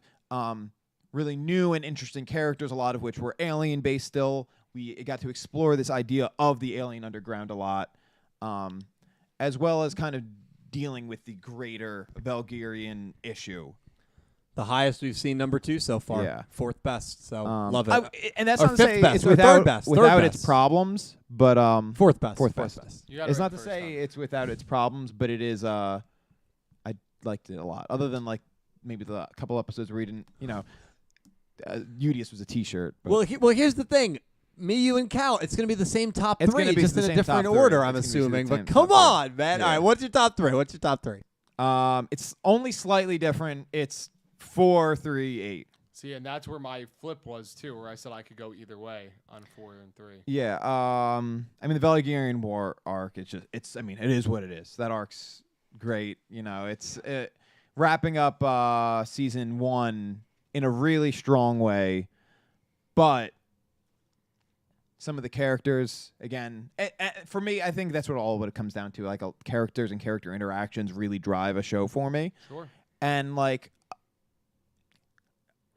really new and interesting characters, a lot of which were alien-based still. We got to explore this idea of the alien underground a lot, as well as kind of dealing with the greater Belgarian issue. The highest we've seen, number 2 so far. Yeah. 4th best. So love it. And that's or not to say best, it's third best, without its problems, but 4th best. 4th best. It's not to first say time. it's without its problems, but it is. I liked it a lot. Other than maybe the couple episodes where we didn't, Udius was a T-shirt. But. Well, here's the thing. Me, you, and Cal, it's going to be the same top It's three, gonna be just the in a same different top three. order, It's I'm gonna be the assuming. same But top come three. on, man. Yeah. All right, what's your top three? It's only slightly different. It's 4, 3, 8. See, and that's where my flip was too, where I said I could go either way on 4 and 3. Yeah. I mean, the Valgarian War arc. I mean, it is what it is. That arc's great. You know, it's wrapping up season 1 in a really strong way, but some of the characters, again, for me, I think that's what it comes down to. Like, characters and character interactions really drive a show for me. Sure. And, like,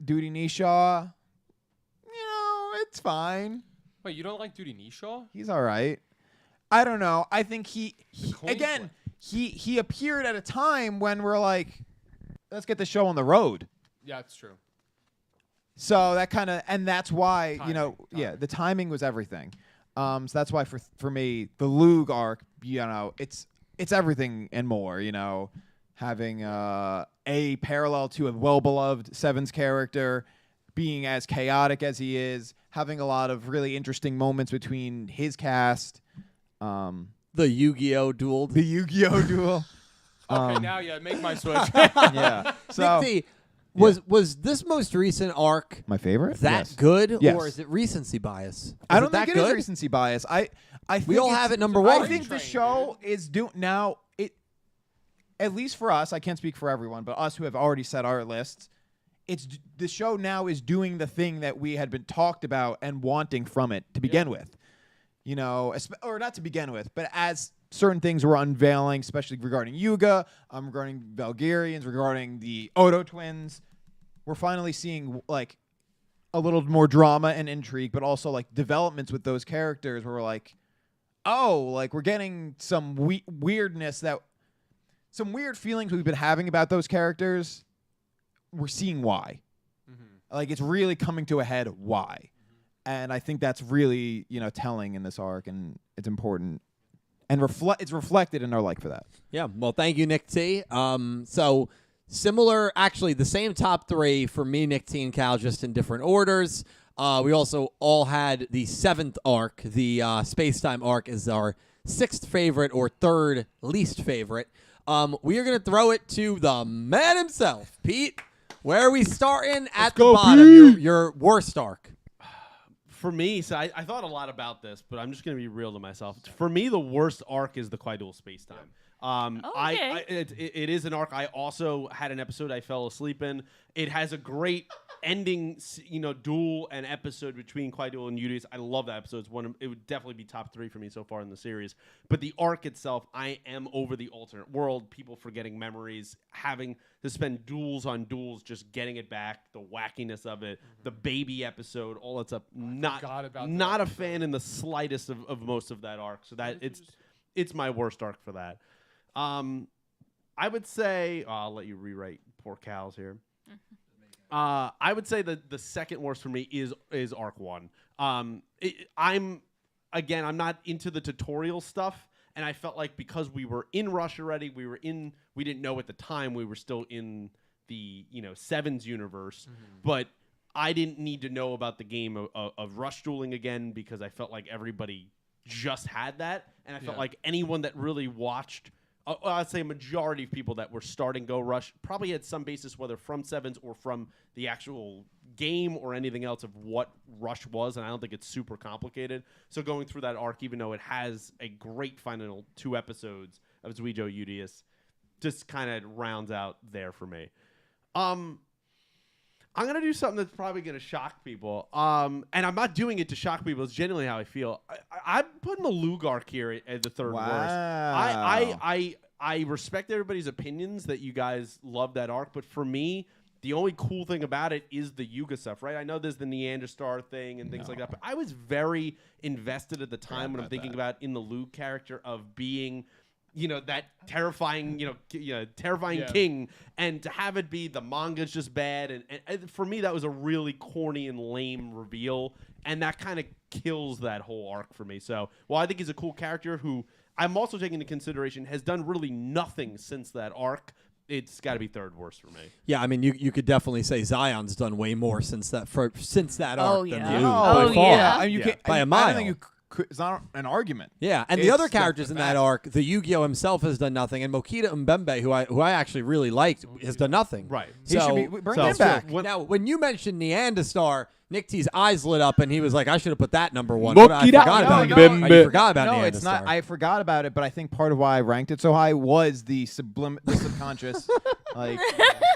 Duty Nishaw, it's fine. Wait, you don't like Duty Nishaw? He's all right. I don't know. I think he flip. he appeared at a time when we're like, let's get the show on the road. Yeah, it's true. So that kind of, and that's why, Timing. the timing was everything. So that's why for me, the Lug arc, it's everything and more, having a parallel to a well-beloved Seven's character, being as chaotic as he is, having a lot of really interesting moments between his cast. The Yugioh duel. The Yu-Gi-Oh duel. Okay, now make my switch. Yeah. So Nick T, was this most recent arc my favorite? that Yes. good, Yes. or is it recency bias? I don't that think it is good? recency bias. I think We all it's- have it number I one. think the show is doing now. At least for us, I can't speak for everyone, but us who have already set our lists, the show now is doing the thing that we had been talked about and wanting from it to begin with. Or not to begin with, but as certain things were unveiling, especially regarding Yuga, regarding Valgarians, regarding the Ohdo twins, we're finally seeing like a little more drama and intrigue, but also like developments with those characters where we're like, oh, like we're getting some weirdness some weird feelings we've been having about those characters. We're seeing why. Mm-hmm. Like it's really coming to a head why. Mm-hmm. And I think that's really, telling in this arc, and it's important. And it's reflected in our like for that. Yeah, well, thank you, Nick T. So similar, actually, the same top three for me, Nick T, and Cal, just in different orders. We also all had the 7th arc. The space-time arc is our 6th favorite or 3rd least favorite. We are going to throw it to the man himself, Pete. Where are we starting? At the bottom, your worst arc. For me, so I thought a lot about this, but I'm just going to be real to myself. For me, the worst arc is the Kwai Duel Space Time. It is an arc. I also had an episode I fell asleep in. It has a great ending, duel and episode between Kwai Duel and Yugioh. I love that episode. It would definitely be top 3 for me so far in the series. But the arc itself, I am over the alternate world, people forgetting memories, having to spend duels on duels, just getting it back, the wackiness of it, the baby episode, all that stuff. Not a fan in the slightest of most of that arc. So that it's my worst arc for that. I would say I'll let you rewrite poor Cal's here. I would say that the second worst for me is arc 1. I'm not into the tutorial stuff, and I felt like because we were in Rush already, we didn't know at the time we were still in the 7's universe, but I didn't need to know about the game of Rush dueling again because I felt like everybody just had that, and I felt like anyone that really watched. I'd say a majority of people that were starting Go Rush probably had some basis, whether from 7's or from the actual game or anything else of what Rush was, and I don't think it's super complicated. So going through that arc, even though it has a great final 2 episodes of Yugioh Udius, just kind of rounds out there for me. I'm going to do something that's probably going to shock people. And I'm not doing it to shock people. It's genuinely how I feel. I'm putting the Lug arc here at the 3rd worst. I respect everybody's opinions that you guys love that arc, but for me, the only cool thing about it is the Yuga stuff, right? I know there's the Neanderstar thing and things like that, but I was very invested at the time when I'm thinking about in the Lug character of being that terrifying, terrifying king, and to have it be the manga's just bad, and for me that was a really corny and lame reveal, and that kind of kills that whole arc for me. So, while I think he's a cool character who I'm also taking into consideration has done really nothing since that arc, it's got to be third worst for me. Yeah, I mean, you could definitely say Zion's done way more since that arc than yeah. you. Oh, by far. yeah. I mean, you can't, by a I mile. don't think you could, it's not an argument. Yeah, and the other characters in that arc, the Yugioh himself has done nothing, and Mokita Mbembe, who I actually really liked, has done nothing. Right. He So, should be bring him back. now, when you mentioned Neanderstar, Nick T's eyes lit up, and he was like, "I should have put that number one." But I forgot about it. Mbembe. You forgot about No, Neanderstar. it's not. I forgot about it, but I think part of why I ranked it so high was the subconscious like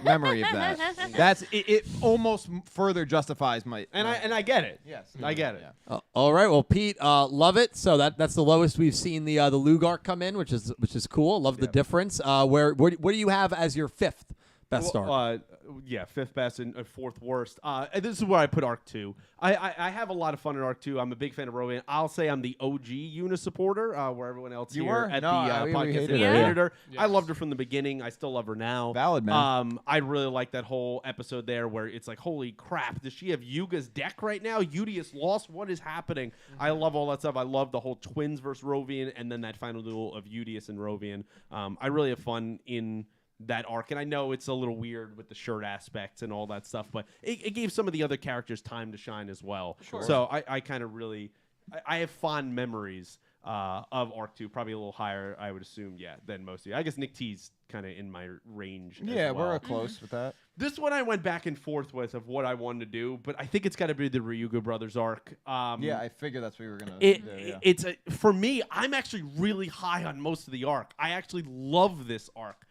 memory of that. That's it. It almost further justifies my. And I get it. Yes, I get it. Yeah. All right, well, Pete, love it. So that's the lowest we've seen the Lug arc come in, which is cool. Love the difference. What do you have as your fifth best arc? Yeah, fifth best and fourth worst. And this is where I put Arc 2. I have a lot of fun in Arc 2. I'm a big fan of Rowan. I'll say I'm the OG Yuna supporter, where everyone else You here were? at No, the we podcast hated her. hated her. Yes. I loved her from the beginning. I still love her now. Valid, man. I really like that whole episode there where it's like, holy crap, does she have Yuga's deck right now? Udius lost. What is happening? I love all that stuff. I love the whole twins versus Rovian, and then that final duel of Udius and Rovian. I really have fun in that arc, and I know it's a little weird with the shirt aspects and all that stuff, but it gave some of the other characters time to shine as well. Sure. So I kind of really I have fond memories of Arc 2, probably a little higher, I would assume, than most of you. I guess Nick T's kind of in my range. Yeah, as well. we're close with that. This one I went back and forth with of what I wanted to do, but I think it's got to be the Ryuga Brothers arc. Yeah, I figured that's what we were gonna. It's for me. I'm actually really high on most of the arc. I actually love this arc.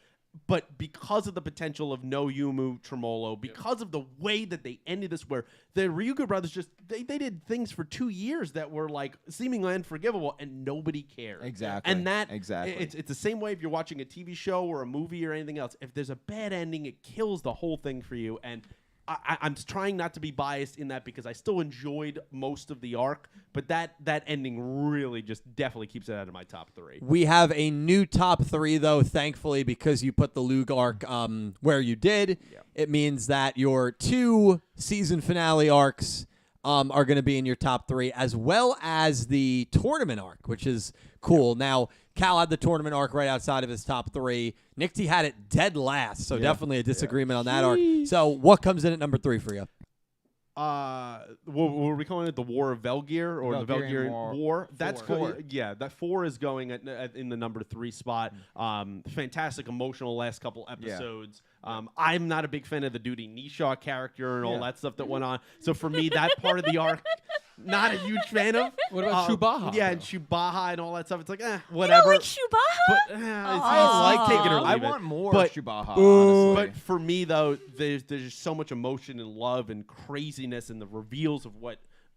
But because of the potential of no Yumu Tremolo, because of the way that they ended this, where the Ryuga brothers just they did things for 2 years that were like seemingly unforgivable, and nobody cared. Exactly. And that exactly. It's the same way if you're watching a TV show or a movie or anything else. If there's a bad ending, it kills the whole thing for you. And I'm trying not to be biased in that because I still enjoyed most of the arc, but that ending really just definitely keeps it out of my top 3. We have a new top 3, though, thankfully, because you put the Lug arc where you did. Yeah. It means that your 2 season finale arcs are going to be in your top 3, as well as the tournament arc, which is cool. Now, Cal had the tournament arc right outside of his top 3. Nick T had it dead last, so definitely a disagreement on that arc. So what comes in at number 3 for you? What were we calling it? The War of Velgear or the Velgirian Velgirian War? That's Four. yeah. That 4 is going in the number 3 spot. Fantastic, emotional last couple episodes. I'm not a big fan of the Duty Nisha character and all that stuff that went on. So for me, that part of the arc, not a huge fan of. What about Shubaha? Yeah, and Shubaha and all that stuff. It's like, whatever. You don't like Shubaha? But I like take it or leave I it. want more But- Shubaha. Honestly. But for me, though, there's just so much emotion and love and craziness and the reveals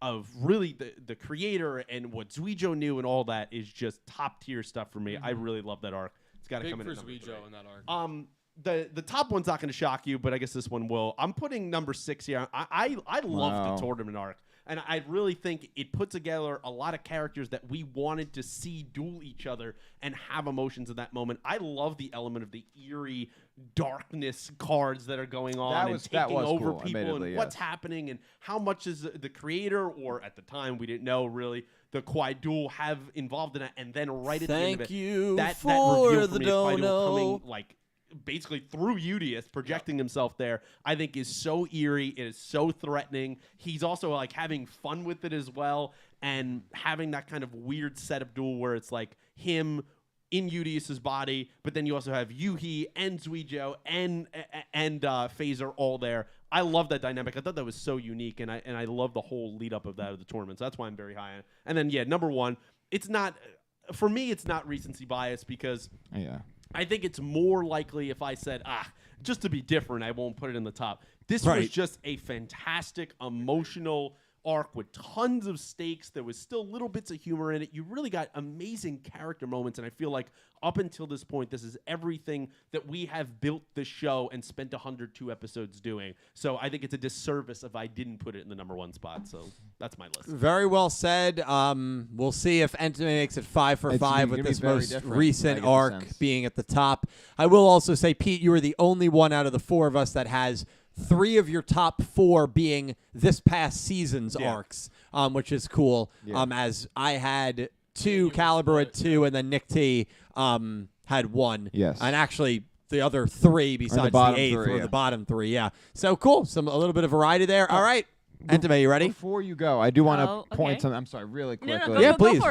of really the creator and what Yugioh knew and all that is just top tier stuff for me. I really love that arc. It's got to Big come in. for at number 3. Yugioh in that arc. The top one's not going to shock you, but I guess this one will. I'm putting number 6 here. I love the tournament arc. And I really think it put together a lot of characters that we wanted to see duel each other and have emotions in that moment. I love the element of the eerie darkness cards that are going on and taking over cool, people and what's happening and how much is the creator, or at the time we didn't know really, the Kwai Duel have involved in it. And then right at the end of it, Thank you that for reveal the for me of Kwai Duel dono. coming like basically through Udius projecting himself there, I think is so eerie. It is so threatening. He's also like having fun with it as well, and having that kind of weird setup duel where it's like him in Udius's body, but then you also have Yuhi and Yugioh and Phaser all there. I love that dynamic. I thought that was so unique, and I love the whole lead up of that of the tournament. So that's why I'm very high on it. And then number 1, it's not for me. It's not recency bias because I think it's more likely if I said, just to be different, I won't put it in the top. This was just a fantastic, emotional arc with tons of stakes. There was still little bits of humor in it. You really got amazing character moments, and I feel like up until this point, this is everything that we have built the show and spent 102 episodes doing. So I think it's a disservice if I didn't put it in the number 1 spot. So that's my list. Very well said. We'll see if Entame makes it 5 for 5 with this most recent arc being at the top. I will also say, Pete, you are the only one out of the 4 of us that has 3 of your top 4 being this past season's arcs, which is cool. As I had 2, Caliber had 2, and then Nick T had 1. Yes. And actually the other three besides the 8th or the bottom 3. Yeah. So cool. A little bit of variety there. All right. Entame, you ready? Before you go, I do want to point something. I'm sorry, really quickly. No, yeah, go please.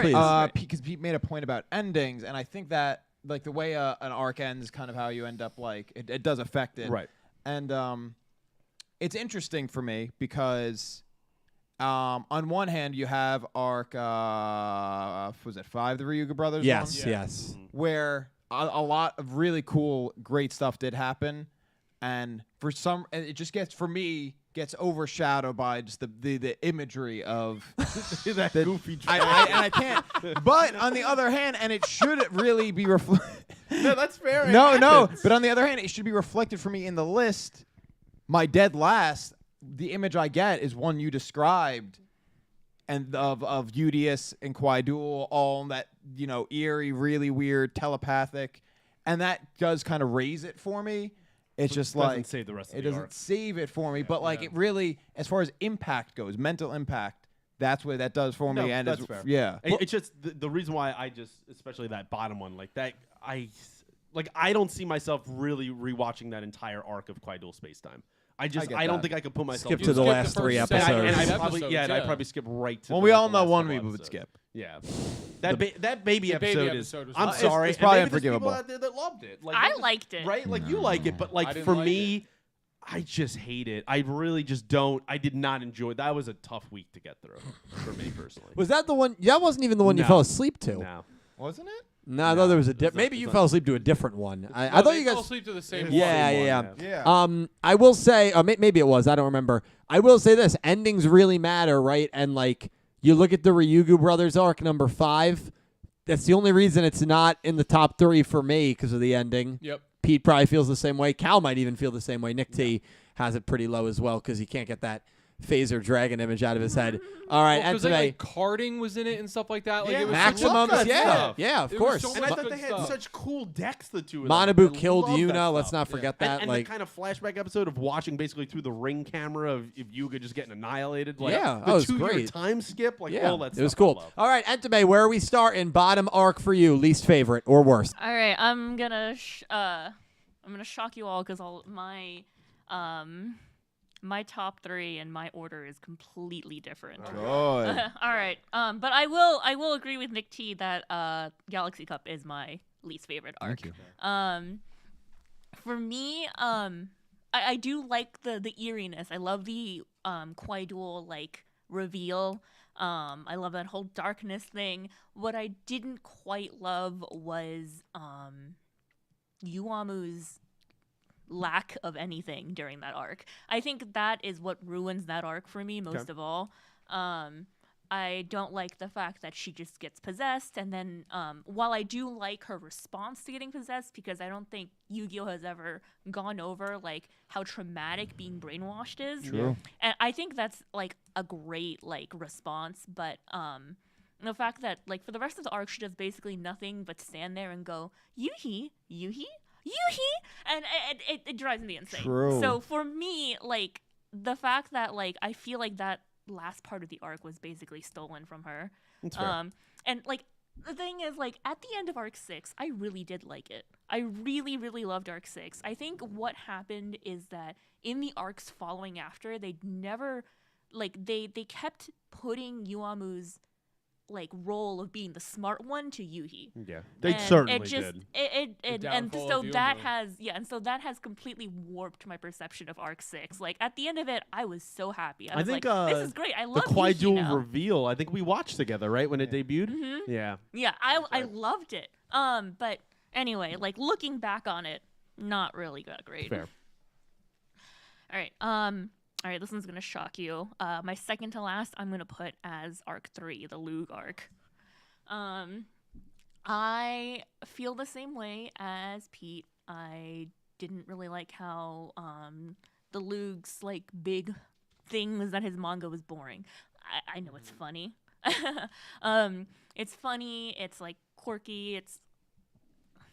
Because Pete made a point about endings, and I think that like the way an arc ends, kind of how you end up like it does affect it. Right. And it's interesting for me because on one hand you have arc was it 5, the Ryuga brothers? Yes. one? Yes. Where a lot of really cool, great stuff did happen, and it just gets overshadowed by just the imagery of that goofy. I can't. But on the other hand, and it should really be reflected. No, that's fair. No. But on the other hand, it should be reflected for me in the list. My dead last, the image I get is one you described, and of Udius and Kwai Duel, all that eerie, really weird, telepathic, and that does kind of raise it for me. It's just doesn't save the rest of it the doesn't arc. save it for me, but like it really, as far as impact goes, mental impact, that's what that does for me. No, And that's fair. Yeah, It's just the reason why I just, especially that bottom one, like that, I don't see myself really rewatching that entire arc of Kwai Duel Space Time. I don't think I could put myself Skip to the last 3 episodes. And Episodes, I'd probably skip right to. Well, the, we like, all the know last one couple we would episodes. skip. Yeah, that baby episode is. was I'm fine. sorry, It's probably and maybe there's unforgivable. people out there that loved it. Like, I liked it. right? Like you like it, but like didn't for like me, I just hate it. I really just don't. I did not enjoy. That was a tough week to get through for me personally. Was that the one? That wasn't even the one you No. fell asleep to. No. wasn't it? No, I thought there was a it's maybe not- you it's fell not- asleep to a different one. I No, thought they you fell guys. asleep to the same It's one. Yeah. Yeah. I will say, maybe it was. I don't remember. I will say this: endings really matter, right? And like, you look at the Ryugu brothers arc number 5. That's the only reason it's not in the top 3 for me because of the ending. Yep. Pete probably feels the same way. Cal might even feel the same way. Nick T has it pretty low as well because he can't get that phaser dragon image out of his head. All right, and Because today like carding was in it and stuff like that. Like, Yeah, it was Maximums, that yeah, stuff. yeah, of It was course. so And I much thought good they had stuff. such cool decks, the two of them. Manabu I killed love that Yuna. Let's stuff. not forget that. And like, the kind of flashback episode of watching basically through the ring camera of Yuga just getting annihilated. Like, Yeah, the that was 2-year great. time skip. Like yeah, all that stuff. it was I cool. love. All right, Entame, where are we starting? Bottom arc for you, least favorite or worst? All right, I'm gonna shock you all because my top 3 and my order is completely different. Good. All right, but I will agree with Nick T that Galaxy Cup is my least favorite arc. Thank you. For me, I do like the eeriness. I love the Kwai Duel like reveal. I love that whole darkness thing. What I didn't quite love was Yuamu's lack of anything during that arc. I think that is what ruins that arc for me most of all. I don't like the fact that she just gets possessed, and then while I do like her response to getting possessed, because I don't think Yugioh has ever gone over like how traumatic being brainwashed is. True. And I think that's like a great like response, but the fact that like for the rest of the arc she does basically nothing but stand there and go Yuhi, and it drives me insane. True. So for me, like the fact that like I feel like that last part of the arc was basically stolen from her. That's fair. And like the thing is, like at the end of arc 6, I really did like it. I really, really loved arc 6. I think what happened is that in the arcs following after, they never like they kept putting Yuamu's like role of being the smart one to Yuhi. Yeah, they And certainly it just, did. And downfall so of that Yumu. has that has completely warped my perception of arc 6. Like at the end of it, I was so happy. I I was think like, this is great. I the love Kwai Yuhi Duel now. reveal. I think we watched together, right, when it debuted. Mm-hmm. Yeah. Yeah, I loved it. But anyway, like looking back on it, not really that great. Fair. All right, this one's gonna shock you. My second to last, I'm gonna put as arc 3, the Lug arc. I feel the same way as Pete. I didn't really like how the Lug's like big thing was that his manga was boring. I know it's funny. It's funny. It's like quirky.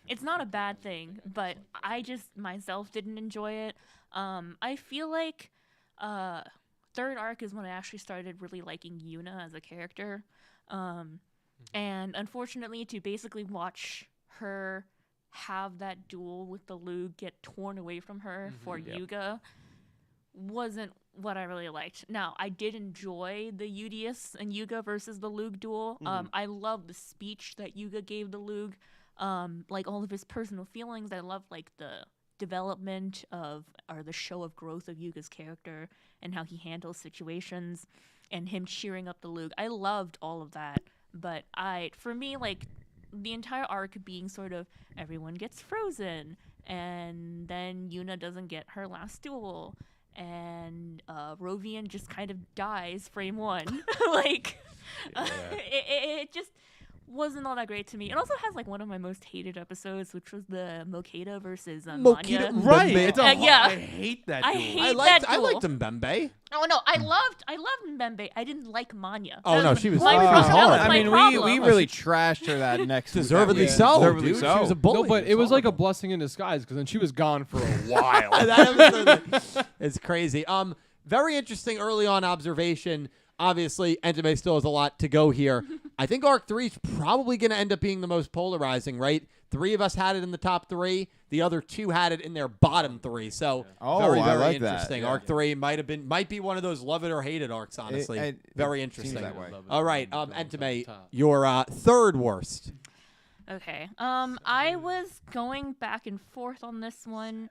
It's not a bad thing, but I just myself didn't enjoy it. I feel like third arc is when I actually started really liking Yuna as a character. And unfortunately, to basically watch her have that duel with the Lug get torn away from her for Yuga wasn't what I really liked. Now, I did enjoy the Udius and Yuga versus the Lug duel. I love the speech that Yuga gave the Lug, like all of his personal feelings. I love like the development of, or the show of growth of Yuga's character and how he handles situations and him cheering up the Lug. I loved all of that, but for me, like the entire arc being sort of everyone gets frozen and then Yuna doesn't get her last duel and Rovian just kind of dies frame one. Like, it just wasn't all that great to me. It also has like one of my most hated episodes, which was the Mokeda versus Manya. Right. I hate that duel. I liked Mbembe. Oh no, I loved Mbembe. I didn't like Manya. Oh no, she was my hard. that was I my mean, problem. we really trashed her that next Deservedly that so, Deservedly dude. so. She was a bully. No, but it was like a blessing in disguise because then she was gone for a while. That episode, it's crazy. Very interesting early on observation. Obviously, Entame still has a lot to go here. I think Arc 3 is probably going to end up being the most polarizing, right? 3 of us had it in the top 3. The other 2 had it in their bottom 3. So very, I very like interesting. That. Yeah. Arc 3 might be one of those love it or hate it arcs, honestly. Very interesting. That way. All right, Entame, your third worst. Okay. I was going back and forth on this one.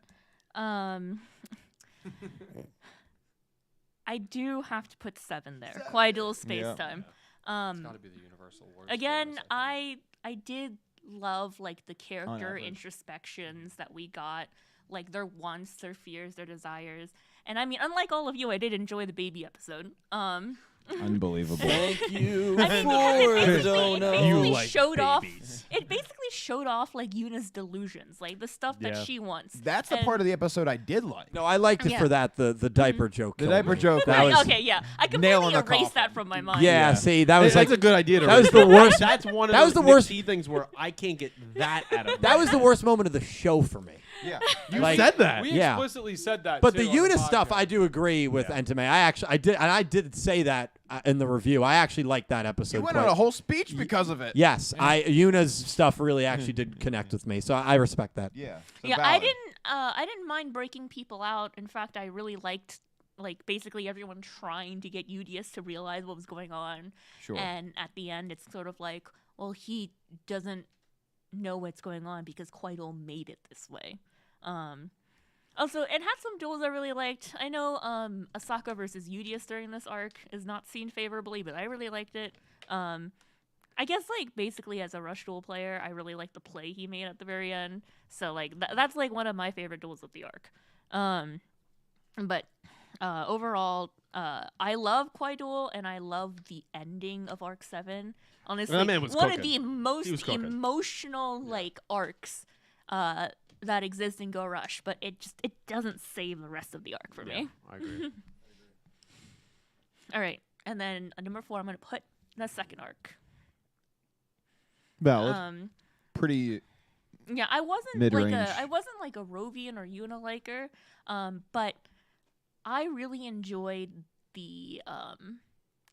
I do have to put 7 there. Quadul Space Time. It's got to be the universal worst. Again, I did love like the character introspections that we got, like their wants, their fears, their desires. And I mean, unlike all of you, I did enjoy the baby episode. Unbelievable. Thank you I mean, for it the basically dono. showed off. It basically showed off like Yuna's delusions, like the stuff that she wants. That's the part of the episode I did like. No, I liked it for that, the diaper joke. The diaper joke. That was, okay, yeah. I completely erased that from my mind. Yeah, see, that was that's a good idea. That was the worst. That's one of that was those the worst things where I can't get that out of. That was the worst moment of the show for me. Yeah, you said that. We explicitly said that. But too, the on Yuna podcast. stuff, I do agree with Entame. I did say that in the review. I actually liked that episode. You went on a whole speech because of it. Yes, Yuna's stuff really actually did connect with me, so I respect that. Yeah. Yeah, I didn't mind breaking people out. In fact, I really liked like basically everyone trying to get Udius to realize what was going on. Sure. And at the end, it's sort of like, well, he doesn't know what's going on because Quaido made it this way. Also, it had some duels I really liked. I know Asaka versus Udius during this arc is not seen favorably, but I really liked it. I guess, like, basically as a Rush Duel player, I really like the play he made at the very end. So, like, that's, like, one of my favorite duels of the arc. But overall, I love Kwai Duel, and I love the ending of Arc 7. Honestly, that man was one cooking. of the most emotional, like, arcs that exist in Go Rush. But it doesn't save the rest of the arc for me. I agree. All right. And then number 4, I'm going to put the second arc. Valid. Pretty. Yeah, I wasn't mid-range. like a Rovian or Yuna liker, but I really enjoyed the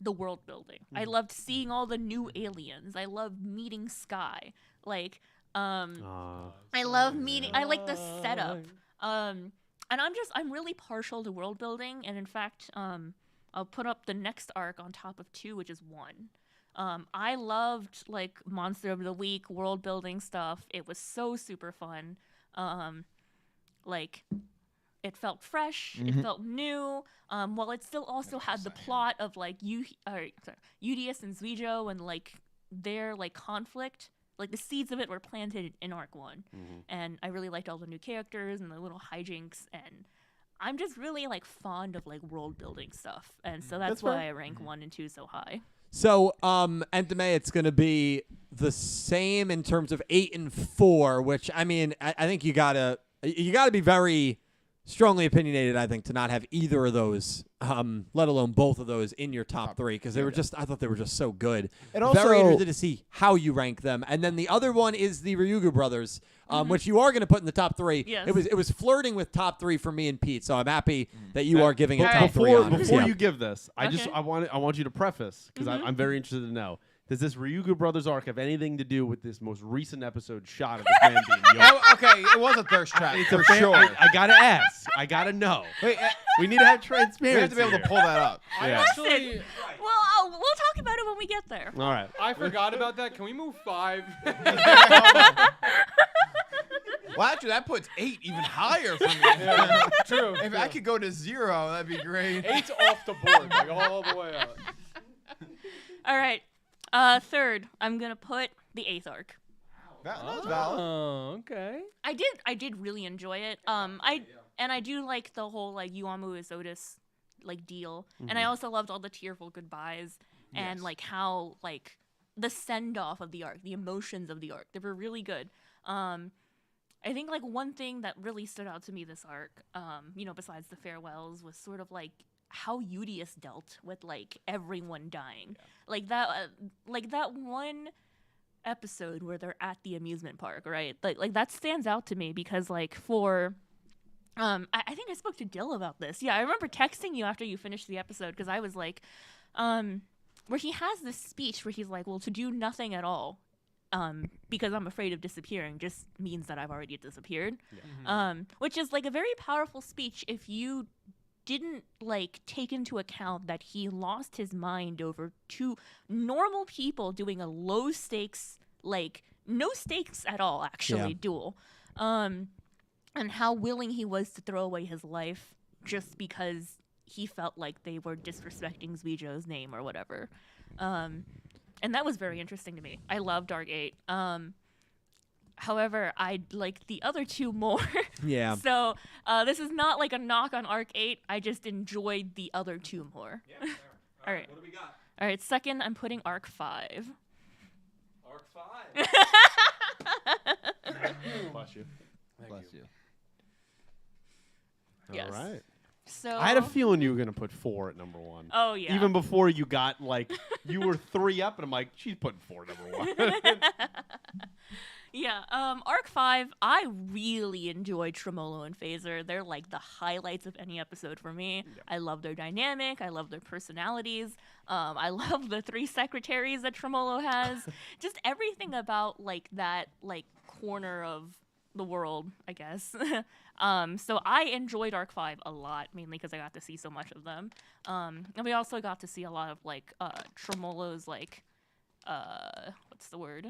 world building. I loved seeing all the new aliens. I loved meeting Sky. Like, I love meeting. I like the setup. And I'm really partial to world building. And in fact, I'll put up the next arc on top of 2, which is 1. I loved like Monster of the Week world building stuff. It was so super fun. Like it felt fresh. It felt new. While it still also had the plot of like Udius and Yugioh and like their like conflict. Like the seeds of it were planted in arc 1, and I really liked all the new characters and the little hijinks. And I'm just really like fond of like world building stuff, and so that's why I rank 1 and 2 so high. So, Entame, it's going to be the same in terms of 8 and 4, which I mean, I think you gotta be very strongly opinionated, I think, to not have either of those, let alone both of those in your top 3, because they were I thought they were just so good. And also, very interested to see how you rank them. And then the other one is the Ryugu brothers, which you are going to put in the top 3. Yes. It was flirting with top 3 for me and Pete, so I'm happy that you are giving it top 3 honors. Before Yeah. you give this, Okay. I want you to preface, because I'm very interested to know. Does this Ryugu Brothers arc have anything to do with this most recent episode shot of this man being young? Okay, it was a thirst trap for fair- sure. I gotta ask. I gotta know. Wait, We need to have we transparency. have to be able to here. pull that up. Yeah. Actually, Well, we'll talk about it when we get there. All right. I forgot about that. Can we move 5? Well, actually, that puts 8 even higher for me. Yeah, true. If I could go to 0, that'd be great. 8's off the board, like all the way out. All right. Third, I'm gonna put the 8th arc. That's valid. Oh, okay. I did really enjoy it. I do like the whole like Yumu is Otis like deal, and I also loved all the tearful goodbyes and like how like the send off of the arc, the emotions of the arc. They were really good. I think like one thing that really stood out to me this arc, besides the farewells, was sort of like how Yugioh dealt with like everyone dying. Like that one episode where they're at the amusement park, right? Like that stands out to me because like for I think I spoke to Dill about this. Yeah, I remember texting you after you finished the episode because I was like, where he has this speech where he's like, well, to do nothing at all, because I'm afraid of disappearing just means that I've already disappeared. Yeah. Which is like a very powerful speech if you didn't like take into account that he lost his mind over 2 normal people doing a low stakes, like no stakes at all actually duel. And how willing he was to throw away his life just because he felt like they were disrespecting Yugioh's name or whatever. And that was very interesting to me. I love Dark 8. However, I like the other 2 more. Yeah. So this is not like a knock on Arc 8. I just enjoyed the other 2 more. Yeah, fair. All right. What do we got? All right. Second, I'm putting Arc 5. Arc 5. Bless you. Bless you. Yes. All right. So I had a feeling you were gonna put 4 at number 1. Oh yeah. Even before you got like you were 3 up, and I'm like, she's putting 4 at number 1. Yeah, Arc 5, I really enjoyed Tremolo and Phaser. They're like the highlights of any episode for me. Yep. I love their dynamic. I love their personalities. I love the 3 secretaries that Tremolo has. Just everything about like that like corner of the world, I guess. So I enjoyed Arc 5 a lot, mainly because I got to see so much of them. And we also got to see a lot of like Tremolo's like what's the word?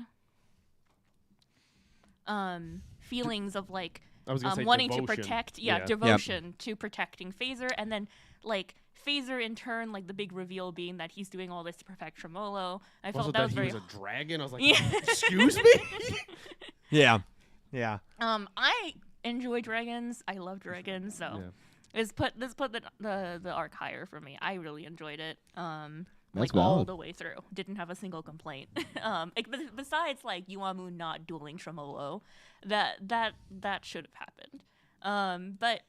Feelings of like wanting devotion. to protect devotion to protecting Phaser, and then like Phaser in turn, like the big reveal being that he's doing all this to protect Tremolo. I felt that was very he was a dragon. I was like, excuse me. Yeah. I enjoy dragons. I love dragons, so let's put the arc higher for me. I really enjoyed it. That's like all valid. the way through. Didn't have a single complaint. Besides like Yumu not dueling Tremolo, that should have happened. But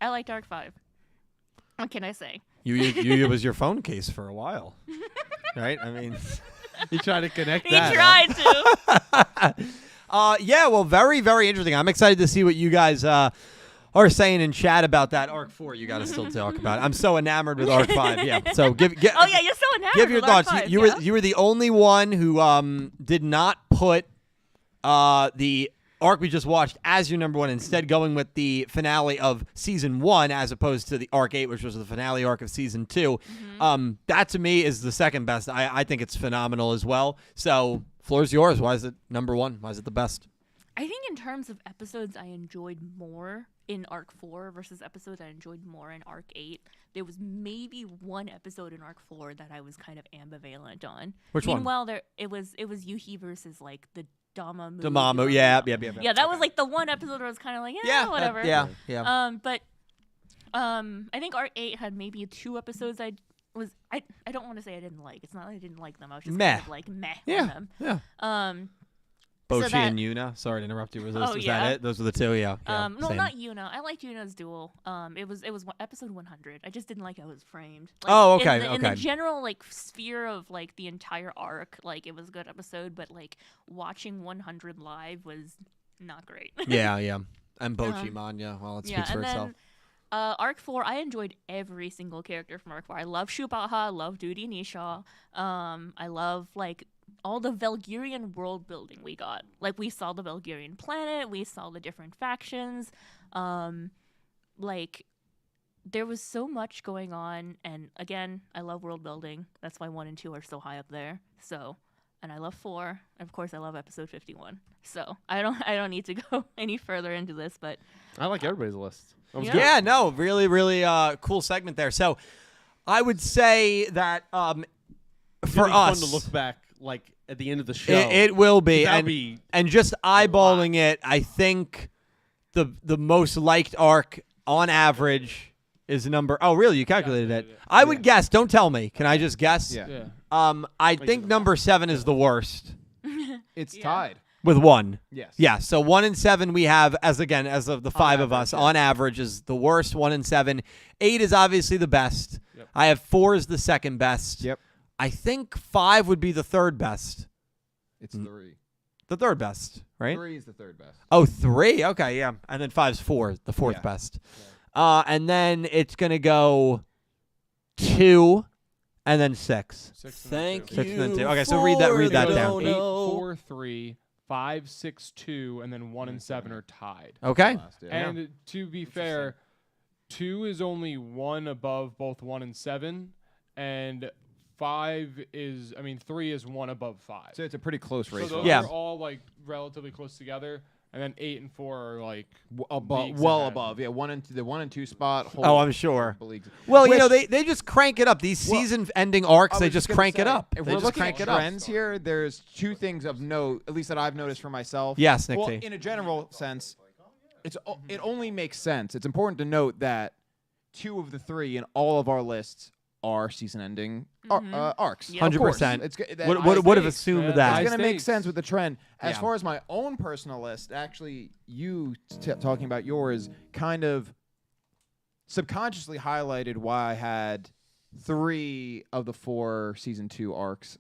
I liked Arc 5. What can I say? You was your phone case for a while, right? I mean, You tried to connect He that. tried to. Yeah. Well, very, very interesting. I'm excited to see what you guys are saying in chat about that Arc 4. You got to still talk about it. I'm so enamored with Arc 5. Yeah. So give. Oh yeah, you're so enamored. Give your with Arc thoughts. 5, You were the only one who did not put the arc we just watched as your number 1, instead going with the finale of season 1 as opposed to the Arc 8, which was the finale arc of season 2. Mm-hmm. That to me is the second best. I think it's phenomenal as well. So floor's yours. Why is it number 1? Why is it the best? I think in terms of episodes I enjoyed more in Arc 4 versus episodes I enjoyed more in Arc 8, there was maybe one episode in Arc 4 that I was kind of ambivalent on. Which one? Meanwhile, it was Yuhi versus like the Damamu. Damamu, yeah. Yeah, that was like the one episode where I was kind of like, whatever. Yeah. But I think Arc 8 had maybe 2 episodes I don't want to say I didn't like. It's not that I didn't like them. I was just kind of like meh on them. Yeah. Bochi and Yuna. Sorry to interrupt you. Was that it? Those were the 2. Yeah. No, same. not Yuna. I liked Yuna's duel. It was episode 100. I just didn't like how it was framed. Like, Oh, okay, In the general like sphere of like the entire arc, like it was a good episode, but like watching 100 live was not great. Yeah. And Bochi Manya. Well, it speaks for and itself. then Arc 4, I enjoyed every single character from Arc 4. I love Shubaha, I love Duty and Isha. I love, like, all the Valgyrian world building we got. Like, we saw the Valgyrian planet, we saw the different factions. Like, there was so much going on, and again, I love world building. That's why 1 and 2 are so high up there. So, and I love 4. And of course, I love episode 51. So, I don't need to go any further into this, but I like everybody's list. Yeah, no, really, really cool segment there. So, I would say that for us, fun to look back like at the end of the show. It will be, and just eyeballing it, I think the most liked arc on average is number. Oh, really? You calculated it? I would guess. Don't tell me. Can I just guess? Yeah. I think number 7 is the worst. It's tied with 1. Yes. Yeah. So 1 and 7 we have as of the 5 of us on average is the worst. 1 and 7. 8 is obviously the best. Yep. I have 4 is the second best. Yep. I think 5 would be the third best. It's 3. The third best, right? 3 is the third best. Oh, 3. Okay, yeah. And then 5's 4, the fourth best. And then it's gonna go 2, and then 6. Thank you. 6 and then 2. Okay, so read that down. 8, 4, 3, 5, 6, 2, and then 1 and 7 are tied. Okay. And to be fair, 2 is only 1 above both 1 and 7, and 3 is 1 above 5. So it's a pretty close race. So those are all like relatively close together. And then 8 and 4 are like well above. Yeah, 1 and 2, the 1 and 2 spot. Oh, I'm sure. Well, they just crank it up. These season-ending arcs, they just crank it up. If we're looking at trends here, there's 2 things of note, at least that I've noticed for myself. Yes, Nick Well, T. in a general sense, it only makes sense. It's important to note that 2 of the 3 in all of our lists are season-ending arcs. 100%. Would have assumed that. It's going to make sense with the trend. As far as my own personal list, actually, you talking about yours kind of subconsciously highlighted why I had 3 of the 4 season 2 arcs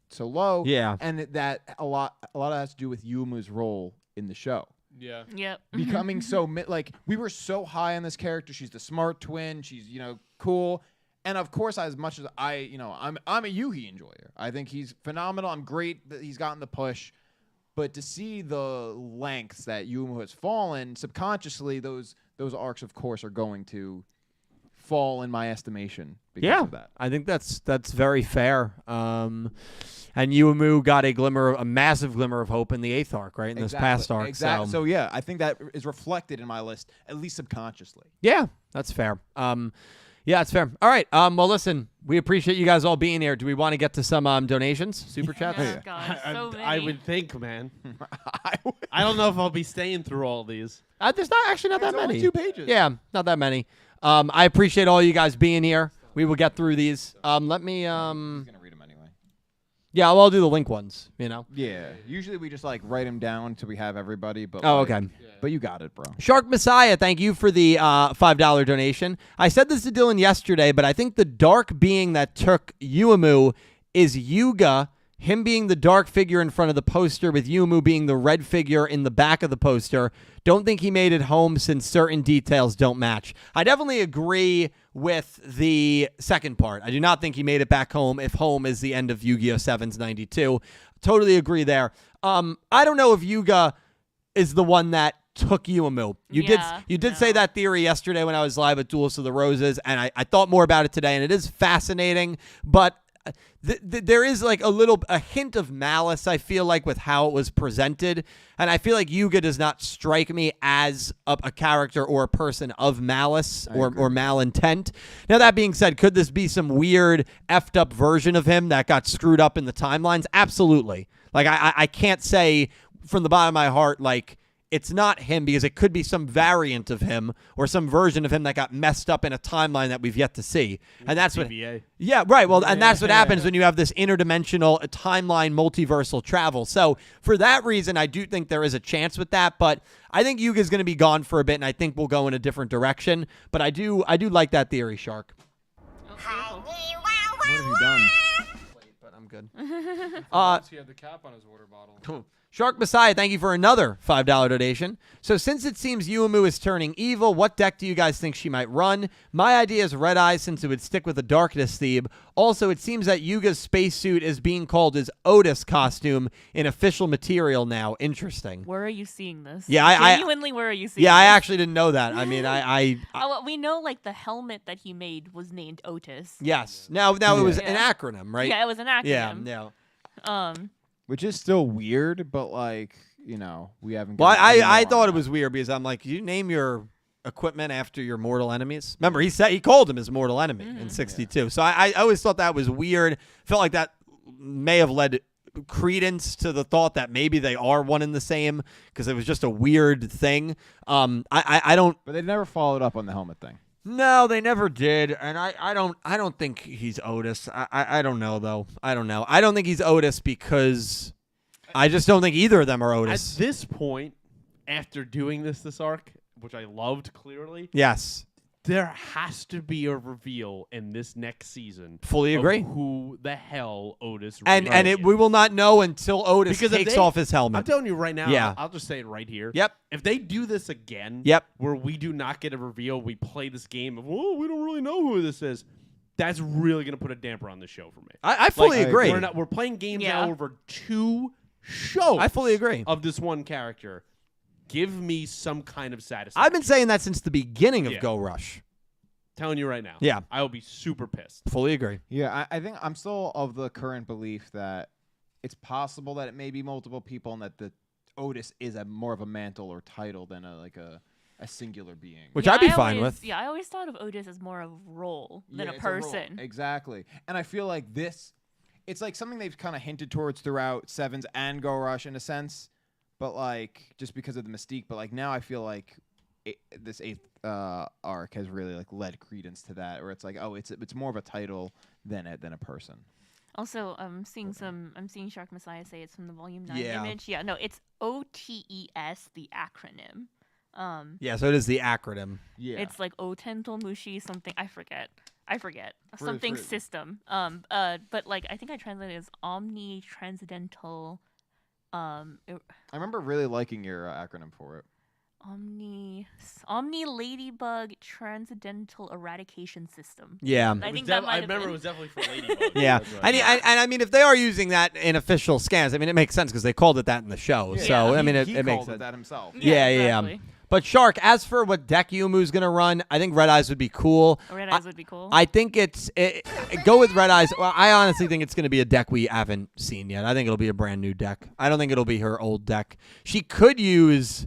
so low. Yeah. And that a lot of that has to do with Yumu's role in the show. Yeah. Yep. Becoming so like we were so high on this character. She's the smart twin. She's cool. And of course, as much as I'm a Yugi enjoyer. I think he's phenomenal. I'm great that he's gotten the push, but to see the lengths that Yumu has fallen subconsciously, those arcs, of course, are going to fall in my estimation because of that. I think that's very fair. And Yumu got a massive glimmer of hope in the 8th arc, right? In this past arc. Exactly. So yeah, I think that is reflected in my list, at least subconsciously. Yeah, that's fair. Yeah, it's fair. All right. Well, listen, we appreciate you guys all being here. Do we want to get to some donations, super chats? Oh, God, so many. I would think, man. I don't know if I'll be staying through all these. There's not that many. Only 2 pages. Yeah, not that many. I appreciate all you guys being here. We will get through these. Let me. He's gonna read them anyway. Yeah, I'll do the link ones. Yeah. Usually we just write them down until we have everybody. But okay. But you got it, bro. Shark Messiah, thank you for the $5 donation. I said this to Dylan yesterday, but I think the dark being that took Yumu is Yuga, him being the dark figure in front of the poster with Yumu being the red figure in the back of the poster. Don't think he made it home since certain details don't match. I definitely agree with the second part. I do not think he made it back home if home is the end of Yu-Gi-Oh! 7's 92. Totally agree there. I don't know if Yuga is the one that took Yumu. You did say that theory yesterday when I was live at Duels of the Roses, and I thought more about it today, and it is fascinating, but there is a hint of malice, I feel like, with how it was presented, and I feel like Yuga does not strike me as a character or a person of malice or malintent. Now, that being said, could this be some weird effed up version of him that got screwed up in the timelines? Absolutely. I can't say from the bottom of my heart, it's not him, because it could be some variant of him or some version of him that got messed up in a timeline that we've yet to see. And that's TVA. Yeah, right. Well, and that's what happens when you have this interdimensional timeline multiversal travel. So for that reason, I do think there is a chance with that, but I think Yuga's going to be gone for a bit, and I think we'll go in a different direction. But I do like that theory, Shark. What have you done? good. He had the cap on his water bottle. Shark Messiah, thank you for another $5 donation. So since it seems Yumu is turning evil, what deck do you guys think she might run? My idea is Red Eyes since it would stick with the Darkness theme. Also, it seems that Yuga's spacesuit is being called his Otis costume in official material now. Interesting. Where are you seeing this? Yeah, Genuinely, where are you seeing Yeah, this? I actually didn't know that. I mean, well, we know like the helmet that he made was named Otis. Yes. Now it was an acronym, right? Yeah, it was an acronym. Yeah. Which is still weird, but like, you know, we haven't. Well, I thought it was weird because I'm like, you name your equipment after your mortal enemies. Remember, he called him his mortal enemy in '62. So I always thought that was weird. Felt like that may have led credence to the thought that maybe they are one and the same because it was just a weird thing. I don't. But they never followed up on the helmet thing. No, they never did, and I don't think he's Otis. I don't know though. I don't know. I don't think he's Otis because I just don't think either of them are Otis. At this point, after doing this arc, which I loved clearly, yes, there has to be a reveal in this next season. Fully agree. Of who the hell Otis and really is. we will not know until Otis because takes off his helmet. I'm telling you right now. Yeah. I'll just say it right here. Yep. If they do this again, where we do not get a reveal, we play this game of, well, we don't really know who this is. That's really going to put a damper on the show for me. I fully agree. We're playing games now over 2 shows. I fully agree. Of this one character. Give me some kind of satisfaction. I've been saying that since the beginning of Go Rush. Telling you right now. Yeah. I will be super pissed. Fully agree. Yeah, I think I'm still of the current belief that it's possible that it may be multiple people and that the Otis is more of a mantle or title than a singular being. Which I'd be fine with. Yeah, I always thought of Otis as more of a role than a it's person. Exactly. And I feel like it's like something they've kind of hinted towards throughout Sevens and Go Rush in a sense, but like just because of the mystique. But like now I feel like this 8th arc has really like led credence to that, where it's like, oh, it's more of a title than a person. Also, I'm seeing Shark Messiah say it's from the Volume 9 image. Yeah, no, it's OTES, the acronym. Yeah, so it is the acronym. Yeah, it's like Otental Mushi something. I forget something system. But like I think I translated it as Omni Transcendental. I remember really liking your acronym for it. Omni Ladybug Transcendental Eradication System. Yeah, I think that might have remember been. It was definitely for Ladybug. Yeah, and I mean, if they are using that in official scans, I mean, it makes sense because they called it that in the show. Yeah. So I mean, he it makes called sense. it that himself. Yeah, exactly. But Shark, as for what deck Yumu's gonna run, I think Red Eyes would be cool. Red Eyes would be cool. I think go with Red Eyes. Well, I honestly think it's gonna be a deck we haven't seen yet. I think it'll be a brand new deck. I don't think it'll be her old deck. She could use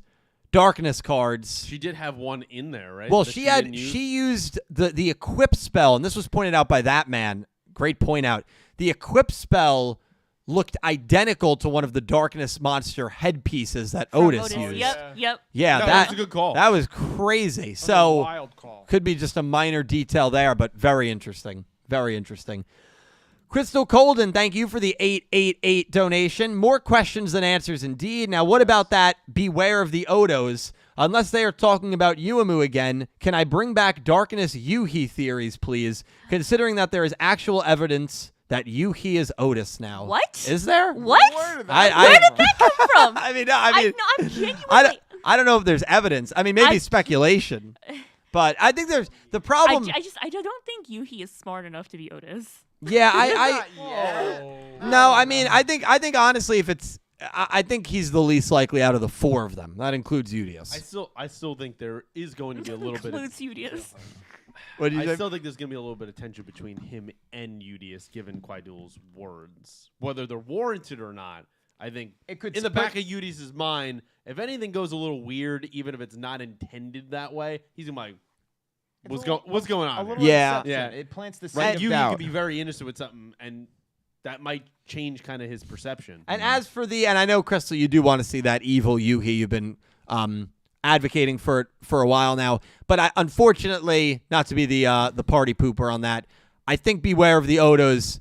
Darkness cards. She did have one in there, right? Well, she used the equip spell, and this was pointed out by that man. Great point out. The equip spell looked identical to one of the Darkness monster headpieces that Otis used. Yep. Yeah, that was a good call. That was crazy. So wild call. Could be just a minor detail there, but very interesting. Very interesting. Crystal Colden, thank you for the 888 donation. More questions than answers indeed. Now, what about that beware of the Ohdos? Unless they are talking about Yumu again, can I bring back Darkness Yuhi theories, please? Considering that there is actual evidence that Yuhi is Otis now. What? Is there? What? Where did that come from? I'm genuinely. I don't know if there's evidence. I mean, maybe speculation. But I think there's the problem. I don't think Yuhi is smart enough to be Otis. Yeah, No, I mean, I think honestly, if it's, I think he's the least likely out of the 4 of them. That includes Udius. I still think there is going to be a little bit. Includes Udius. What do you think? Still think there's going to be a little bit of tension between him and Udius, given Quaidul's words, whether they're warranted or not. I think it could in the back of Udius's mind, if anything goes a little weird, even if it's not intended that way, he's gonna be like, what's going on? Yeah. It plants the seed right. of You doubt. could be very innocent with something, and that might change kind of his perception. And as for and I know, Crystal, you do want to see that evil Yuhi. You've been advocating for it for a while now, but unfortunately, not to be the party pooper on that, I think beware of the Ohdos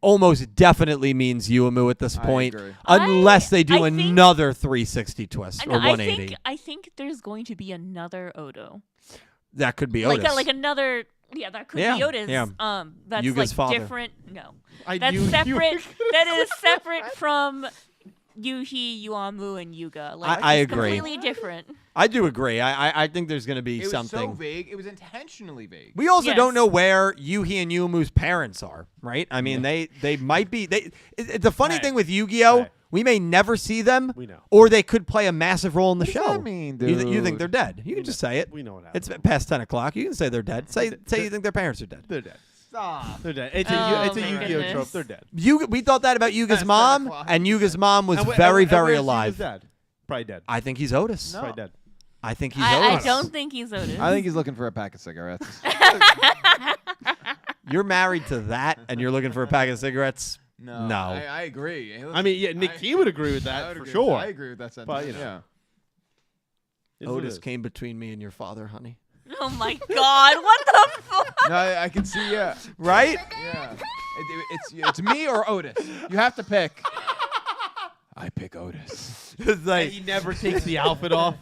almost definitely means Yumu at this point, unless they do another 360 twist or 180. I think there's going to be another Ohdo. That could be Otis. Like another, Yeah, that could Yeah, be Otis. yeah. That's Yuga's like father. different. No, I that's knew you were separate. That is separate from Yuhi, Yuamu, and Yuga. Like, I it's agree. Completely different. I do agree. I think there's going to be It was something. so vague. It was intentionally vague. We also Yes. don't know where Yuhi and Yumu's parents are, right? I mean, they might be. The funny Hey. thing with Yu-Gi-Oh, Hey. we may never see them. We know. Or they could play a massive role in the What show. does that mean, You think dude? they're dead? You can just say it. We know what happened. It's past 10 o'clock. You can say they're dead. Say you think their parents are dead. They're dead. Stop. They're dead. It's Oh, a my Yu-Gi-Oh goodness. trope. They're dead. We thought that about Yuga's Past 10 mom, o'clock. and Yuga's mom was And very, and very where's alive. Yuga's dad? Probably dead. I think he's Otis. No. Probably dead. I think he's I Otis. don't think he's Otis. I think he's looking for a pack of cigarettes. You're married to that, and you're looking for a pack of cigarettes. No. I agree. Hey, I mean, yeah, Nick T would agree with I that would for agree sure. I agree with that sentence. But, you know. yeah. Is what it Otis is. came between me and your father, honey. Oh my God! What the fuck? No, I can see. Yeah. Right? Yeah. It's me or Otis. You have to pick. I pick Otis. It's And like, he never takes the outfit off.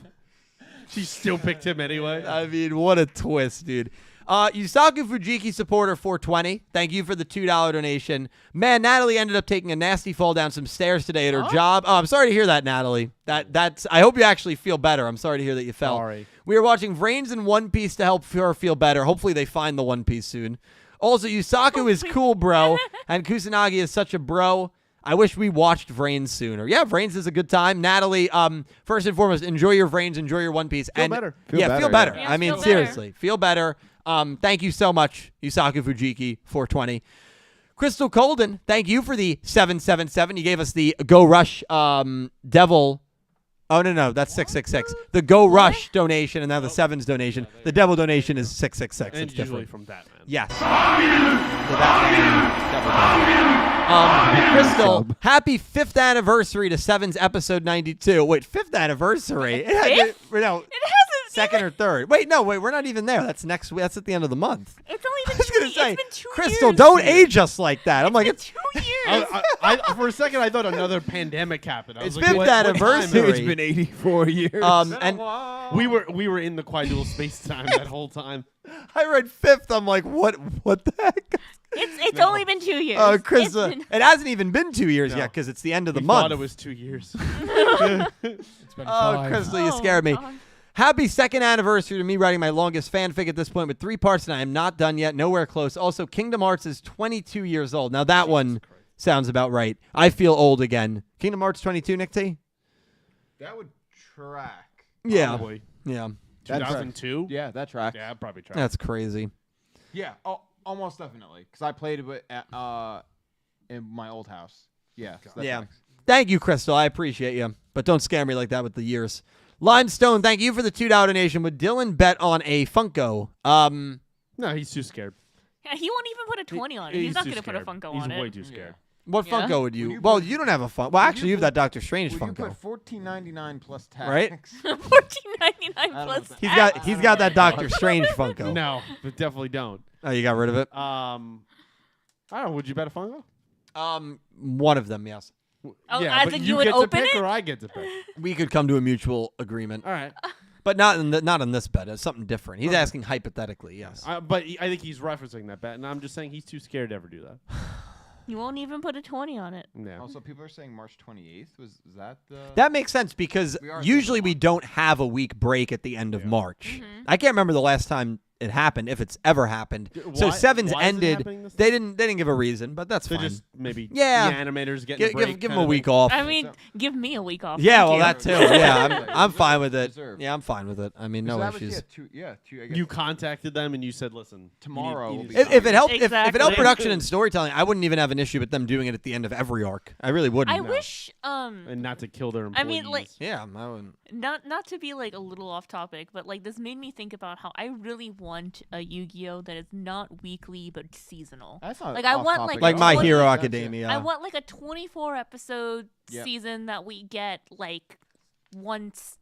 She still picked him anyway. I mean, what a twist, dude. Yusaku Fujiki supporter 420. Thank you for the $2 donation. Man, Natalie ended up taking a nasty fall down some stairs today at her job. Oh, I'm sorry to hear that, Natalie. That's. I hope you actually feel better. I'm sorry to hear that you fell. Sorry. We are watching Vrains in One Piece to help her feel better. Hopefully they find the One Piece soon. Also, Yusaku is cool, bro, and Kusanagi is such a bro. I wish we watched Vrains sooner. Yeah, Vrains is a good time. Natalie, first and foremost, enjoy your Vrains, enjoy your One Piece. Feel better. Feel better. Yeah, I mean, feel better. seriously, feel better. Thank you so much, Yusaku Fujiki, 420. Crystal Colden, thank you for the 777. You gave us the Go Rush Devil. Oh, no, that's 666. The Go Rush donation, and now the Sevens donation. The Devil donation is 666. And It's usually different. from Batman. Yes. So Crystal, happy 5th anniversary to Sevens episode 92. Wait, 5th anniversary? Fifth? No, It hasn't. second or third. Wait, we're not even there. That's next week. That's at the end of the month. It's only been I was two. gonna say, It's been 2 Crystal, years. don't age us like that. I'm like, It's it's been 2 years. For a second, I thought another pandemic happened. I was It's like, 5th what time anniversary. is it? It's been 84 years. and We were in the Quadul space time that whole time. I read 5th. I'm like, what the heck? It's only been 2 years. Oh, It's Crystal, been- it hasn't even been 2 years No. yet because it's the end of the We month. thought it was 2 years. It's been Oh, 5. Crystal, you Oh, scared me. God. Happy 2nd anniversary to me writing my longest fanfic at this point with 3 parts, and I am not done yet, nowhere close. Also, Kingdom Hearts is 22 years old. Now, that one sounds about right. I feel old again. Kingdom Hearts 22, Nick T? That would track. Yeah. Probably. Yeah. That tracks. 2002? Yeah, that tracks. Yeah, I'd probably try. That's crazy. Yeah, almost definitely. Because I played it in my old house. Yeah. So that Yeah. tracks. Thank you, Crystal. I appreciate you. But don't scare me like that with the years. Limestone, thank you for the $2 donation. Would Dylan bet on a Funko? No, he's too scared. Yeah, he won't even put a 20 on it. He's not too going to put a scared. Funko He's on it. way too scared. What Yeah. Funko would you? Would you Well, put- you don't have a Funko. Well, would actually, you you have that put- Doctor Strange Would you Funko. put $14.99 plus tax? Right? $14.99 I don't know plus. what tax. He's got that Doctor Strange Funko. No, but definitely don't. Oh, you got rid of it? I don't know. Would you bet a Funko? One of them, yes. Oh, yeah, as but in you you would get open to pick it? or I get to pick. We could come to a mutual agreement, All right. but not in this bet. It's something different. He's asking hypothetically, yes. But I think he's referencing that bet, and I'm just saying he's too scared to ever do that. You won't even put a 20 on it. Yeah. Also, people are saying March 28th. Is that the? That makes sense because We are usually thinking we March. don't have a week break at the end of March. Mm-hmm. I can't remember the last time it happened, if it's ever happened. So Why- Sevens why is it ended. happening this They didn't give a reason, but that's They fine. just maybe Yeah. the animators getting a break. Give him kinda a week thing. off. I mean, give me a week off. Yeah, Thank well, you. that too. Yeah, I'm Deserved. fine with it. Deserved. Yeah, I'm fine with it. I mean, no So that was- issues. two. I guess You contacted them and you said, "Listen, Tomorrow you will need be to fine. If it helped, if it Exactly. helped production and storytelling, I wouldn't even have an issue with them doing it at the end of every arc. I really wouldn't. I wish, and not to kill their I employees." mean, like- Yeah, I wouldn't. not to be like a little off topic, but like this made me think about how I really want a Yu-Gi-Oh that is not weekly but seasonal. That's not Like, I off want, topic Like at My all. Hero That's it. Academia. I want like a 24 episode Yep. season that we get like once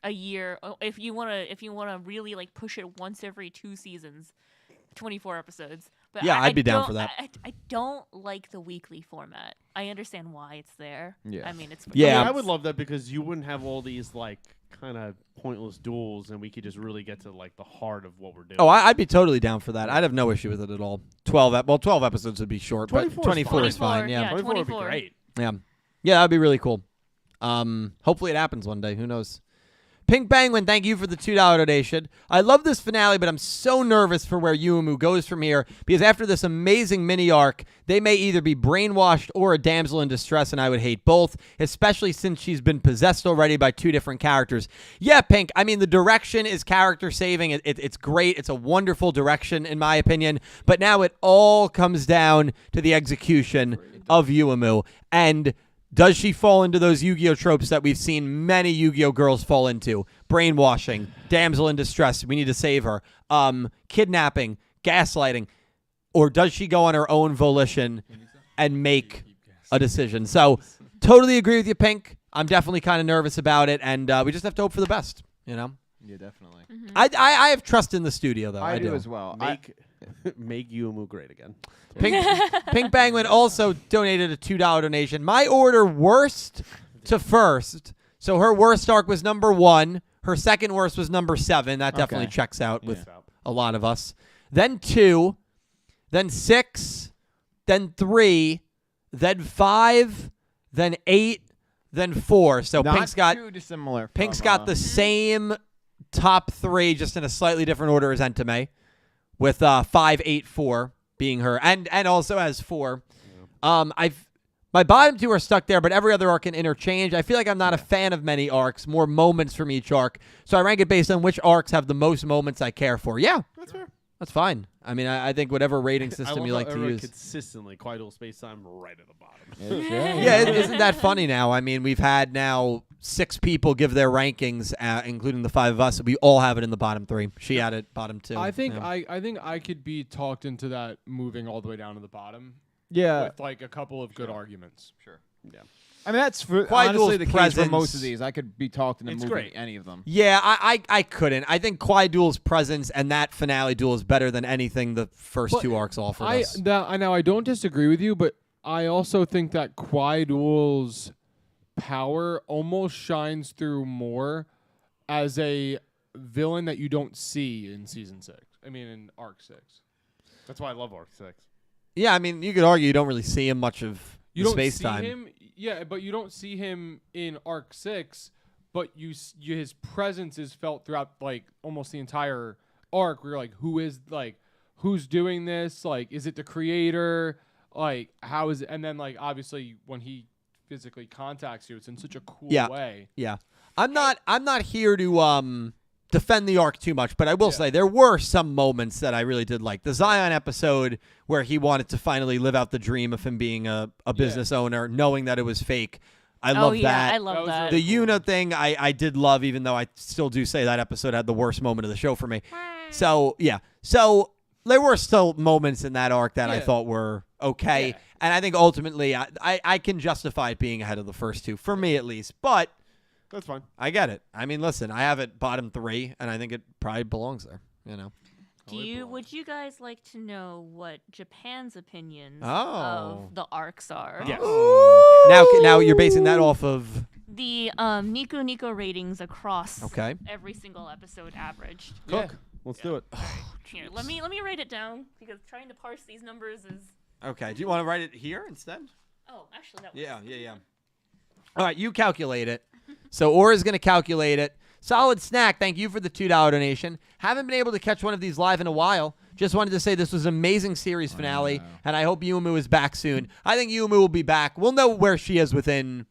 a year. If you wanna really like push it once every 2 seasons, 24 episodes. But Yeah, I'd be down don't- for that. I don't like the weekly format. I understand why it's there. Yeah. I mean, it's Yeah. I would love that because you wouldn't have all these like kind of pointless duels, and we could just really get to like the heart of what we're doing. Oh, I'd be totally down for that. I'd have no issue with it at all. 12 episodes would be short, but 24 is fine. Yeah. 24. 24 would be great. Yeah, that'd be really cool. Hopefully it happens one day. Who knows? Pink Penguin, thank you for the $2 donation. I love this finale, but I'm so nervous for where Yumu goes from here because after this amazing mini arc, they may either be brainwashed or a damsel in distress, and I would hate both, especially since she's been possessed already by 2 different characters. Yeah, Pink, I mean, the direction is character saving. It's great. It's a wonderful direction, in my opinion, but now it all comes down to the execution of Yumu, and does she fall into those Yu-Gi-Oh tropes that we've seen many Yu-Gi-Oh girls fall into? Brainwashing, damsel in distress, we need to save her, kidnapping, gaslighting, or does she go on her own volition and make a decision? So, totally agree with you, Pink. I'm definitely kind of nervous about it, and we just have to hope for the best, you know? Yeah, definitely. I have trust in the studio, though. I do as well. Make Yumu great again. Pink Penguin also donated a $2 donation. My order worst to first. So her worst arc was number 1. Her second worst was number 7. That definitely checks out with a lot of us. Then 2, then 6, then 3, then 5, then 8, then 4. So Not Pink's got too dissimilar. Pink's from, got the same top 3, just in a slightly different order as Entame, with 5, 8, 4 being her, and also has 4. My bottom 2 are stuck there, but every other arc can interchange. I feel like I'm not a fan of many arcs, more moments from each arc. So I rank it based on which arcs have the most moments I care for. Yeah, That's fair. that's fine. I mean, I think whatever rating I system love you like how to everyone use. consistently Quietal Space Time right at the bottom. Yeah, isn't that funny now? I mean, we've had now 6 people give their rankings, including the 5 of us. We all have it in the bottom 3. She had it bottom 2. I think yeah. I think I could be talked into that moving all the way down to the bottom. Yeah. With like a couple of good arguments. Sure. Yeah. I mean, that's honestly Duel's the case for presence- most of these. I could be talked into It's moving great. any of them. Yeah, I couldn't. I think Kwai Duel's presence and that finale duel is better than anything the first But 2 arcs offered I us. know I don't disagree with you, but I also think that Kwai Duel's power almost shines through more as a villain that you don't see in season 6. I mean, in arc 6. That's why I love Arc 6. Yeah, I mean, you could argue you don't really see him much of You the don't space see time. him, yeah, but you don't see him in arc 6. But his presence is felt throughout like almost the entire arc. Where you're like, who's doing this? Like, is it the creator? Like, how is it? And then like obviously when he physically contacts you, it's in such a cool way. Yeah, I'm not here to defend the arc too much, but I will say there were some moments that I really did like. The Zion episode where he wanted to finally live out the dream of him being a business owner, knowing that it was fake. I love that. I love that. The Yuna thing I did love, even though I still do say that episode had the worst moment of the show for me. So, yeah. So there were still moments in that arc that I thought were okay. Yeah. And I think ultimately I can justify it being ahead of the first 2, for me at least. But That's fine. I get it. I mean, listen, I have it bottom 3, and I think it probably belongs there, you know. Would you guys like to know what Japan's opinions Oh. of the arcs are? Yes. Now you're basing that off of The Nico ratings across every single episode averaged. Cook. Let's do it. Here, let me write it down because trying to parse these numbers is. Okay. Do you want to write it here instead? Oh, actually, that. Yeah. All right, you calculate it. So Aura's going to calculate it. Solid Snack, thank you for the $2 donation. Haven't been able to catch one of these live in a while. Just wanted to say this was an amazing series finale, and I hope Yumu is back soon. I think Yumu will be back. We'll know where she is within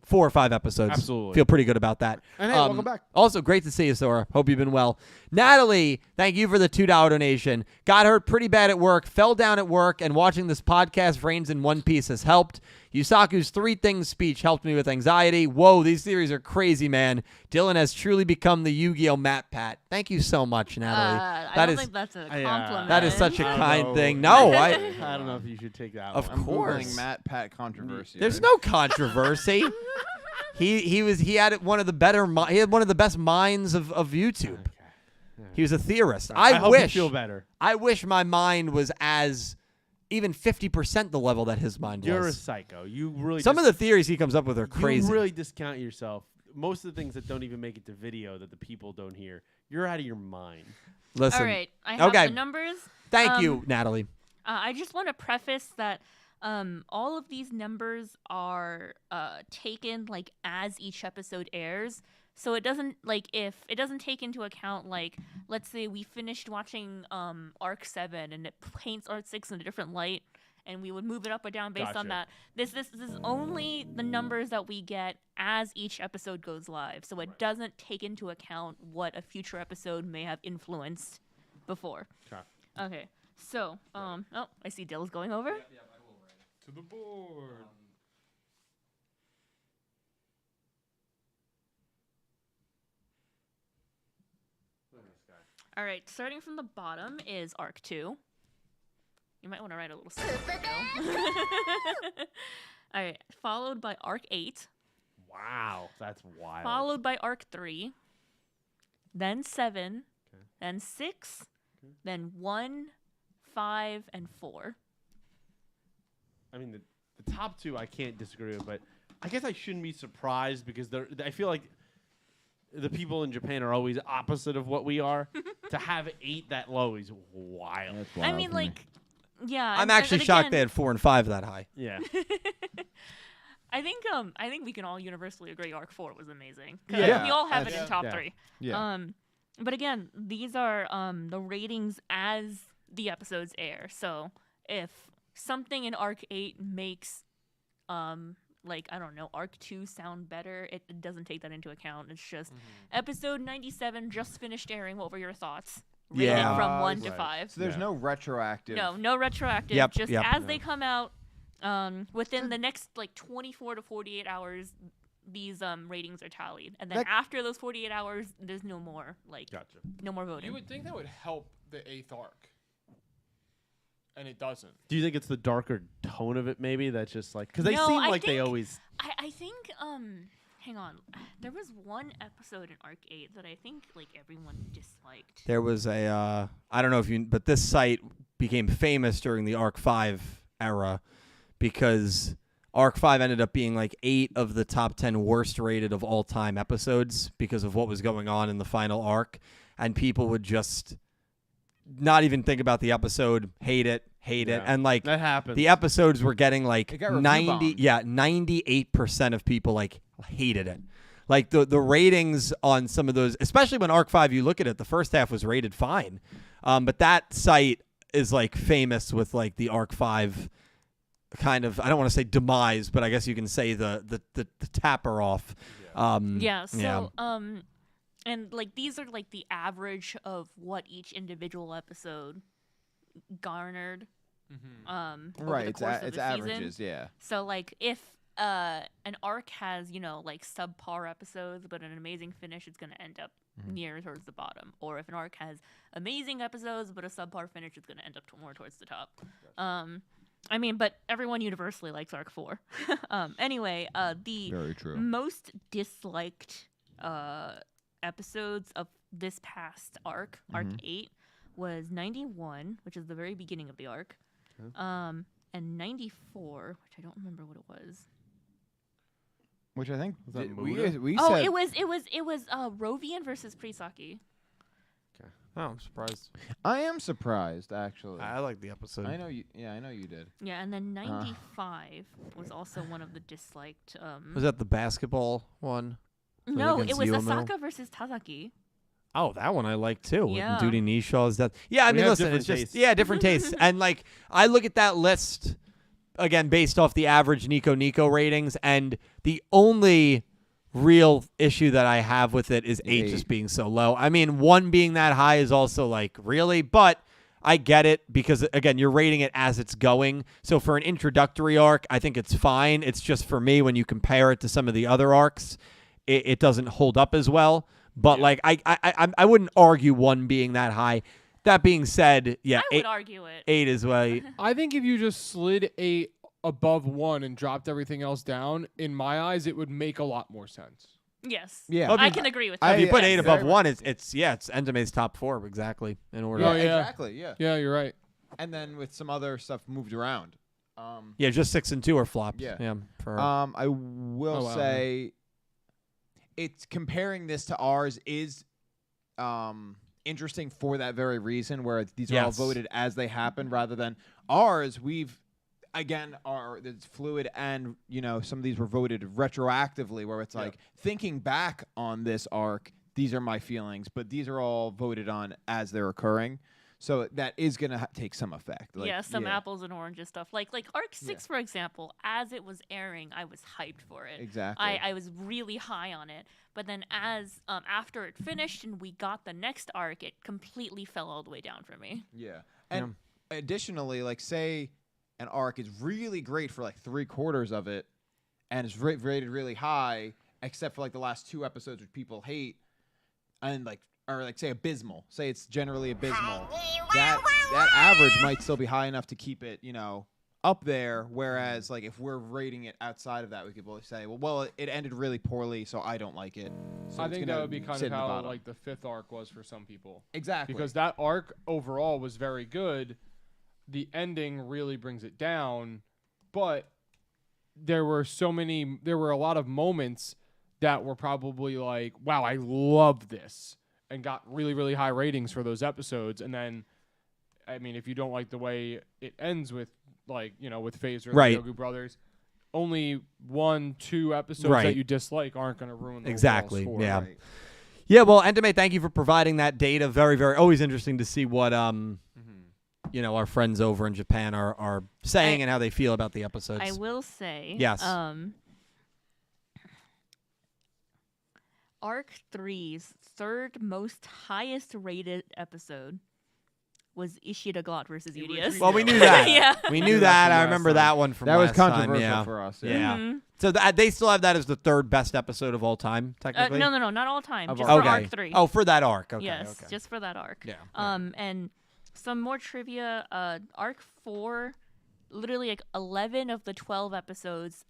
4 or 5 episodes. Absolutely. Feel pretty good about that. And hey, welcome back. Also, great to see you, Sora. Hope you've been well. Natalie, thank you for the $2 donation. Got hurt pretty bad at work, fell down at work, and watching this podcast, Brains in One Piece, has helped. Yusaku's 3 things speech helped me with anxiety. Whoa, these theories are crazy, man. Dylan has truly become the Yu-Gi-Oh! Matt Pat. Thank you so much, Natalie. I don't think that's a compliment. That is such a kind know. thing. No, I don't know if you should take that Of one. course. Googling Matt Pat controversy. There's no controversy. He had one of the better he had one of the best minds of YouTube. He was a theorist. I hope wish you feel better. I wish my mind was as even 50% the level that his mind You're was. a psycho. You really. Some of the theories he comes up with are crazy. You really discount yourself. Most of the things that don't even make it to video that the people don't hear, you're out of your mind. Listen. All right, I have the numbers. Thank you, Natalie. I just want to preface that all of these numbers are taken like as each episode airs. So it doesn't if it doesn't take into account let's say we finished watching arc 7 and it paints arc 6 in a different light and we would move it up or down based on that. This is only the numbers that we get as each episode goes live. So it doesn't take into account what a future episode may have influenced before. Okay. So, I see Dill's going over. To the board. All right, starting from the bottom is arc 2. You might want to write a little script, Dill. All right, followed by arc 8. Wow, that's wild. Followed by arc 3. Then 7. Then 6. Then 1, 5, and 4. I mean, the top 2 I can't disagree with, but I guess I shouldn't be surprised because I feel like the people in Japan are always opposite of what we are. To have 8 that low is wild. That's wild I mean, to me. yeah. I'm actually shocked they had 4 and 5 that high. Yeah. I think we can all universally agree arc 4 was amazing. 'Cause Yeah. we all have it in top 3. Yeah. But again, these are the ratings as the episodes air. So if something in arc 8 makes I don't know, arc 2 sound better, it doesn't take that into account. It's just episode 97 just finished airing. What were your thoughts? Rated from 1 to 5. So there's no retroactive. No retroactive. Yep, just yep. as they come out within the next 24 to 48 hours, these ratings are tallied. And then after those 48 hours, there's no more no more voting. You would think that would help the 8th arc. And it doesn't. Do you think it's the darker tone of it maybe that's just because they No, seem I like they think- always... I think hang on. There was one episode in arc 8 that I think everyone disliked. There was a I don't know if you, but this site became famous during the Arc 5 era because Arc 5 ended up being 8 of the top 10 worst rated of all time episodes because of what was going on in the final arc, and people would just not even think about the episode, hate it, and that happens. the episodes were getting got review 98% of people hated it. The ratings on some of those, especially when Arc 5, you look at it, the first half was rated fine. But that site is famous with the Arc 5 kind of, I don't want to say demise, but I guess you can say the tapper off. And these are the average of what each individual episode garnered. Over the It's course of the averages, season. yeah. So if an arc has subpar episodes but an amazing finish, it's going to end up near towards the bottom. Or if an arc has amazing episodes but a subpar finish, it's going to end up more towards the top. But everyone universally likes arc 4. Anyway, the Very true. most disliked episodes of this past arc, arc 8, was 91, which is the very beginning of the arc. And 94, which I don't remember what it was. Which I think that we Muda? said. It was Rovian versus Prisaki. Oh, I'm surprised. I am surprised, actually. I like the episode. I know you. Yeah, I know you did. Yeah, and then 95 was also one of the disliked. Was that the basketball one? No, it against was Yumu? Asaka versus Tazaki. Oh, that one I like too. Yeah. Duty Nishaw's death. Yeah, I We mean, have listen, different it's just tastes. different tastes. And I look at that list again based off the average Nico ratings, and the only real issue that I have with it is 8 just being so low. I mean, 1 being that high is also really, but I get it because again, you're rating it as it's going. So for an introductory arc, I think it's fine. It's just for me when you compare it to some of the other arcs, it doesn't hold up as well. But I wouldn't argue 1 being that high. That being said, yeah, I would argue it. 8 is way. I think if you just slid 8 above 1 and dropped everything else down, in my eyes, it would make a lot more sense. Yes. Yeah. I can agree with that. If you put 8 above very 1, it's Endeme's top 4 exactly in order. Oh, yeah. Exactly. Yeah. Yeah, you're right. And then with some other stuff moved around. Yeah, just 6 and 2 are flopped. Yeah. For I will say, it's comparing this to ours is interesting for that very reason, where these are all voted as they happen, rather than ours. It's fluid, and some of these were voted retroactively, where it's like thinking back on this arc, these are my feelings, but these are all voted on as they're occurring. So that is gonna take some effect. Some apples and oranges stuff. Like Arc 6, for example, as it was airing, I was hyped for it. Exactly. I was really high on it. But then as after it finished and we got the next arc, it completely fell all the way down for me. Yeah. And additionally, say an arc is really great for 3/4 of it, and it's rated really high, except for the last 2 episodes which people hate, and say abysmal. Say it's generally abysmal. That average might still be high enough to keep it, up there. Whereas if we're rating it outside of that, we could say, well, it ended really poorly, so I don't like it. So I think that would be kind of how the 5th arc was for some people. Exactly. Because that arc overall was very good. The ending really brings it down, but there were a lot of moments that were probably wow, I love this, and got really, really high ratings for those episodes. And then, I mean, if you don't like the way it ends with with Phaser and the Yogu brothers, only 1-2 episodes that you dislike aren't going to ruin the overall score. Yeah. Right. Yeah, well, Endeme, thank you for providing that data. Very, very, always interesting to see what our friends over in Japan are saying and how they feel about the episodes. I will say, yes. Arc 3's third most highest rated episode was Ishida Glot versus Udius. Well, we knew that. Yeah. We knew that. I remember that one from last time. That was controversial for us. Yeah. Mm-hmm. So they still have that as the 3rd best episode of all time, technically? No, not all time. Just for Arc 3. Oh, for that arc. Okay. Yes, okay. just for that arc. Yeah. And some more trivia. Arc 4, literally 11 of the 12 episodes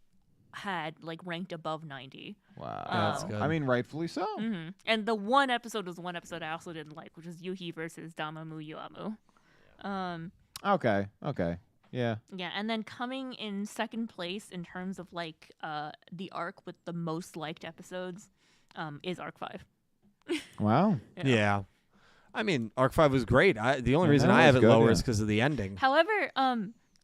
had ranked above 90. Wow. That's good. I mean, rightfully so. Mm-hmm. And the one episode was one episode I also didn't like, which was Yuhi versus Damamu Yuamu. Okay. Yeah. Yeah, and then coming in second place in terms of the arc with the most liked episodes is Arc 5. Wow. Yeah. I mean, Arc 5 was great. The only reason I have it lower is because of the ending. However,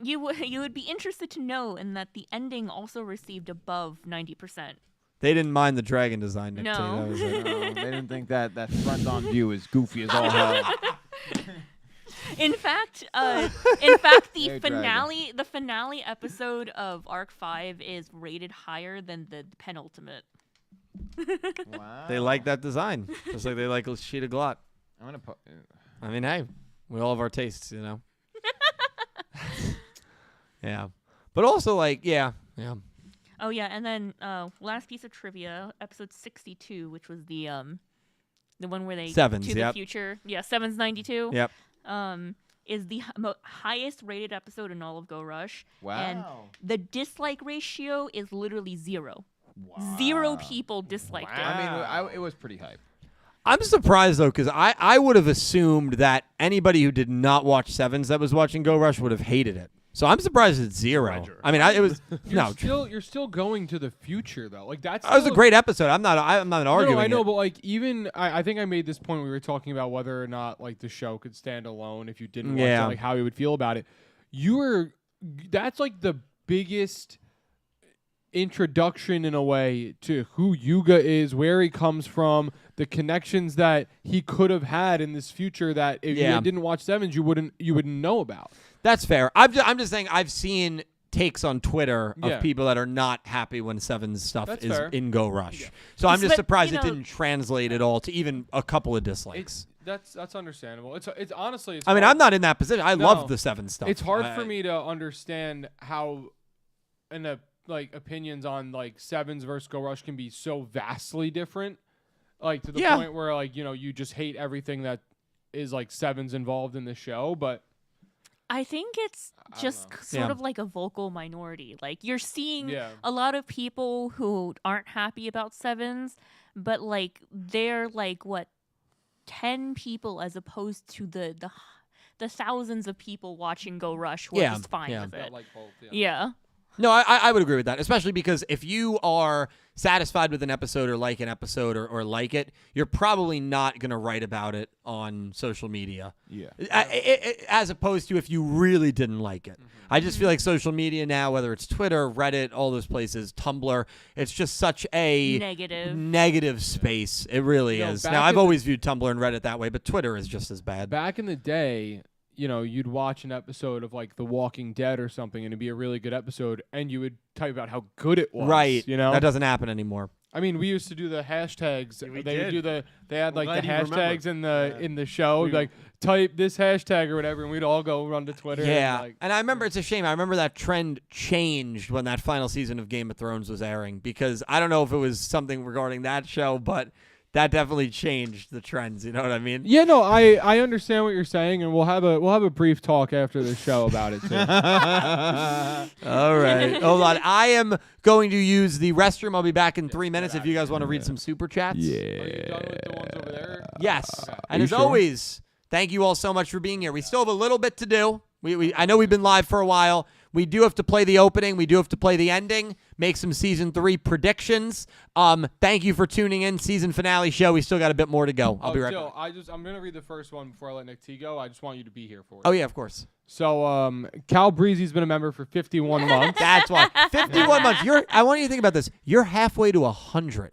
you would be interested to know in that the ending also received above 90%. They didn't mind the dragon design, Nick. No. No, they didn't think that front-on view is goofy as all hell. In fact, the finale episode of Arc 5 is rated higher than the penultimate. Wow. They like that design, just like they like Ishida Glot. I'm gonna put. I mean, hey, we all have our tastes, Yeah, but also yeah. Oh yeah, and then last piece of trivia, episode 62, which was the one where they Sevens, to the future. Yeah, 7's 92. Yep. Is the highest rated episode in all of Go Rush. Wow. And the dislike ratio is literally 0. Wow. 0 people disliked it. I mean, it was pretty hype. I'm surprised though, because I would have assumed that anybody who did not watch Sevens that was watching Go Rush would have hated it. So I'm surprised it's 0. I mean, it was You're still going to the future though. That was a great episode. I'm not arguing. No, I know, it. but even I think I made this point. We were talking about whether or not the show could stand alone if you didn't watch it, how you would feel about it. That's the biggest introduction in a way to who Yuga is, where he comes from, the connections that he could have had in this future that if you didn't watch Sevens you wouldn't know about. That's fair. I'm just saying I've seen takes on Twitter of people that are not happy when Sevens stuff is in Go Rush. So I'm just surprised it didn't translate at all to even a couple of dislikes. That's understandable. It's honestly. I mean, I'm not in that position. I love the Sevens stuff. It's hard for me to understand how, opinions on Sevens versus Go Rush can be so vastly different, to the point where you just hate everything that is Sevens involved in the show, but. I think it's just sort of like a vocal minority. You're seeing a lot of people who aren't happy about Sevens, but like they're like what 10 people as opposed to the thousands of people watching Go Rush who are just fine with it. Like both, yeah. No, I would agree with that, especially because if you are satisfied with an episode or like like it, you're probably not going to write about it on social media. Yeah. As opposed to if you really didn't like it. I just feel like social media now, whether it's Twitter, Reddit, all those places, Tumblr, it's just such a negative space. It really is. Now, I've always viewed Tumblr and Reddit that way, but Twitter is just as bad. Back in the day, you know, you'd watch an episode of like The Walking Dead or something, and it'd be a really good episode, and you would type about how good it was. Right. You know, that doesn't happen anymore. I mean, we used to do the hashtags. Yeah, they would do they had like the glad you hashtags remember. in the show. Like type this hashtag or whatever, and we'd all go run to Twitter. Yeah, and, and I remember it's a shame. I remember that trend changed when that final season of Game of Thrones was airing, because I don't know if it was something regarding that show, but that definitely changed the trends. You know what I mean? Yeah, no, I understand what you're saying, and we'll have a brief talk after the show about it too. All right, hold on. I am going to use the restroom. I'll be back in 3 minutes. If you guys want to read some super chats. Are you done with the ones over there? Yes. Okay. And as always, thank you all so much for being here. We still have a little bit to do. I know we've been live for a while. We do have to play the opening. We do have to play the ending. Make some season 3 predictions. Thank you for tuning in. Season finale show. We still got a bit more to go. I'll be right back. I'm gonna read the first one before I let Nick T go. I just want you to be here for it. Oh yeah, of course. So Cal Breezy's been a member for 51 months. That's why. 51 months. I want you to think about this. You're halfway to 100.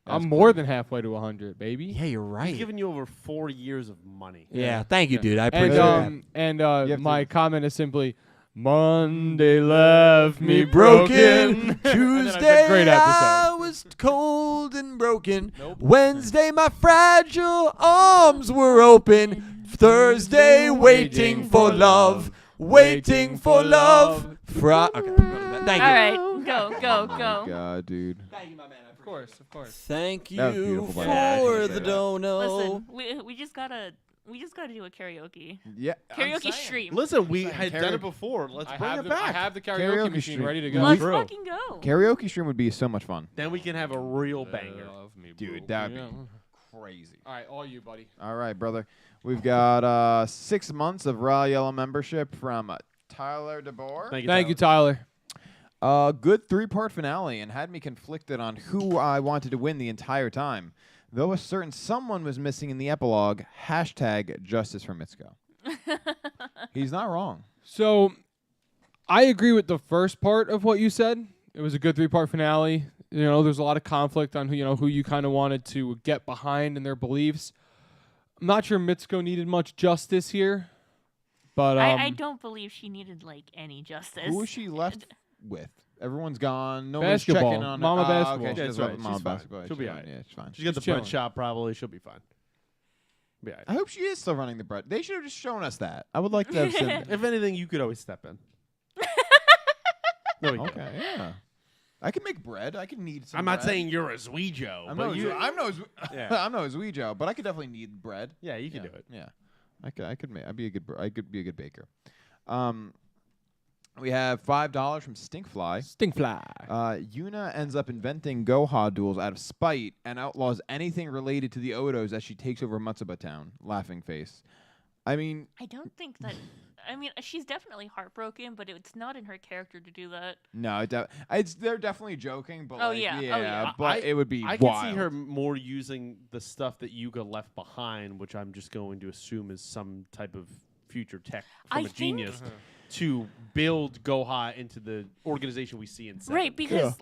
I'm more than halfway to 100, baby. Yeah, you're right. He's giving you over 4 years of money. Yeah, thank you, dude. I appreciate that. And my comment is simply, Monday left me broken. Tuesday great episode. I was cold and broken. Wednesday my fragile arms were open. Thursday waiting for love. Waiting for love. Okay. Thank you. All right, go. God, dude. Thank you, my man. Of course. Thank That was you beautiful, by the way. I for appreciate the that. dono. Listen, we just gotta do a karaoke. Yeah. Karaoke stream. Listen, we saying, had done it before. Let's bring it back. I have the karaoke Karaoke machine stream. ready to go. Let's True. fucking go. Karaoke stream would be so much fun. Then we can have a real banger. Love me, Dude, broken. that'd be crazy. All right, all you, buddy. All right, brother. We've got 6 months of Raw Yellow membership from Tyler DeBoer. Thank you, Tyler. Good 3-part finale, and had me conflicted on who I wanted to win the entire time. Though a certain someone was missing in the epilogue, hashtag justice for Mitsuko. He's not wrong. So, I agree with the first part of what you said. It was a good 3-part finale. You know, there's a lot of conflict on who you kind of wanted to get behind in their beliefs. I'm not sure Mitsuko needed much justice here, but I don't believe she needed like any justice. Who was she left with? Everyone's gone. No Basketball. one's checking on Mama her. basketball. Okay, she Yeah, does that's love right. Mama She's fine. basketball. She'll be She's all right. Yeah, she's fine. She's got the chilling. bread shop probably. She'll be fine. Be all right. I hope she is still running the bread. They should have just shown us that. I would like to have seen that. If anything, you could always step in. No, we can't. Okay, yeah. I can make bread. I can knead some I'm not bread. saying you're a Yugioh, I'm but no, you. I'm no, Yeah. I'm no Yugioh, but I could definitely knead bread. Yeah, you can Yeah, do it. Yeah, I could make. I could be a good baker. We have $5 from Stinkfly. Stinkfly. Yuna ends up inventing Goha duels out of spite and outlaws anything related to the Ohdos as she takes over Matsuba Town. Laughing face. I mean, I don't think that. I mean, she's definitely heartbroken, but it's not in her character to do that. no, they're definitely joking, but Oh, like, yeah. Oh, yeah, yeah. but it would be I wild. can see her more using the stuff that Yuga left behind, which I'm just going to assume is some type of future tech from I a think- genius, to build Goha into the organization we see in Seven. Right, because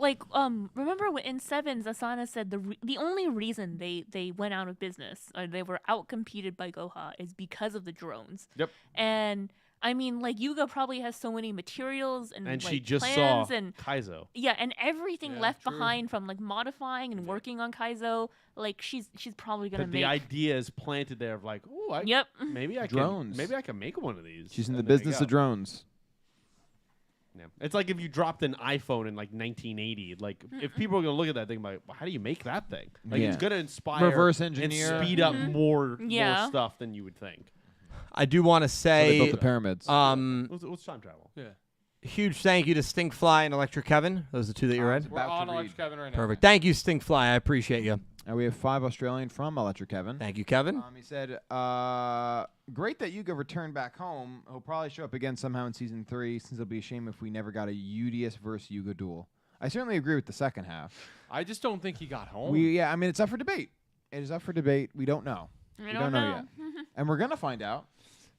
remember when in Sevens, Asana said the only reason they went out of business, or they were outcompeted by Goha, is because of the drones. Yep. And I mean, like Yuga probably has so many materials and And like, she just saw plans and Kaizo. yeah, and everything Yeah, left true. behind from like modifying and working on Kaizo. Like she's probably gonna But make. the idea is planted there of like, oh, Yep. maybe I Drones. can make one of these. She's in the And there you business go. of drones. Yeah. It's like if you dropped an iPhone in like 1980. Like if people are gonna look at that thing, like, well, how do you make that thing? Like Yeah. it's gonna inspire Reverse and engineer. speed up more Yeah. stuff than you would think. I do want to So they say built the pyramids. What's time travel? huge thank you to Stinkfly and Electric Kevin. Those are the two that you read. We're About to on read. Alex Kevin right now. Perfect. Thank you, Stinkfly. I appreciate you. We have 5 Australian from Electric Kevin. Thank you, Kevin. He said, great that Yuga returned back home. He'll probably show up again somehow in Season 3, since it'll be a shame if we never got a UDS versus Yuga duel. I certainly agree with the second half. I just don't think he got home. I mean, it's up for debate. It is up for debate. We don't know. We don't know yet. And we're going to find out.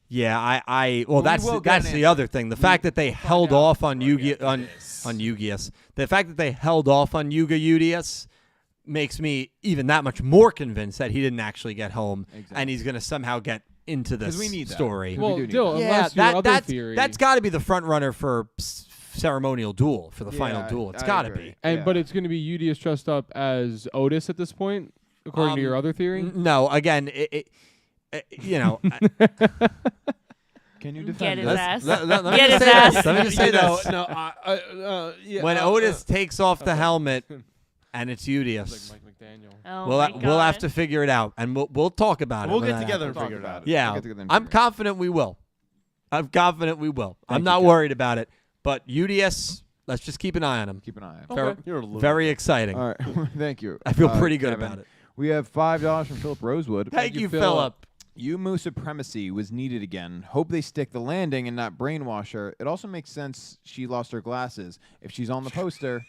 Yeah, well, that's the other thing. The fact that they held off on Yugius, the fact that they held off on Yuga UDS makes me even that much more convinced that he didn't actually get home, and he's going to somehow get into this story. Well, unless your other theory, that's got to be the front runner for ceremonial duel, for the final duel. It's got to be. But it's going to be UDS dressed up as Otis at this point, according to your other theory? No, again, you know. Can you defend his ass? Let me Get just his say ass. this. Let me just say this. When Otis takes off the helmet and it's UDS, Like Mike McDaniel. Oh we'll have to figure it out, and we'll talk about it. We'll get together and figure it out. Yeah, I'm confident we will. I'm confident we will. I'm not worried about it. But UDS, let's just keep an eye on him. Keep an eye on him. Okay. Very exciting. All right. Thank you. I feel pretty good Kevin. about it. We have $5 from Philip Rosewood. Thank you, Philip. Yumu supremacy was needed again. Hope they stick the landing and not brainwash her. It also makes sense she lost her glasses. If she's on the poster,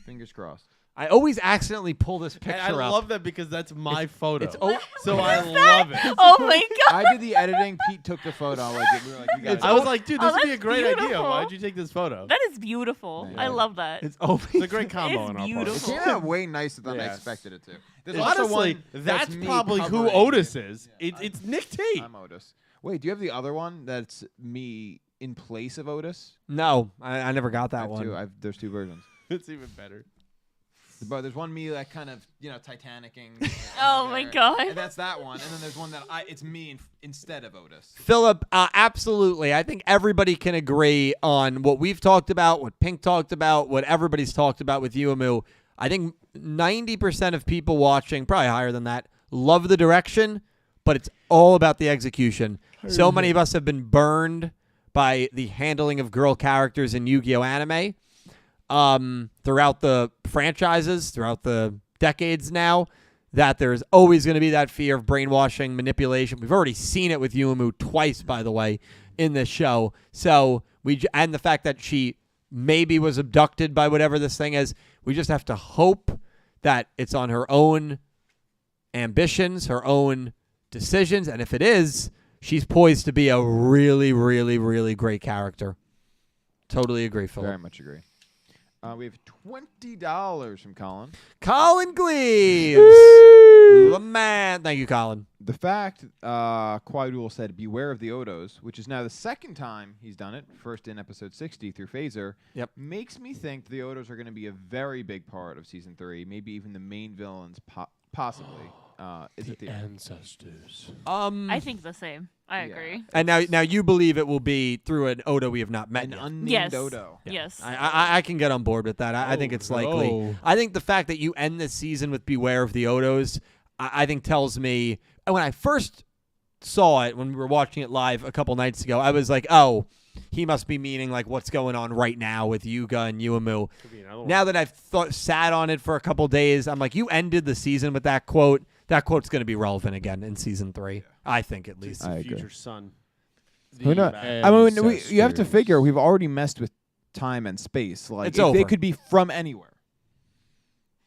fingers crossed. I always accidentally pull this picture I up. love that because that's my photo. It's so I love it. Oh my god! I did the editing. Pete took the photo. We were like, you guys. I was like, dude, this would be a that's great idea. beautiful. Why did you take this photo? That is beautiful. Yeah. I love that. It's always It's a great combo It's on our beautiful. It part. came out way nicer than I Yes. expected it to. There's also Honestly, one that's me probably who covering- Otis is. Yeah, It's Nick T. I'm Otis. Wait, do you have the other one that's me in place of Otis? No, I never got I that have one. two. There's 2 versions. It's even better. But there's one me like kind of Titanicing. Oh my god! And that's that one. And then there's one that it's me instead of Otis. Philip, absolutely. I think everybody can agree on what we've talked about, what Pink talked about, what everybody's talked about with Yumu. I think 90% of people watching, probably higher than that, love the direction, but it's all about the execution. So many of us have been burned by the handling of girl characters in Yu-Gi-Oh! Anime throughout the franchises, throughout the decades now, that there's always going to be that fear of brainwashing, manipulation. We've already seen it with Yumu twice, by the way, in this show. So and the fact that she maybe was abducted by whatever this thing is, we just have to hope that it's on her own ambitions, her own decisions, and if it is, she's poised to be a really, really, really great character. Totally agree, Philip. Very much agree. We have $20 from Colin. Colin Gleaves. The man. Thank you, Colin. The fact Quaidul said, beware of the Ohdos, which is now the second time he's done it, first in episode 60 through Phaser, makes me think the Ohdos are going to be a very big part of Season 3, maybe even the main villains, possibly. Is it the ancestors? I think the same. I agree. And now you believe it will be through an Ohdo we have not met an yet. unnamed Ohdo. Yeah. Yes. I can get on board with that. I think it's likely. I think the fact that you end this season with beware of the Ohdos, I think tells me, when I first saw it, when we were watching it live a couple nights ago, I was like, oh, he must be meaning like what's going on right now with Yuga and Yumu. Now that I've sat on it for a couple days, I'm like, you ended the season with that quote. That quote's going to be relevant again in Season 3. I think, at least. I Future agree. son. Who knows? I mean, you have to figure we've already messed with time and space. Like, It's over. They could be from anywhere.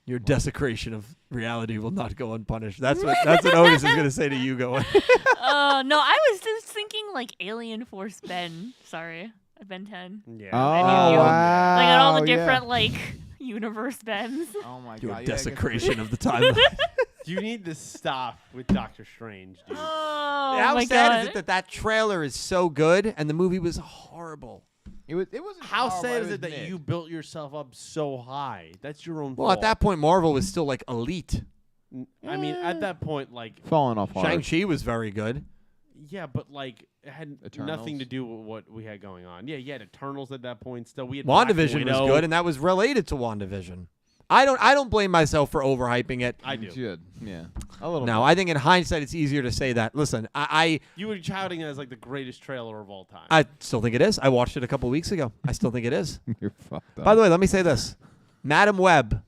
Your desecration of reality will not go unpunished. That's what Otis is going to say to Yuga. No, I was just thinking like Alien Force Ben. Sorry, Ben 10. Yeah. Oh, wow. Like on all the yeah. different like universe Bens. Oh my Your god. desecration of the timeline. You need to stop with Doctor Strange, dude. Oh How my sad god. is it that trailer is so good and the movie was horrible? It wasn't How horrible, sad is was it that mid. you built yourself up so high? That's your own Well, fault. at that point, Marvel was still like elite. I mean, at that point, like, falling off hard? Shang-Chi was very good. yeah, but like, it had Eternals? nothing to do with what we had going on. Yeah, you had Eternals at that point. Still, we had WandaVision Black was Widow. good, and that was related to WandaVision. I don't blame myself for overhyping it. I do. You should. Yeah. A little. No, bit. I think in hindsight it's easier to say that. Listen, You were touting it as like the greatest trailer of all time. I still think it is. I watched it a couple weeks ago. I still think it is. You're fucked up. By the way, let me say this. Madam Web.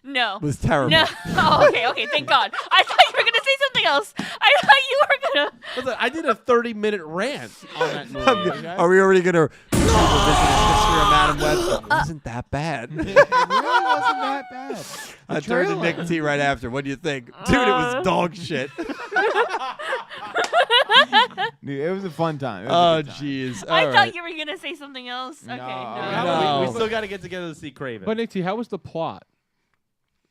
No. was terrible. No. Oh, okay. Thank God. I thought you were gonna say something else. I thought you were gonna. Listen, I did a 30-minute rant on that movie. Okay? Are we already gonna revisit history of Madam Web? It wasn't that bad. It really wasn't that bad. I turned to Nick T right after. What do you think, dude? It was dog shit. Dude, it was a fun time. Oh jeez. I thought you were gonna say something else. Okay. No. We still got to get together to see Craven. But Nick T, how was the plot?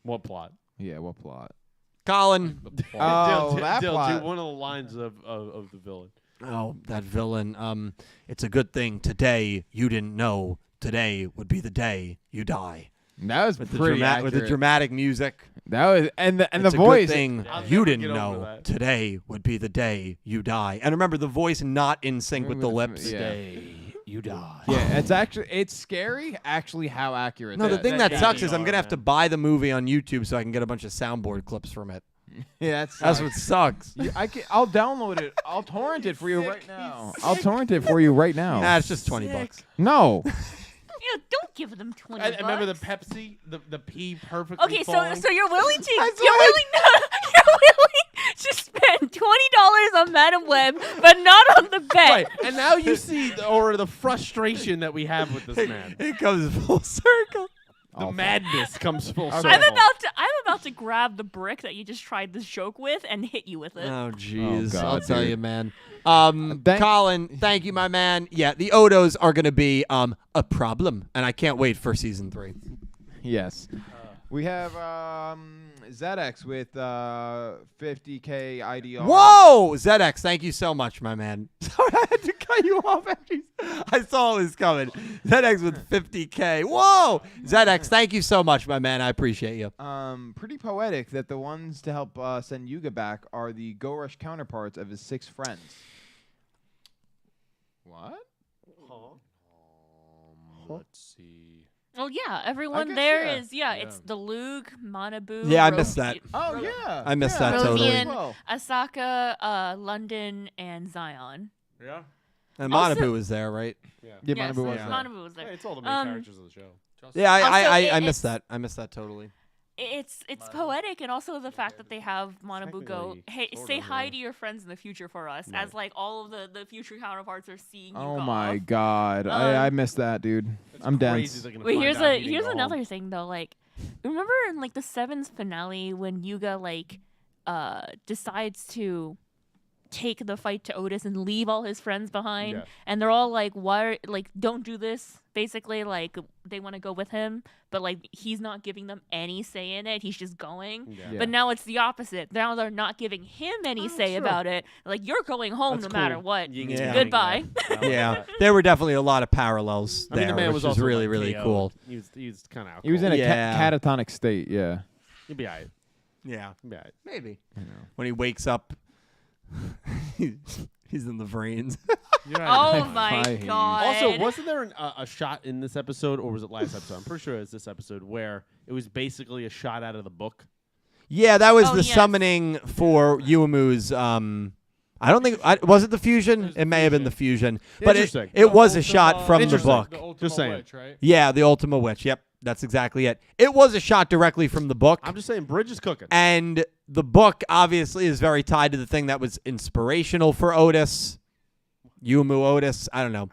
What plot? Yeah, what plot? Colin. Oh, Dill, that Dill, plot. do one of the lines of the villain. Oh, that villain. It's a good thing today you didn't know. Today would be the day you die. That was With pretty accurate. with the dramatic music. That was and the It's a voice. good thing I'll you never didn't get over know. that. Today would be the day you die. And remember, the voice not in sync with the lips. Yeah. Day you die. Yeah, it's scary. Actually, how accurate. No, the thing that that sucks is is I'm gonna have man. to buy the movie on YouTube so I can get a bunch of soundboard clips from it. Yeah, That's what sucks. I'll download it. I'll torrent it for you right now. I'll torrent it for you right now. Nah, it's just $20. No. Yeah, don't give them 20 I remember the bucks. Pepsi, the pea perfectly Okay, falling. so you're willing to you're willing to spend $20 on Madam Web, but not on the bet. Right, and now you see the frustration that we have with this man. It comes full circle. The madness comes full circle. I'm about to grab the brick that you just tried this joke with and hit you with it. Oh, jeez. God, I'll tell dude. you, man. Thank- Colin, thank you, my man. Yeah, the Ohdos are going to be a problem, and I can't wait for season 3. Yes. We have ZX with 50K IDR. Whoa! ZX, thank you so much, my man. Sorry, I had to cut you off after I saw it was coming. ZX with 50K. Whoa! ZX, thank you so much, my man. I appreciate you. Pretty poetic that the ones to help send Yuga back are the Gorush counterparts of his 6 friends. What? Let's see. Well, yeah, everyone guess, there yeah. is. Yeah, it's the Lug, Manabu. Yeah, I missed that. Oh, yeah. I missed yeah, that totally. Rosian, Well. Asaka, London, and Zion. Yeah. And Also- Manabu was there, right? Yeah, Yes, Manabu was yeah. there. Manabu was there. Hey, it's all the main Um, characters of the show. Yeah, I Also, missed that. I missed that totally. It's poetic, and also the fact that they have Manabu go, Technically, hey, sort say of, hi yeah. to your friends in the future for us, as like all of the future counterparts are seeing you Oh go my off. God. I missed that, dude. I'm dense. Wait, here's another thing though. Like, remember in like the 7's finale when Yuga like decides to take the fight to Otis and leave all his friends behind, Yeah. and they're all like, "Why? Like, don't do this." Basically, like they want to go with him, but like he's not giving them any say in it. He's just going. Yeah. But now it's the opposite. Now they're not giving him any say true. about it. Like, you're going home That's no matter cool. what. Yin Yeah. and yang, Goodbye. Yeah, there were definitely a lot of parallels I there, mean, the man which was is also really, like, really KO'd. cool. He was kind of. He was in a Yeah. catatonic state, yeah. He'd be alright. Yeah, He'd be alright. maybe. When he wakes up, he's in the brains. Oh I my hate you. god. Also, wasn't there a shot in this episode, or was it last episode? I'm pretty sure it was this episode where it was basically a shot out of the book. Yeah, that was Oh, the yes. summoning for Yuumu's. I don't think was it the fusion. It may have been the fusion, but Interesting. it was a shot from the Interesting. book. The Ultima Just saying. Witch, right? Yeah, the Ultima Witch. Yep, that's exactly it. It was a shot directly from the book. I'm just saying, Bridge is cooking. And the book obviously is very tied to the thing that was inspirational for Otis. Yumu Otis. I don't know.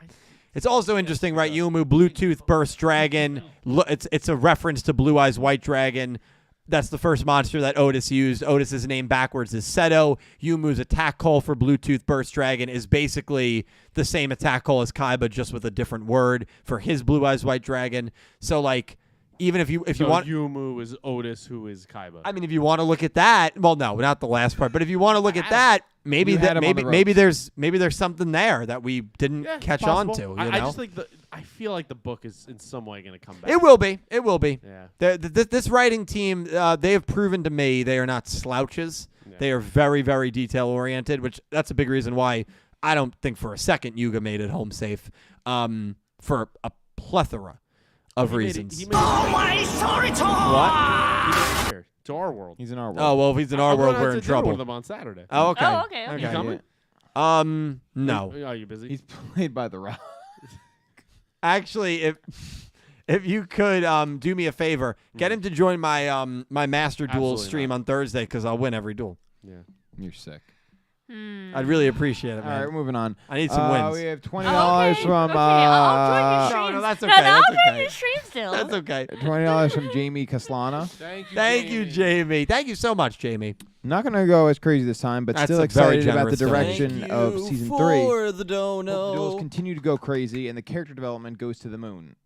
It's also interesting, right? Yumu, Bluetooth Burst Dragon. It's a reference to Blue Eyes White Dragon. That's the first monster that Otis used. Otis's name backwards is Seto. Yumu's attack call for Bluetooth Burst Dragon is basically the same attack call as Kaiba, just with a different word for his Blue Eyes White Dragon. So, like, even if you want, Yumu is Otis, who is Kaiba. I mean, if you want to look at that, well, no, not the last part, but if you want to look at that, maybe You had him on the maybe ropes. there's something there that we didn't Yeah, catch possible. on to. You I know? just think I feel like the book is in some way going to come back. It will be. It will be. Yeah. This writing team, they have proven to me they are not slouches. Yeah. They are very, very detail oriented, which that's a big reason why I don't think for a second Yuga made it home safe. For a plethora of reasons. He made it What? here to our world. He's in our world. Oh well, if he's in our I'm world, going out we're to in dinner with trouble. them on Saturday. Oh okay. Oh, okay, okay. You coming? No. Are you busy? He's played by the Rock. Actually, if you could do me a favor, get him to join my my Master Duel Absolutely stream on Thursday because I'll win every duel. Yeah. You're sick. I'd really appreciate it, All man. right, we're moving on. I need some wins. We have $20 Okay, from I'll join your streams. No, that's No, okay. I'll That's join okay. your stream still. That's okay. $20 from Jamie Kaslana. Thank you, Jamie. Thank you so much, Jamie. Not gonna go as crazy this time, but That's still a very excited about the generous donation. direction Thank of you season 3. for the Duels dono. continue to go crazy, and the character development goes to the moon.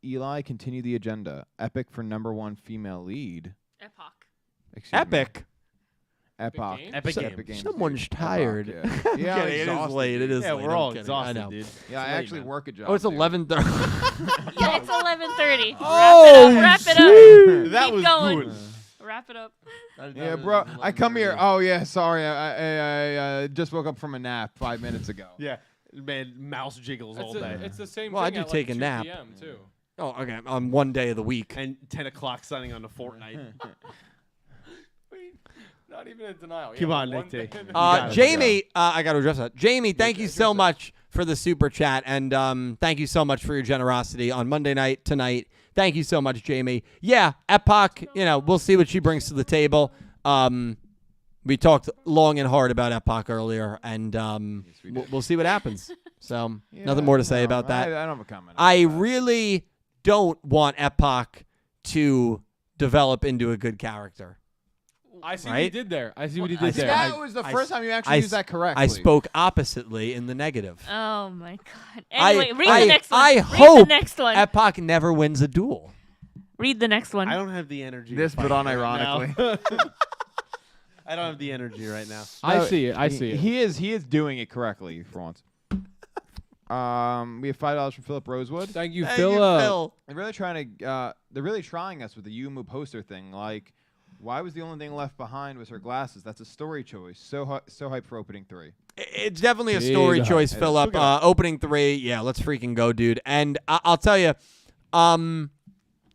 Eli, continue the agenda. Epic for #1 female lead. Epoch. Excuse me. Epic. Epoch. Games? Epic So- Games. Epic Games. Someone's dude. tired. Epoch, yeah, yeah, I'm Kidding, it is exhausted, late. It dude. is Yeah, late. we're I'm all kidding. exhausted, I know. dude. Yeah, I late, actually man. work a job. Oh, it's dude. 11:30. Yeah, it's 11:30. Oh, Wrap it up. That Keep was going. good. Wrap it up. Yeah, bro. I come here. Oh yeah, sorry. I just woke up from a nap 5 minutes ago. Yeah, man, mouse jiggles all day. It's the same Well, I thing do at take like a 2 nap. PM too. Oh, okay. On one day of the week. And 10 o'clock signing on the Fortnite. Not even in denial. Come Yeah, on, one Nick day T. in- You got it. Jamie, I got to address that. Jamie, thank you so much for the super chat, and thank you so much for your generosity on Monday night tonight. Thank you so much, Jamie. Yeah, Epoch. We'll see what she brings to the table. We talked long and hard about Epoch earlier, and we'll see what happens. So nothing more to say about that. I don't have a comment. I really don't want Epoch to develop into a good character. I see what Right? he did there. I see what he I did see there. That was the first time you actually used that correctly. I spoke oppositely in the negative. Oh my god. Anyway, read I- the next one. I read hope the next one. Epoch never wins a duel. Read the next one. I don't have the energy. This, to but fight right unironically. now. I don't have the energy right now. I No, see it. I see it. He is doing it correctly for once. We have $5 from Philip Rosewood. Thank you, Thank Phil. you, Phil. They're really trying to. They're really trying us with the Yumu poster thing. Like, why was the only thing left behind was her glasses? That's a story choice. So hyped for opening 3. It's definitely a Big story hype. choice, Hey, Philip. let's look it Opening 3, yeah, let's freaking go, dude. And I'll tell you,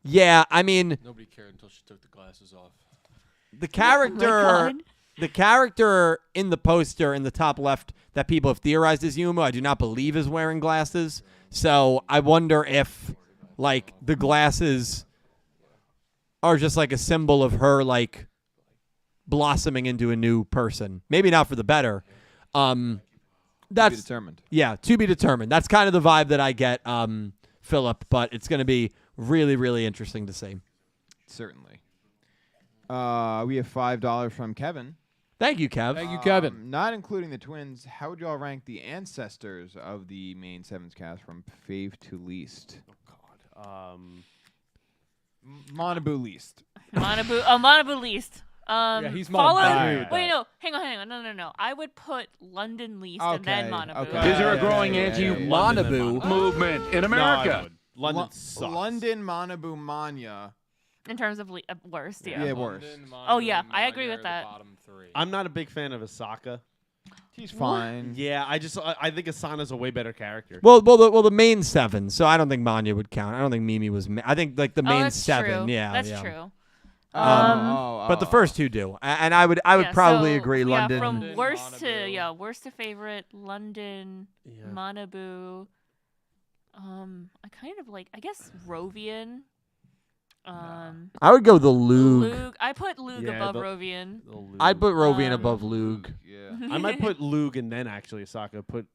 yeah, I mean, Nobody cared until she took the glasses off. the character, God. the character in the poster in the top left that people have theorized is Yumu, I do not believe is wearing glasses. So I wonder if, like, the glasses are just like a symbol of her, like, blossoming into a new person. Maybe not for the better. To That's be determined. Yeah, to be determined. That's kind of the vibe that I get, Philip. But it's going to be really, really interesting to see. Certainly. We have $5 from Kevin. Thank you, Kev. Thank you, Kevin. Not including the twins, how would y'all rank the ancestors of the main Sevens cast from fave to least? Manabu least. Manabu least. Yeah, he's my follow. guy. Wait, no, hang on. No. I would put London least and then Okay, Manabu. okay. Is there a growing yeah. anti-Manabu movement in America? London sucks. London, Manabu, Manya. In terms of worst, yeah. Yeah, worse. Oh, yeah, I agree with that. I'm not a big fan of Asaka. He's fine. Yeah, I think Asana's a way better character. Well, the main 7. So I don't think Manya would count. I don't think Mimi was. I think like the main that's 7. True. Yeah, that's yeah. true. But the first 2 do, and I would probably so, agree. Yeah, London. from London, worst Manabu. worst to favorite. London, Yeah. Manabu. I kind of like. I guess Rovian. I would go the Lug. I put Lug Yeah, above the- Rovian. I'd put Rovian Um, above Lug. Yeah. I might put Lug and then actually Asaka. Put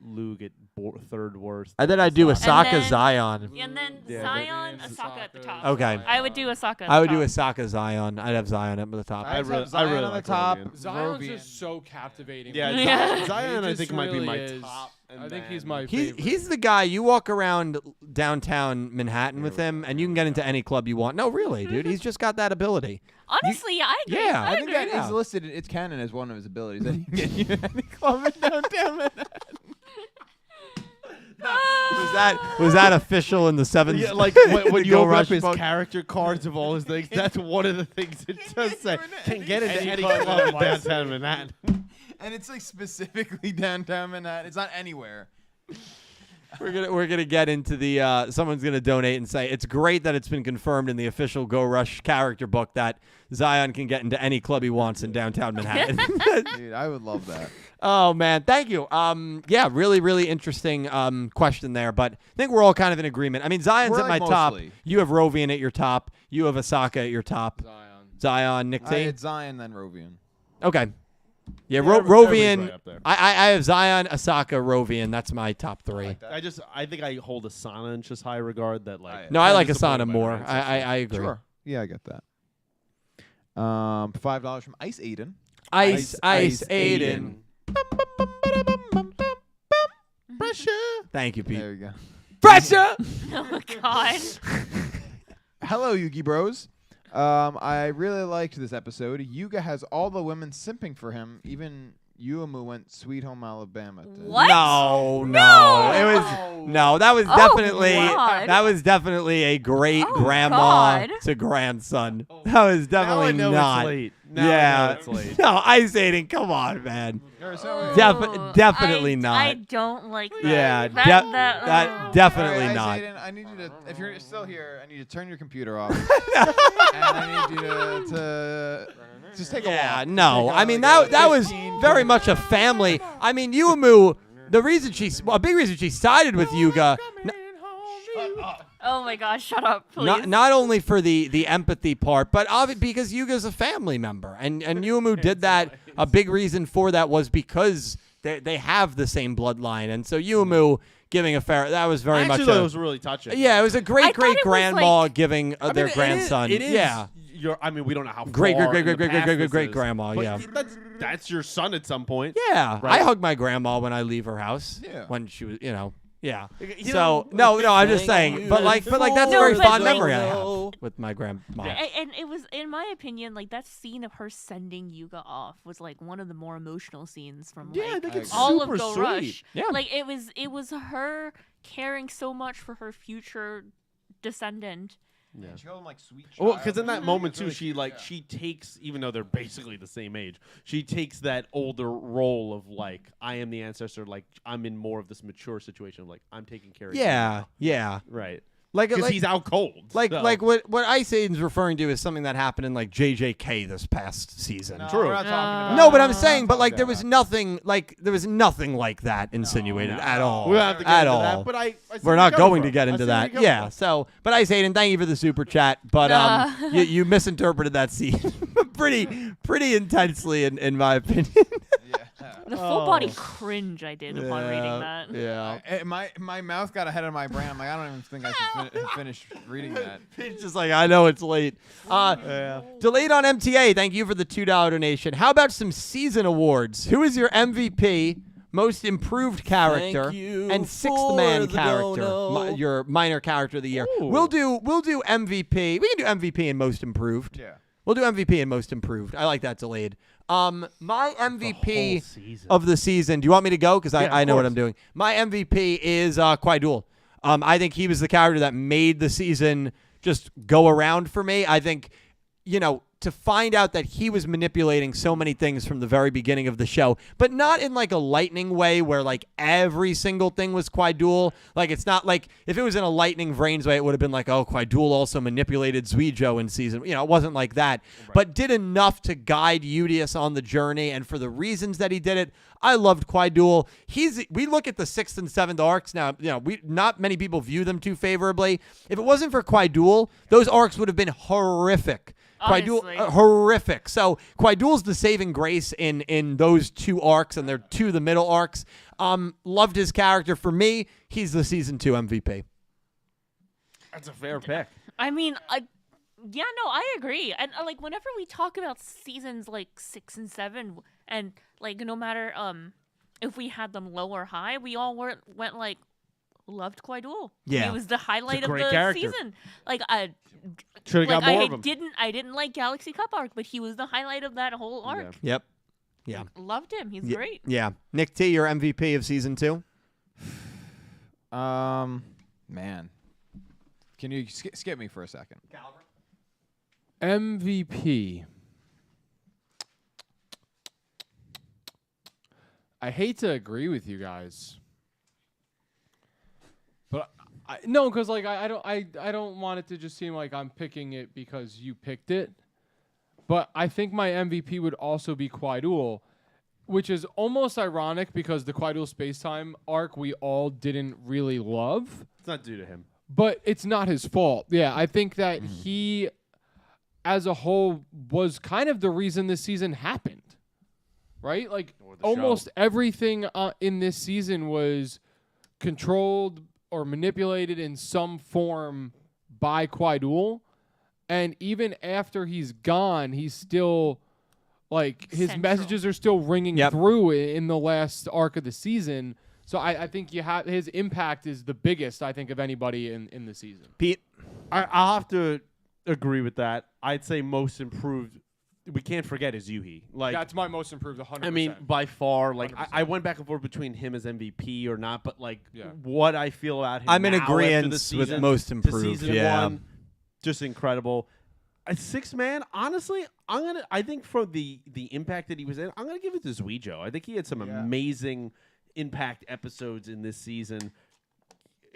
Lug at third worst. And then I'd do Asaka then- Zion. And then Yeah, Zion, Rovian, Asaka at the Asaka, top. Okay. I would do Asaka. At I would the do top. Asaka Zion. I'd have Zion up at the top. I really- have Zion I really on the like top. Rovian. Zion's Rovian. just so captivating. Yeah, Yeah. Zion I He think just might be my really is. top. I think he's then- my favorite. He's the guy. You walk around downtown Manhattan with him, and you can get into any club you want. No, really, dude. He's just got that ability. Honestly, I agree. Yeah, I think that Yeah. is listed. It's canon as one of his abilities. That he can get you in any club in downtown Manhattan. Was that official in the 7th? Yeah, like when you Go open up Rush his book? character cards of all his things, that's one of the things it does say. Can get into any club club in in downtown Manhattan. And it's like specifically downtown Manhattan. It's not anywhere. We're gonna get into the someone's gonna donate and say it's great that it's been confirmed in the official Go Rush character book that Zion can get into any club he wants in downtown Manhattan. Dude, I would love that. Oh man, thank you. Yeah, really, really interesting question there, but I think we're all kind of in agreement. I mean, Zion's We're at my like top. mostly. You have Rovian at your top. You have Asaka at your top. Zion, Nick I T. had Zion, then Rovian. Okay. Yeah, everybody's Rovian. right up there. I have Zion, Asaka, Rovian. That's my top three. I think I hold Asana in just high regard. That like. No, I I'm like disappointed Asana by more. her ancestors. I agree. Sure. Yeah, I get that. $5 from Ice Aiden. Ice Aiden. Pressure. Thank you, Pete. There you go. Pressure. Oh my god. Hello, Yugi Bros. I really liked this episode. Yuga has all the women simping for him. Even Yumu went Sweet Home Alabama. What? No. It was no. That was definitely a great grandma God. to grandson. That was definitely now I know not. It's late. Now I know it's late. No, Ice Aiden, come on, man. Definitely not. I don't like that. Yeah, that definitely Ice not. Aiden, I need you to, if you're still here, I need you to turn your computer off. And I need you to just take a walk. Yeah, no. Take I mean, like that was 15, very much a family. I mean, Yumu, a big reason she sided with Yuga, Oh my gosh, shut up, please. not only for the empathy part, but because Yuga's a family member. And Yumu did that. A big reason for that was because they have the same bloodline. And so Yumu giving that was very much That was really touching. Yeah, it was a great grandma like, giving their grandson. It is. Yeah. I mean, we don't know how Great far in the past this is, grandma. but Yeah. That's your son at some point. Yeah, Right? I hug my grandma when I leave her house. Yeah. When she was, yeah. You So know, no, I'm just saying. But that's a No, very but fond like- memory I have with my grandma. And it was, in my opinion, like that scene of her sending Yuga off was like one of the more emotional scenes from Yeah, I like think it's all super of Go sweet. Rush. Yeah. Like it was her caring so much for her future descendant. Yeah. She called him like sweet Well, child. because in that moment It's too, really she cute, like yeah. she takes, even though they're basically the same age, she takes that older role of like, I am the ancestor. Like I'm in more of this mature situation of like I'm taking care of you Yeah, now. yeah. Right. Like Because he's out cold. Like so. what Ice Aiden's referring to is something that happened in like JJK this past season. No, True. we're not talking about No, but I'm that. saying, but like Fuck there that. was nothing like that insinuated at all. we don't have to get at into all. that, but I see We're where not you're coming going to from. get I into see where that. you're coming Yeah. from. So, but Ice Aiden, thank you for the super chat. But you misinterpreted that scene pretty intensely in my opinion. The full body cringe I did upon reading that. Yeah. My mouth got ahead of my brain. I'm like, I don't even think I should finish reading that. It's just like, I know it's late. Delayed on MTA, thank you for the $2 donation. How about some season awards? Who is your MVP, most improved character, Thank you and sixth for man the character? dono. Your minor character of the year. Ooh. We'll do MVP. We can do MVP and most improved. Yeah. We'll do MVP and most improved. I like that, Delayed. My MVP season. of the season. Do you want me to go? Because Yeah, I of know what course. I'm doing. My MVP is Kwai Duel. I think he was the character that made the season just go around for me. I think, to find out that he was manipulating so many things from the very beginning of the show, but not in like a lightning way where like every single thing was Kwai Duel. Like it's not like if it was in a lightning Vrains way, it would have been like, oh, Kwai Duel also manipulated Yugioh in season. It wasn't like that, but did enough to guide Udius on the journey. And for the reasons that he did it, I loved Kwai Duel. We look at the 6th and 7th arcs now. Not many people view them too favorably. If it wasn't for Kwai Duel, those arcs would have been horrific. Kwai Duel, Honestly. horrific. So Kwai Duel's the saving grace in those two arcs, and they're two of the middle arcs. Loved his character. For me, he's the season 2 MVP. That's a fair pick. I mean, I agree. And like whenever we talk about seasons like 6 and 7, and like no matter if we had them low or high, we all went like loved Kwai Duel. Yeah. He was the highlight of great the character. season. Like I Should have got more of him. I didn't like Galaxy Cup arc, but he was the highlight of that whole arc. Yep. Yeah. Loved him. He's Ye- great. Yeah. Nick T, your MVP of season 2? Man. Can you skip me for a second? MVP. I hate to agree with you guys, but no, because like I don't want it to just seem like I'm picking it because you picked it. But I think my MVP would also be Kwai Duel, which is almost ironic because the Quadruple Space-Time arc we all didn't really love. It's not due to him. But it's not his fault. Yeah, I think that he, as a whole, was kind of the reason this season happened. Right? Like, almost everything in this season was controlled or manipulated in some form by Quadruple. And even after he's gone, he's still, like, his messages are still ringing through in the last arc of the season. So I think his impact is the biggest, I think, of anybody in the season. Pete? I'll have to agree with that. I'd say most improved. We can't forget is Yuhi. Like, that's my most improved, 100%. I mean, by far. Like, 100%. I went back and forth between him as MVP or not, but like what I feel about him. I'm in now agreement after the with season, most to improved. season Yeah. 1, just incredible. A 6-man, honestly, I think for the impact that he was in, I'm gonna give it to Yugioh. I think he had some amazing impact episodes in this season,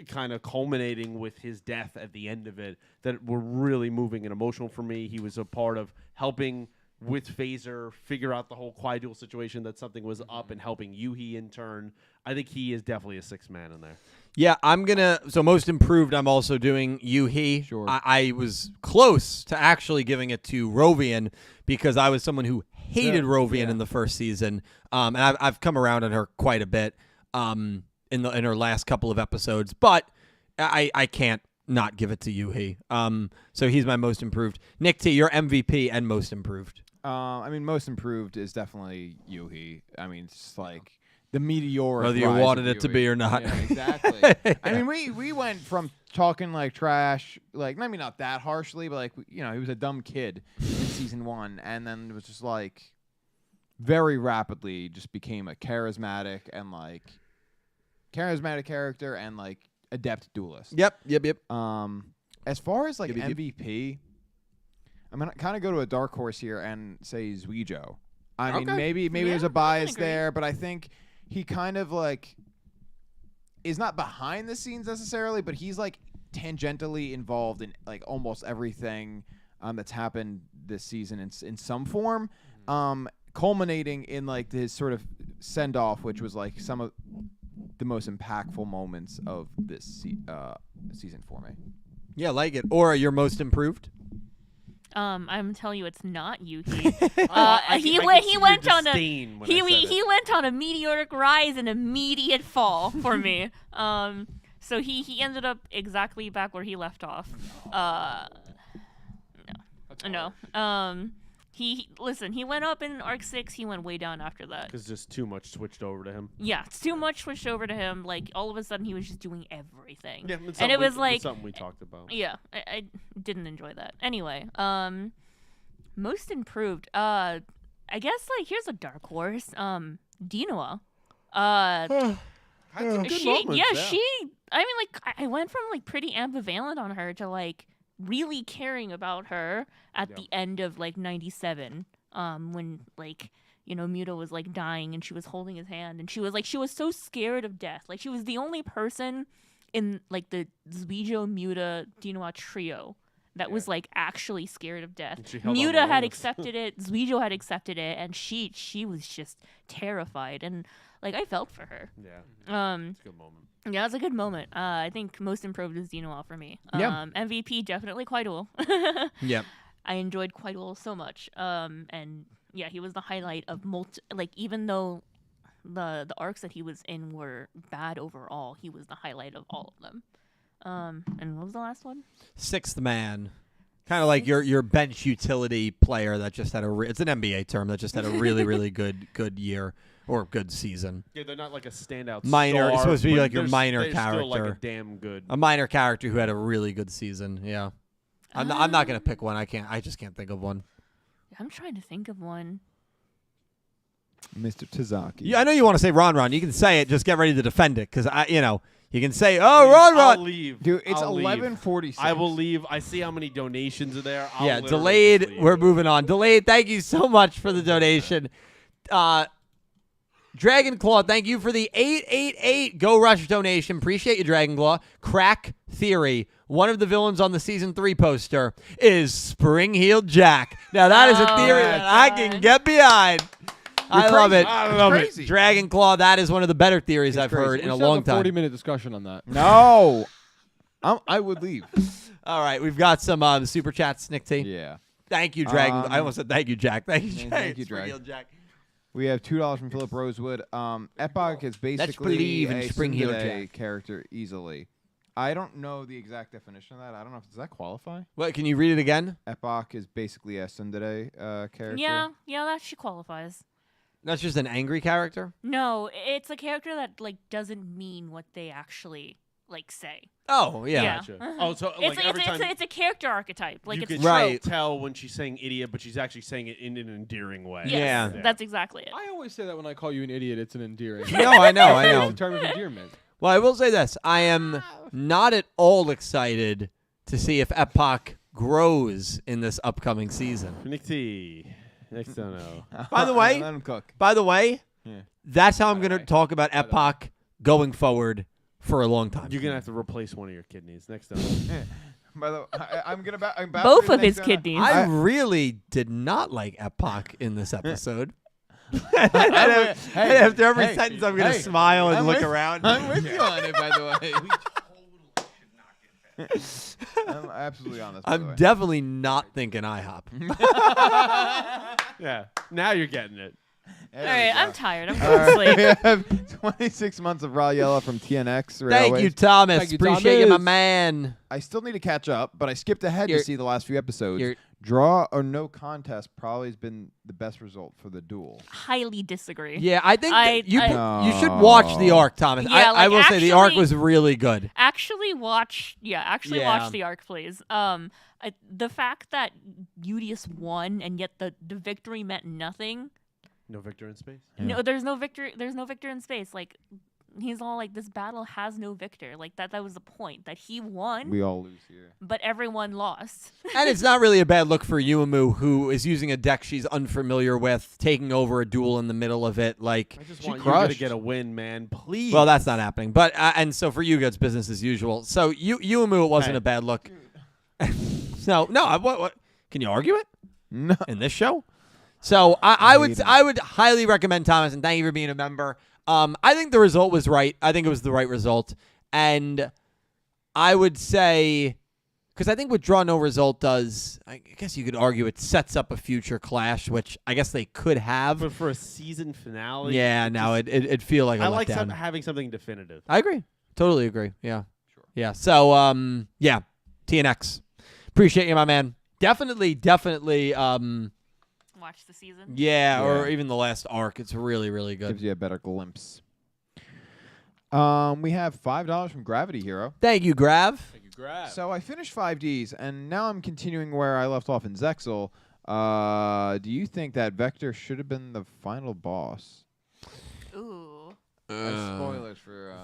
kind of culminating with his death at the end of it, that were really moving and emotional for me. He was a part of helping with Phaser figure out the whole Quadruple situation, that something was up, and helping Yuhi in turn. I think he is definitely a 6-man in there. Yeah, so most improved, I'm also doing Yuhi. Sure. I was close to actually giving it to Rovian because I was someone who hated Rovian in the first season, and I've come around on her quite a bit in her last couple of episodes, but I can't not give it to Yuhi. So he's my most improved. Nick T, your MVP and most improved. I mean, most improved is definitely Yuhi. I mean, it's like the meteoric whether you rise wanted of it to Yuhi. be or not. Yeah, exactly. I mean, we went from talking like trash, like maybe not that harshly, but like he was a dumb kid in season 1, and then it was just like very rapidly just became a charismatic character and like adept duelist. Yep. As far as like MVP, I'm gonna kind of go to a dark horse here and say Yugioh. I mean, maybe there's a bias there, but I think he kind of like is not behind the scenes necessarily, but he's like tangentially involved in like almost everything that's happened this season in some form, culminating in like his sort of send off, which was like some of the most impactful moments of this season for me. Yeah, like it. Or your most improved? I'm telling you, it's not Yuki. He went on a meteoric rise and immediate fall for me. So he ended up exactly back where he left off. No. He went up in Arc 6, he went way down after that. Because just too much switched over to him. Yeah, it's too much switched over to him. Like, all of a sudden, he was just doing everything. Yeah, and it was like something we talked about. Yeah, I didn't enjoy that. Anyway, most improved. I guess like here's a dark horse. Dinoa. Had some good moments, I mean, like I went from like pretty ambivalent on her to like really caring about her at the end of like 97, when like Muta was like dying and she was holding his hand and she was so scared of death. Like she was the only person in like the Yugioh, Muta, Dinoa trio that was like actually scared of death. Muta had accepted it, Yugioh had accepted it, and she was just terrified, and like I felt for her. Yeah. It's a good moment. Yeah, it was a good moment. I think most improved is Dinoa for me. MVP definitely Quadruple. Yep. I enjoyed Quadruple so much. And yeah, he was the highlight of even though the arcs that he was in were bad overall, he was the highlight of all of them. And what was the last one? Sixth man. Kind of like your bench utility player that just had it's an NBA term that just had a really, really good year or good season. Yeah, they're not like a standout minor. Star, it's supposed to be like your minor they're character. Still like a damn good. A minor character who had a really good season. Yeah. I'm not gonna pick one. I just can't think of one. I'm trying to think of one. Mr. Tazaki. Yeah, I know you want to say Ron. You can say it. Just get ready to defend it, because you can say, "Oh, Ron." I'll leave, dude. It's I'll 11:46. I will leave. I see how many donations are there. Yeah, delayed. We're moving on. Delayed. Thank you so much for the donation. Dragon Claw, thank you for the 888 Go Rush donation. Appreciate you, Dragon Claw. Crack Theory. One of the villains on the season 3 poster is Spring Heeled Jack. Now that is a theory that I can get behind. I love it. I love it. Dragon Claw, that is one of the better theories I've crazy. heard in We a should have long time. 40-minute discussion on that. No. I would leave. All right, we've got some super chats, Nick T. Yeah. Thank you, Dragon. I almost said thank you, Jack. Thank you, Jack. Thank you, It's for Drag. real, Jack. We have $2 from Philip Rosewood. Epoch is basically believe in a Spring Heel Sunday Jack. character easily. I don't know the exact definition of that. I don't know. Does that qualify? What? Can you read it again? Epoch is basically a Tsundere character. Yeah, that she qualifies. That's just an angry character. No, it's a character that like doesn't mean what they actually like say. Oh yeah. Gotcha. Oh, so like every time it's a character archetype. Like you it's could a Right. trope. tell when she's saying idiot, but she's actually saying it in an endearing way. Yes, Yeah. that's exactly it. I always say that when I call you an idiot, it's an endearing. No, I know, I It's know. a term of endearment. Well, I will say this: I am not at all excited to see if Epoch grows in this upcoming season. Nick T. Next don't know. By the way, Let him cook. Yeah. That's how I'm going to talk about Epoch going forward for a long time. You're gonna have to replace one of your kidneys. Next don't know. By the way, I'm gonna I'm about Both to of next his down- kidneys. I really did not like Epoch in this episode. And after every sentence, I'm going to smile and I'm look with- around. I'm with you on it, by the way. I'm absolutely on this. By the I'm way. definitely not thinking IHOP. Yeah. Now you're getting it. There All we right, go. I'm tired. I'm All going to right, we sleep. have 26 months of Raw Yellow from TNX. Thank you, Railways. Thomas. Thank you, Appreciate you, my Thomas. man. I still need to catch up, but I skipped ahead You're- to see the last few episodes. you're- Draw or no contest probably has been the best result for the duel. Highly disagree. Yeah, I think that you I- should watch the arc, Thomas. Yeah, I like, will say the arc actually- was really good. Actually watch Yeah. watch the arc, please. The fact that Udius won and yet the victory meant nothing. No victor in space. No, there's no victory in space. Like he's all like, this battle has no victor. Like that was the point, that he won, We all lose here. but everyone lost. And it's not really a bad look for Yumu, who is using a deck she's unfamiliar with, taking over a duel in the middle of it. Like, I just She want Yuga to crushed. get a win, man. Please. well, that's not happening. But and so for Yuga, it's business as usual. So Yumu, it wasn't Hey. a bad look. No. What? Can you argue it No. in this show? So I would highly recommend Thomas, and thank you for being a member. I think the result was right. I think it was the right result, and I would say, because I think what draw no result does, I guess you could argue it sets up a future clash, which I guess they could have. But for a season finale. Yeah, no, it'd feel like a I like letdown. having something definitive. I agree. Totally agree. Yeah. Sure. Yeah. So yeah, TNX. Appreciate you, my man. Definitely. Watch the season. Yeah, or Yeah. even the last arc. It's really, really good. Gives you a better glimpse. We have $5 from Gravity Hero. Thank you, Grav. Thank you, Grab. So I finished 5Ds, and now I'm continuing where I left off in Zexel. Do you think that Vector should have been the final boss? Ooh. Spoilers for.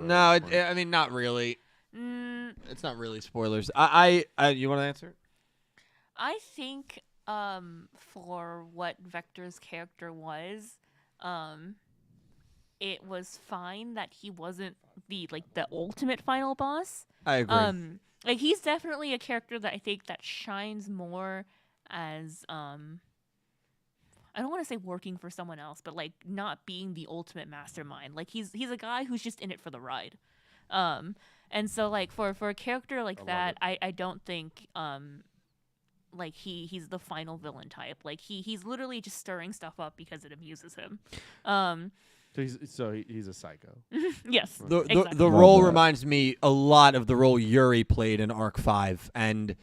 No, I mean, not really. It's not really spoilers. I you want to answer? I think for what Vector's character was, it was fine that he wasn't the ultimate final boss. I agree. Like he's definitely a character that I think that shines more as I don't want to say working for someone else, but like not being the ultimate mastermind. Like he's a guy who's just in it for the ride. And so like for a character like that, I don't think like he's the final villain type. Like he's literally just stirring stuff up because it amuses him. So he's a psycho. Yes. the exactly. role reminds me a lot of the role Yuri played in Arc 5, and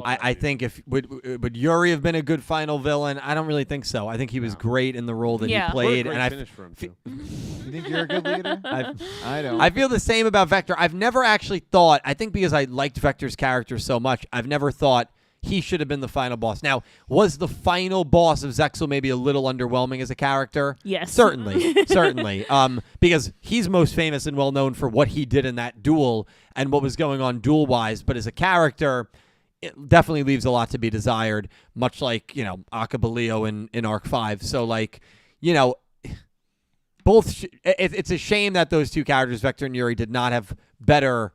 I think if would Yuri have been a good final villain? I don't really think so. I think he was great in the role that Yeah. he played, What a and great finish for him too. You think you're a good leader? I don't. I feel the same about Vector. I've never actually thought, I think because I liked Vector's character so much, I've never thought he should have been the final boss. Now, was the final boss of Zexel maybe a little underwhelming as a character? Yes. Certainly. Certainly. Because he's most famous and well known for what he did in that duel and what was going on duel-wise. But as a character, it definitely leaves a lot to be desired, much like, Akabaleo in Arc 5. So, like, both it's a shame that those two characters, Vector and Yuri, did not have better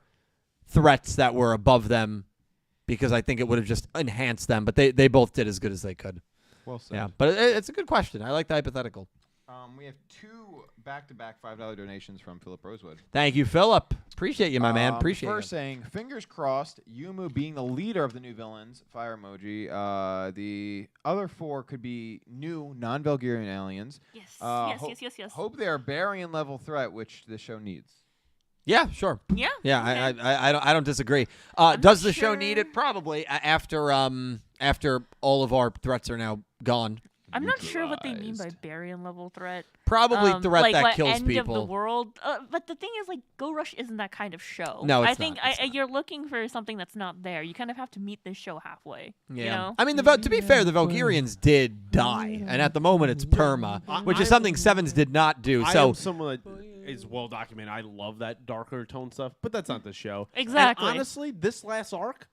threats that were above them, because I think it would have just enhanced them. But they both did as good as they could. Well said. Yeah, but it's a good question. I like the hypothetical. We have 2 back-to-back $5 donations from Philip Rosewood. Thank you, Philip. Appreciate you, my man. Appreciate it. First saying, fingers crossed, Yumu being the leader of the new villains, fire emoji. The other 4 could be new non-Valkyrian aliens. Yes. Yes. Hope they are Barian level threat, which the show needs. Yeah, sure. Yeah. Yeah, okay. I don't disagree. Does the show need it? Probably after all of our threats are now gone. I'm not sure what they mean by Barian level threat. Probably threat like that what, kills end people. Of the world. But the thing is, like, Go Rush isn't that kind of show. No, it's I think not. you're looking for something that's not there. You kind of have to meet this show halfway. Yeah. You know? I mean, to be fair, the Valkyrians did die, and at the moment it's perma, which is something Sevens did not do. I So am someone that is well documented. I love that darker tone stuff, but that's not the show. Exactly. And honestly, this last arc,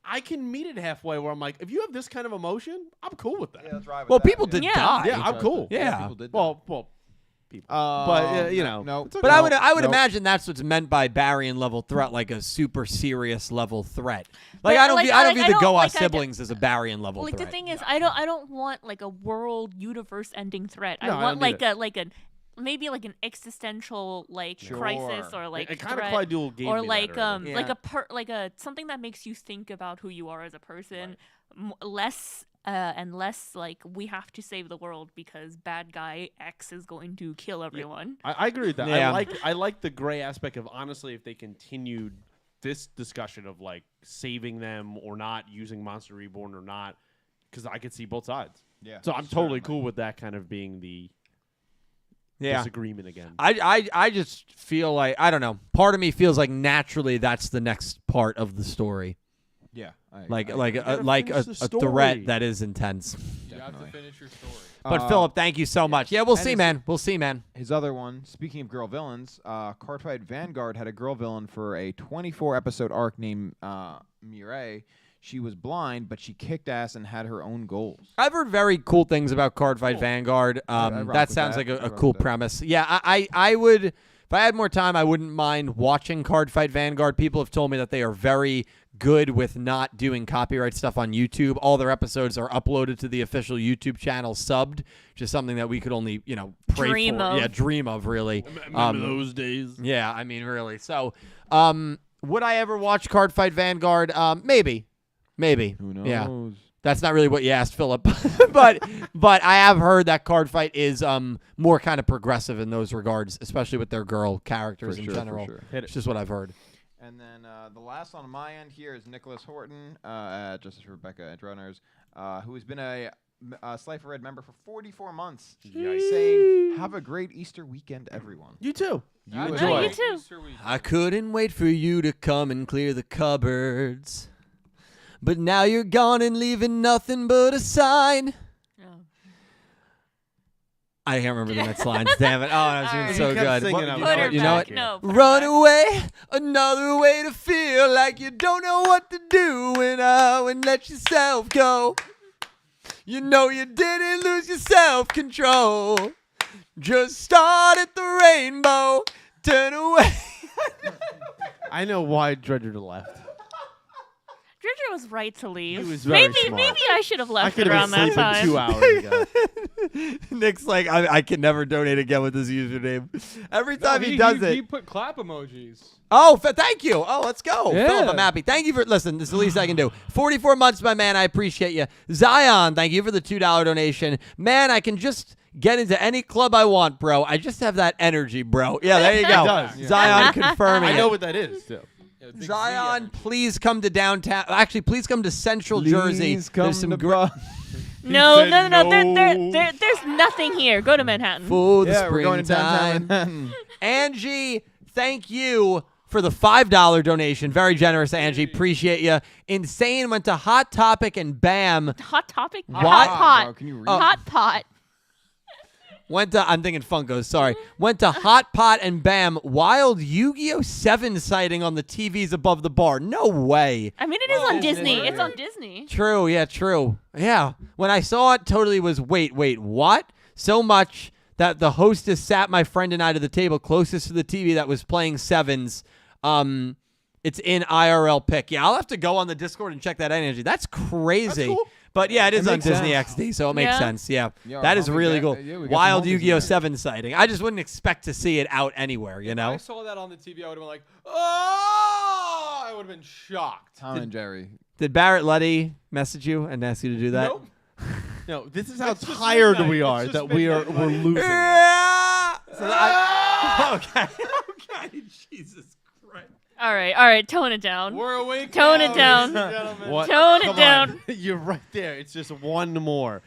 I can meet it halfway where I'm like, if you have this kind of emotion, I'm cool with that. Yeah, let's ride with well, that. people did Yeah. die. Yeah, I'm cool. Yeah. People did Well, people. But you know, no. it's okay. But I would Nope. imagine that's what's meant by Barian level threat, like a super serious level threat. But, Like I don't like, view, I don't like, view I the don't- Goa like, I siblings as a Barian level Like threat. the thing is, I don't want like a world universe ending threat. No, I I want don't need like a maybe like an existential like Sure. crisis or like it kind of threat. Quad Duel gave Or me like that already. like a something that makes you think about who you are as a person, less and less like we have to save the world because bad guy X is going to kill everyone. I agree with that. Yeah. I like the gray aspect of honestly if they continued this discussion of like saving them or not, using Monster Reborn or not, because I could see both sides. Yeah. So I'm totally cool with that kind of being the disagreement again. I just feel like I don't know. Part of me feels like naturally that's the next part of the story. Yeah. Like gotta a finish the threat story. that is intense. You have to finish your story. But Philip, thank you so much. Yeah, we'll and see, his- man. We'll see, man. His other one, speaking of girl villains, Cardfight Vanguard had a girl villain for a 24-episode arc named Mireille. She was blind, but she kicked ass and had her own goals. I've heard very cool things about Cardfight Vanguard. I rock That with sounds that. like I a rock cool with that. premise. Yeah, I would, if I had more time, I wouldn't mind watching Cardfight Vanguard. People have told me that they are very good with not doing copyright stuff on YouTube. All their episodes are uploaded to the official YouTube channel, subbed, which is something that we could only, pray Dream for. of. Yeah, dream of, really. Remember those days? Yeah, I mean, really. So, would I ever watch Cardfight Vanguard? Maybe. Who knows? Yeah. That's not really what you asked, Philip. but I have heard that Cardfight is more kind of progressive in those regards, especially with their girl characters For in sure, general. for sure. It's just what I've heard. And then the last one on my end here is Nicholas Horton, Justice for Rebecca and Runners, who has been a Slifer Red member for 44 months, saying, "Have a great Easter weekend, everyone." You too. You I enjoy. you too. I couldn't wait for you to come and clear the cupboards. But now you're gone and leaving nothing but a sign. Oh. I can't remember the next lines. Damn it. Oh, that was doing Alright. so You kept good. singing, I was Put her like, you know back. what? No, put her Run back. away, another way to feel like you don't know what to do and let yourself go. You know you didn't lose your self-control. Just start at the rainbow, turn away. I know why Dredger left. Dredger was right to leave. He was very maybe smart. I should have I left could around have been that sleeping time. 2 hours ago. Nick's like, I can never donate again with this username. Every time he does it. He put clap emojis. Oh, thank you. Oh, let's go. Yeah. Philip, I'm happy. Thank you for, listen, this is the least I can do. 44 months, my man. I appreciate you. Zion, thank you for the $2 donation. Man, I can just get into any club I want, bro. I just have that energy, bro. Yeah, there you go. does. Yeah. Zion confirming I know it. what that is, too. Zion, please come to downtown. Actually, please come to Central Jersey. Please come There's some to great No. no. There's nothing here. Go to Manhattan. for the Yeah, we're going to springtime. downtown. Angie, thank you for the $5 donation. Very generous, Angie. Appreciate you. Insane went to Hot Topic and Bam. Hot topic. What? Hot Bro, pot. can you read? Hot pot. Went to, I'm thinking Funkos, sorry. Went to Hot Pot and Bam. Wild Yu-Gi-Oh! 7 sighting on the TVs above the bar. No way. I mean, it is on Disney. Disney. It's on Disney. True, yeah, true. Yeah. When I saw it, totally was, wait, what? So much that the hostess sat my friend and I to the table closest to the TV that was playing 7s. It's in IRL pick. Yeah, I'll have to go on the Discord and check that out, Angie. That's crazy. That's cool. But yeah, it is on makes Disney sense. XD, so it makes Yeah. sense. Yeah, Yeah, that is well, really we cool. got the Wild monkeys in Yu-Gi-Oh! there. 7 sighting. I just wouldn't expect to see it out anywhere, you If know? I saw that on the TV, I would have been like, oh! I would have been shocked. Tom and Jerry. Did Barrett Letty message you and ask you to do that? Nope. No, this is how It's just tired midnight. we It's are just that midnight. we're losing. Yeah. Okay. Okay. Jesus Christ. All right, tone it down. We're awake. Tone now, it down. ladies and gentlemen. What? Tone it Come down. on. You're right there. It's just one more.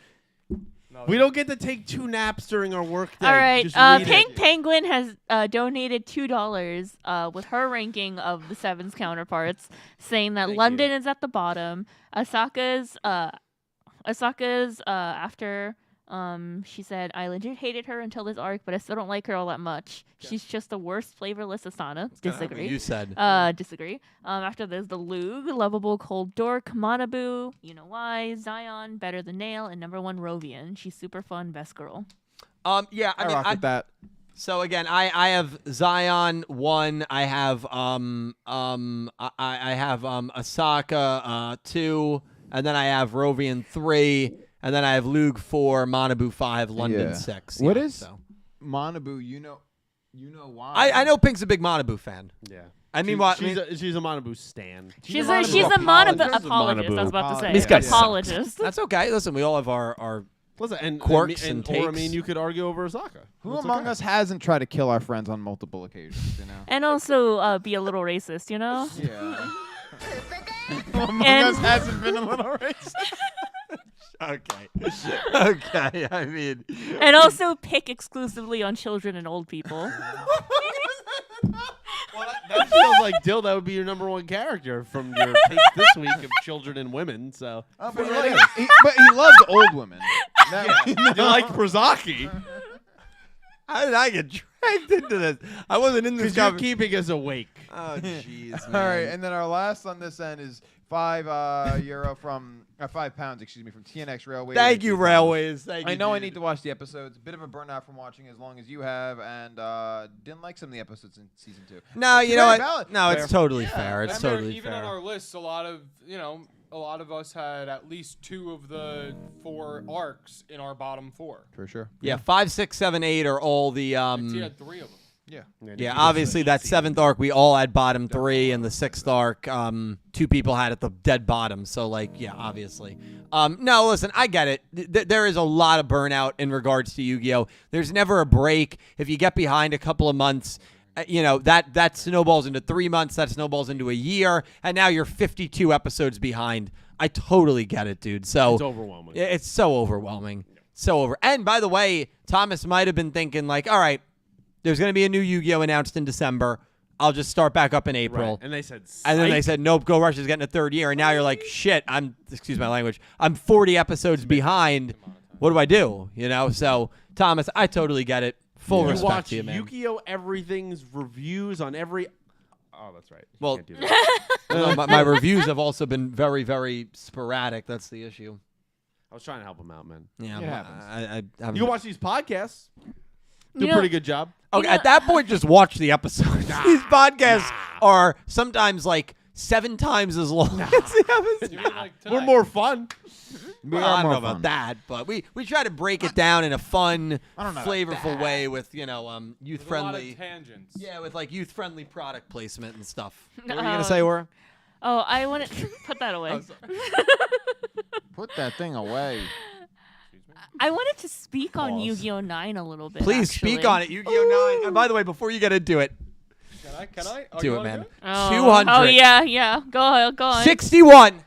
No, We don't get to take 2 naps during our work day. All right, Just read Pink it. Penguin has donated $2 with her ranking of the Seven's counterparts, saying that Thank London you. is at the bottom. Asaka's after. She said, I legit hated her until this arc, but I still don't like her all that much. She's just the worst flavorless Asana. Disagree. You said. Disagree. After there's the Lug, lovable cold dork, Manabu, you know why, Zion, better than Nail, and number 1 Rovian. She's super fun, best girl. Yeah, I mean, rock with that. So again, I have Zion 1. I have I have Asaka 2, and then I have Rovian 3, and then I have Lug 4, Manabu 5, London 6. What yeah, is so. Manabu? You know why? I know Pink's a big Manabu fan. Yeah. I mean, what? She's a Manabu stan. She's a Manabu apologist, I was about to say. This guy Apologist. That's okay. Listen, we all have our Listen, and quirks and, and or I takes. mean, you could argue over Osaka. Who That's among okay. us hasn't tried to kill our friends on multiple occasions? You know. And also be a little racist, you know? Yeah. And- Among Us hasn't been a little racist. Okay. Okay. I mean, And also pick exclusively on children and old people. Well, that feels like Dill. That would be your number 1 character from your takes this week of children and women. So, But he loves old women. you like Brzezaki how did I get dragged into this? I wasn't in this because you're conversation. keeping us awake. Oh, jeez, All right, and then our last on this end is €5 from £5, excuse me, from TNX Railway. Thank you, Railways. Thank you. I know I dude. need to watch the episodes. A bit of a burnout from watching as long as you have, and didn't like some of the episodes in season 2. No, you know Very what? valid. No, Fair. it's totally fair. It's And there- totally even fair. on our lists, a lot of us had at least 2 of the 4 arcs in our bottom 4. For sure. Yeah, 5, 6, 7, 8 are all the He had 3 of them. Yeah, obviously that 7th arc we all had bottom 3, and the 6th arc 2 people had at the dead bottom. So like, yeah, obviously. No, listen, I get it. There is a lot of burnout in regards to Yu-Gi-Oh. There's never a break. If you get behind a couple of months, you know that snowballs into 3 months. That snowballs into a year, and now you're 52 episodes behind. I totally get it, dude. So It's overwhelming. It's so overwhelming. So over. And by the way, Thomas might have been thinking like, all right, there's going to be a new Yu-Gi-Oh! Announced in December. I'll just start back up in April. Right. And they said, And then they "Psych." said, nope, Go Rush is getting a 3rd year. And now you're like, shit, excuse my language, I'm 40 episodes behind. What do I do? You know? So, Thomas, I totally get it. Full You respect watch to you, man. Yu-Gi-Oh! Everything's reviews on every. Oh, that's right. You Well, can't do that. No, my reviews have also been very, very sporadic. That's the issue. I was trying to help him out, man. Yeah, It happens. I You can watch these podcasts. Do You a pretty good job. Okay, at that point, just watch the episodes. These podcasts are sometimes like 7 times as long as the episodes. You mean like We're tonight? more fun. Well, I don't know about that, but we try to break it down in a fun, I don't know about flavorful way with youth With a lot friendly. of tangents. Yeah, with like youth friendly product placement and stuff. What were you Um, gonna say, Aura? Oh, I want to put that away. Put that thing away. I wanted to speak on Pause. Yu-Gi-Oh! 9 a little bit. Please actually. speak on it. Yu-Gi-Oh! 9. And by the way, before you get into it, Can I? Oh, do you it, wanna man. Oh. 200. Oh yeah. Go on. 61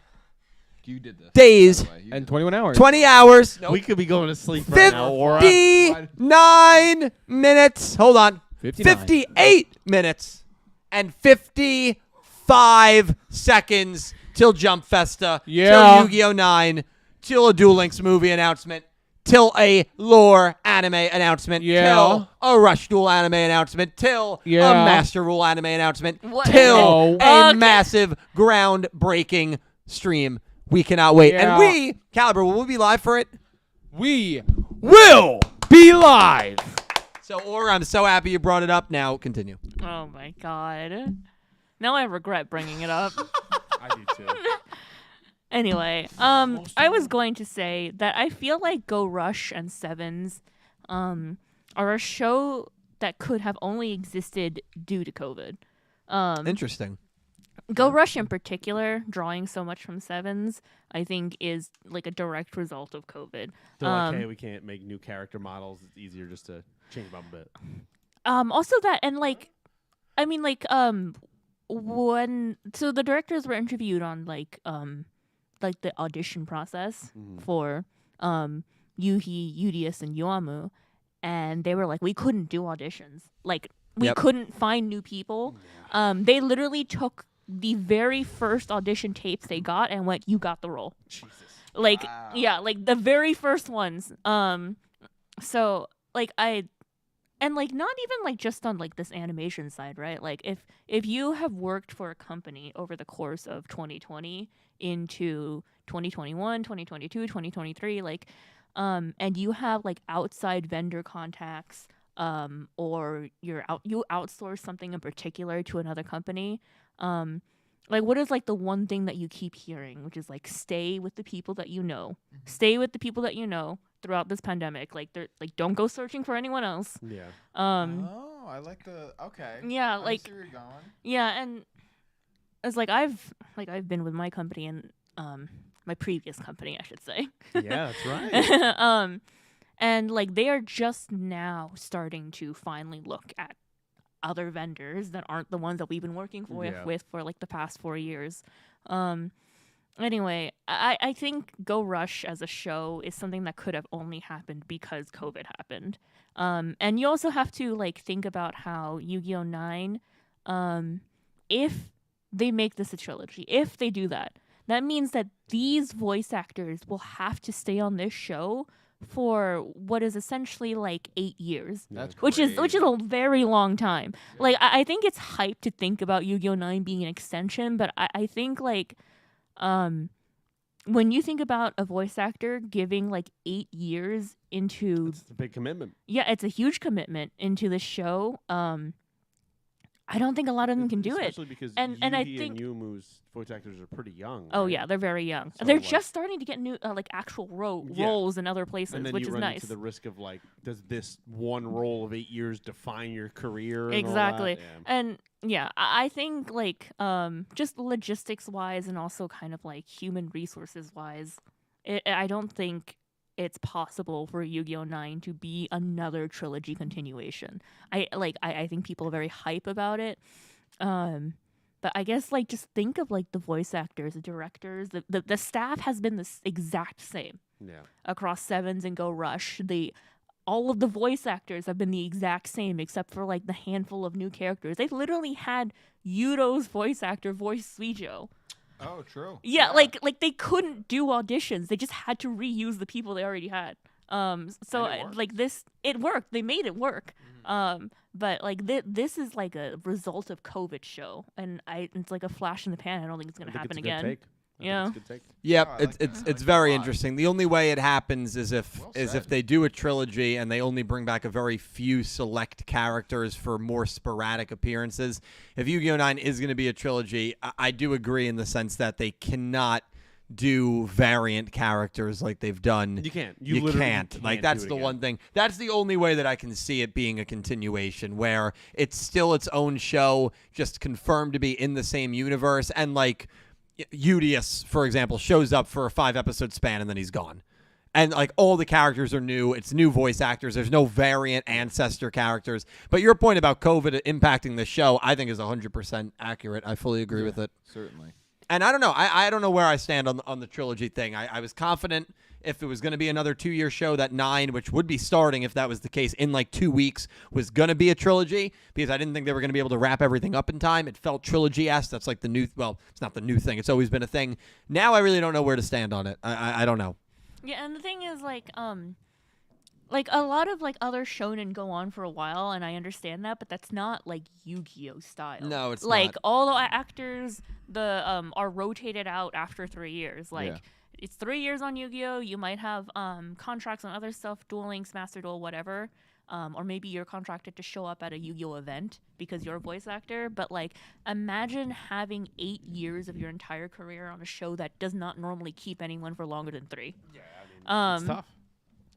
You did this. days, by the way. You And did 21 hours. 20 hours, We could be going to sleep right now, Aura. 59 minutes. Hold on. 59. 58 minutes and 55 seconds till Jump Festa, Yeah. till Yu-Gi-Oh! 9, till a Duel Links movie announcement, till a lore anime announcement, Yeah. till a Rush Duel anime announcement, till a Yeah. Master Rule anime announcement, What? till No. a Okay. massive groundbreaking stream. We cannot wait. Yeah. And we, Caliber, will we be live for it? We will be live. So, Aura, I'm so happy you brought it up. Now, continue. Oh my god. Now I regret bringing it up. I do too. Anyway, I was going to say that I feel like Go Rush and Sevens are a show that could have only existed due to COVID. Interesting. Go Rush in particular, drawing so much from Sevens, I think is like a direct result of COVID. They're like, hey, we can't make new character models. It's easier just to change them up a bit. Also that, and like, I mean, like, so the directors were interviewed on like the audition process for Yuhi, Yugioh, and Yumu, and they were like, we couldn't do auditions. Like, we couldn't find new people. They literally took the very first audition tapes they got and went, you got the role. Jesus. Like, Wow. yeah, like the very first ones. So like and like not even like just on like this animation side, right? Like if you have worked for a company over the course of 2020 into 2021, 2022, 2023, like and you have like outside vendor contacts, or you outsource something in particular to another company, like what is like the one thing that you keep hearing, which is like stay with the people that you know. Stay with the people that you know throughout this pandemic. Like they're like, don't go searching for anyone else. Yeah. Oh, I like the Yeah, I like see where you're going. yeah, and it's like I've been with my company and my previous company, I should say. Yeah, that's right. And like they are just now starting to finally look at other vendors that aren't the ones that we've been working with for like the past 4 years. Anyway, I think Go Rush as a show is something that could have only happened because COVID happened. And you also have to like think about how Yu-Gi-Oh! 9, if they make this a trilogy, if they do that, that means that these voice actors will have to stay on this show for what is essentially like 8 years. That's which is crazy. a very long time. Like I think it's hype to think about Yu-Gi-Oh! 9 being an extension, but I think like when you think about a voice actor giving like 8 years into It's a big commitment. yeah, it's a huge commitment into the show. I don't think a lot of them can do it. Especially because And Yuhi I think and Yumu's voice actors are pretty young. oh right? yeah, they're very young. So, They're like- just starting to get new like actual roles in other places, And then which you is run nice. into the risk of like, does this one role of 8 years define your career? And all that? Exactly. Yeah. And yeah, I think like just logistics wise and also kind of like human resources wise, I don't think it's possible for Yu-Gi-Oh! 9 to be another trilogy continuation. I think people are very hype about it. But I guess like just think of like the voice actors, the directors, the staff has been the exact same Yeah. across Sevens and Go Rush. All of the voice actors have been the exact same except for like the handful of new characters. They literally had Yudo's voice actor voice Yugioh. Oh, true. Yeah, like they couldn't do auditions. They just had to reuse the people they already had. So like this, it worked. They made it work. But like this is like a result of COVID show, and it's like a flash in the pan. I don't think it's gonna happen again. Take. Yeah. It's a good take. Yep, Oh, I like that. I like it's that very a lot. interesting. The only way it happens is if Well said. they do a trilogy and they only bring back a very few select characters for more sporadic appearances. If Yu-Gi-Oh! 9 is going to be a trilogy, I do agree in the sense that they cannot do variant characters like they've done. You can't. You literally can't. Like do that's it the again. one thing. That's the only way that I can see it being a continuation where it's still its own show, just confirmed to be in the same universe, and like Yugioh, for example, shows up for a 5-episode span and then he's gone. And like all the characters are new. It's new voice actors. There's no variant ancestor characters. But your point about COVID impacting the show, I think is 100% accurate. I fully agree with it. Certainly. And I don't know. I don't know where I stand on the trilogy thing. I was confident if it was going to be another 2-year show that 9, which would be starting if that was the case in like 2 weeks, was going to be a trilogy because I didn't think they were going to be able to wrap everything up in time. It felt trilogy-esque. That's like the new, well, it's not the new thing. It's always been a thing. Now I really don't know where to stand on it. I don't know. Yeah, and the thing is like a lot of like other shonen go on for a while, and I understand that, but that's not like Yu-Gi-Oh style. No, it's like not. all the actors are rotated out after 3 years. Like Yeah. it's 3 years on Yu-Gi-Oh. You might have contracts on other stuff, Duel Links, Master Duel, whatever. or maybe you're contracted to show up at a Yu-Gi-Oh event because you're a voice actor. But like, imagine having 8 years of your entire career on a show that does not normally keep anyone for longer than 3. Yeah, I mean, it's tough.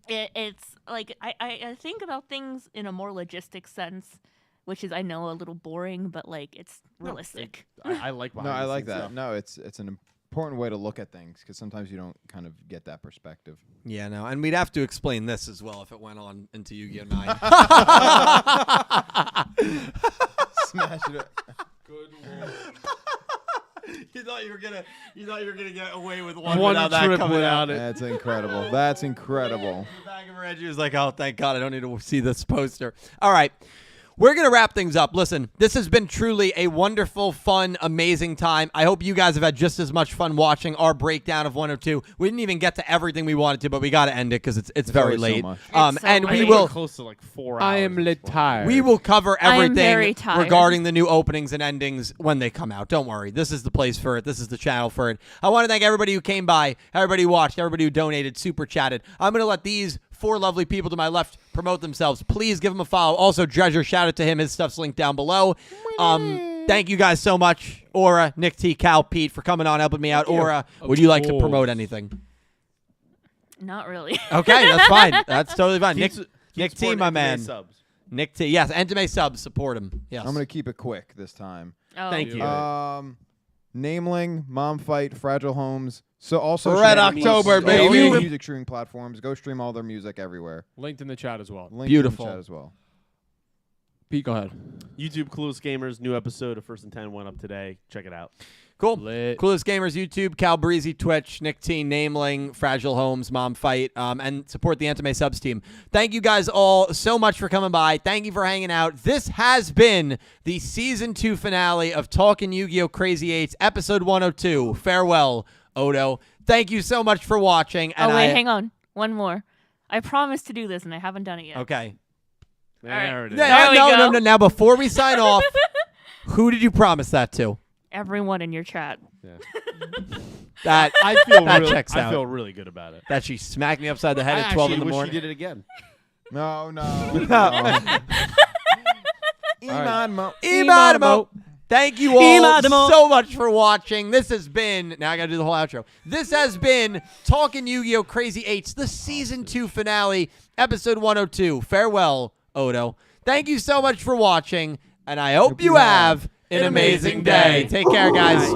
It's like I think about things in a more logistic sense, which is, I know, a little boring, but like it's realistic. I like. No, I like that. Stuff. No, it's an important way to look at things because sometimes you don't kind of get that perspective. Yeah, no, and we'd have to explain this as well if it went on into Yu-Gi-Oh! 9. Smash it. Good Lord. You thought you were gonna get away with one without that trip coming without out. it. That's incredible. That's incredible. The back of Reggie was like, "Oh, thank God, I don't need to see this poster." All right. We're going to wrap things up. Listen, this has been truly a wonderful, fun, amazing time. I hope you guys have had just as much fun watching our breakdown of 102. We didn't even get to everything we wanted to, but we got to end it because it's very late. So and we late. will close to like 4 hours. I am tired. We will cover I am everything very tired. regarding the new openings and endings when they come out. Don't worry. This is the place for it. This is the channel for it. I want to thank everybody who came by, everybody who watched, everybody who donated, super chatted. I'm going to let these 4 lovely people to my left promote themselves. Please give him a follow. Also, Dredger, shout out to him. His stuff's linked down below. Thank you guys so much. Aura, Nick T, Cal, Pete, for coming on, helping me out. Aura, would you like to promote anything? Not really. Okay, that's fine. That's totally fine. Nick T, my Entame man. subs. Nick T, yes. Entame subs, support him. Yes. I'm going to keep it quick this time. Oh. Thank you. Nameling, Mom Fight, Fragile Homes. So also Red October, baby. Music streaming platforms. Go stream all their music everywhere. Linked in the chat as well. Linked Beautiful. in the chat as well. Pete, go ahead. YouTube Clueless Gamers, new episode of First and 10 went up today. Check it out. Cool. Lit. Coolest Gamers YouTube, Cal Breezy Twitch, Nick T, Nameling, Fragile Homes, Mom Fight, and support the Entame subs team. Thank you guys all so much for coming by. Thank you for hanging out. This has been the Season 2 finale of Talkin' Yu-Gi-Oh! Crazy 8's Episode 102. Farewell, Ohdo. Thank you so much for watching. And hang on. One more. I promised to do this, and I haven't done it yet. Okay. There it is. No. Now, before we sign off, who did you promise that to? Everyone in your chat. Yeah. That I feel that really, checks out. I feel really good about it. That she smacked me upside the head I at 12 in actually the wish morning. she did it again. No. Imanimo. Thank you all so much for watching. This has been, now I got to do the whole outro. This has been Talkin' Yu-Gi-Oh! Crazy 8's, the Season 2 finale, Episode 102. Farewell, Ohdo. Thank you so much for watching, and I hope you have an amazing day. Take care, guys.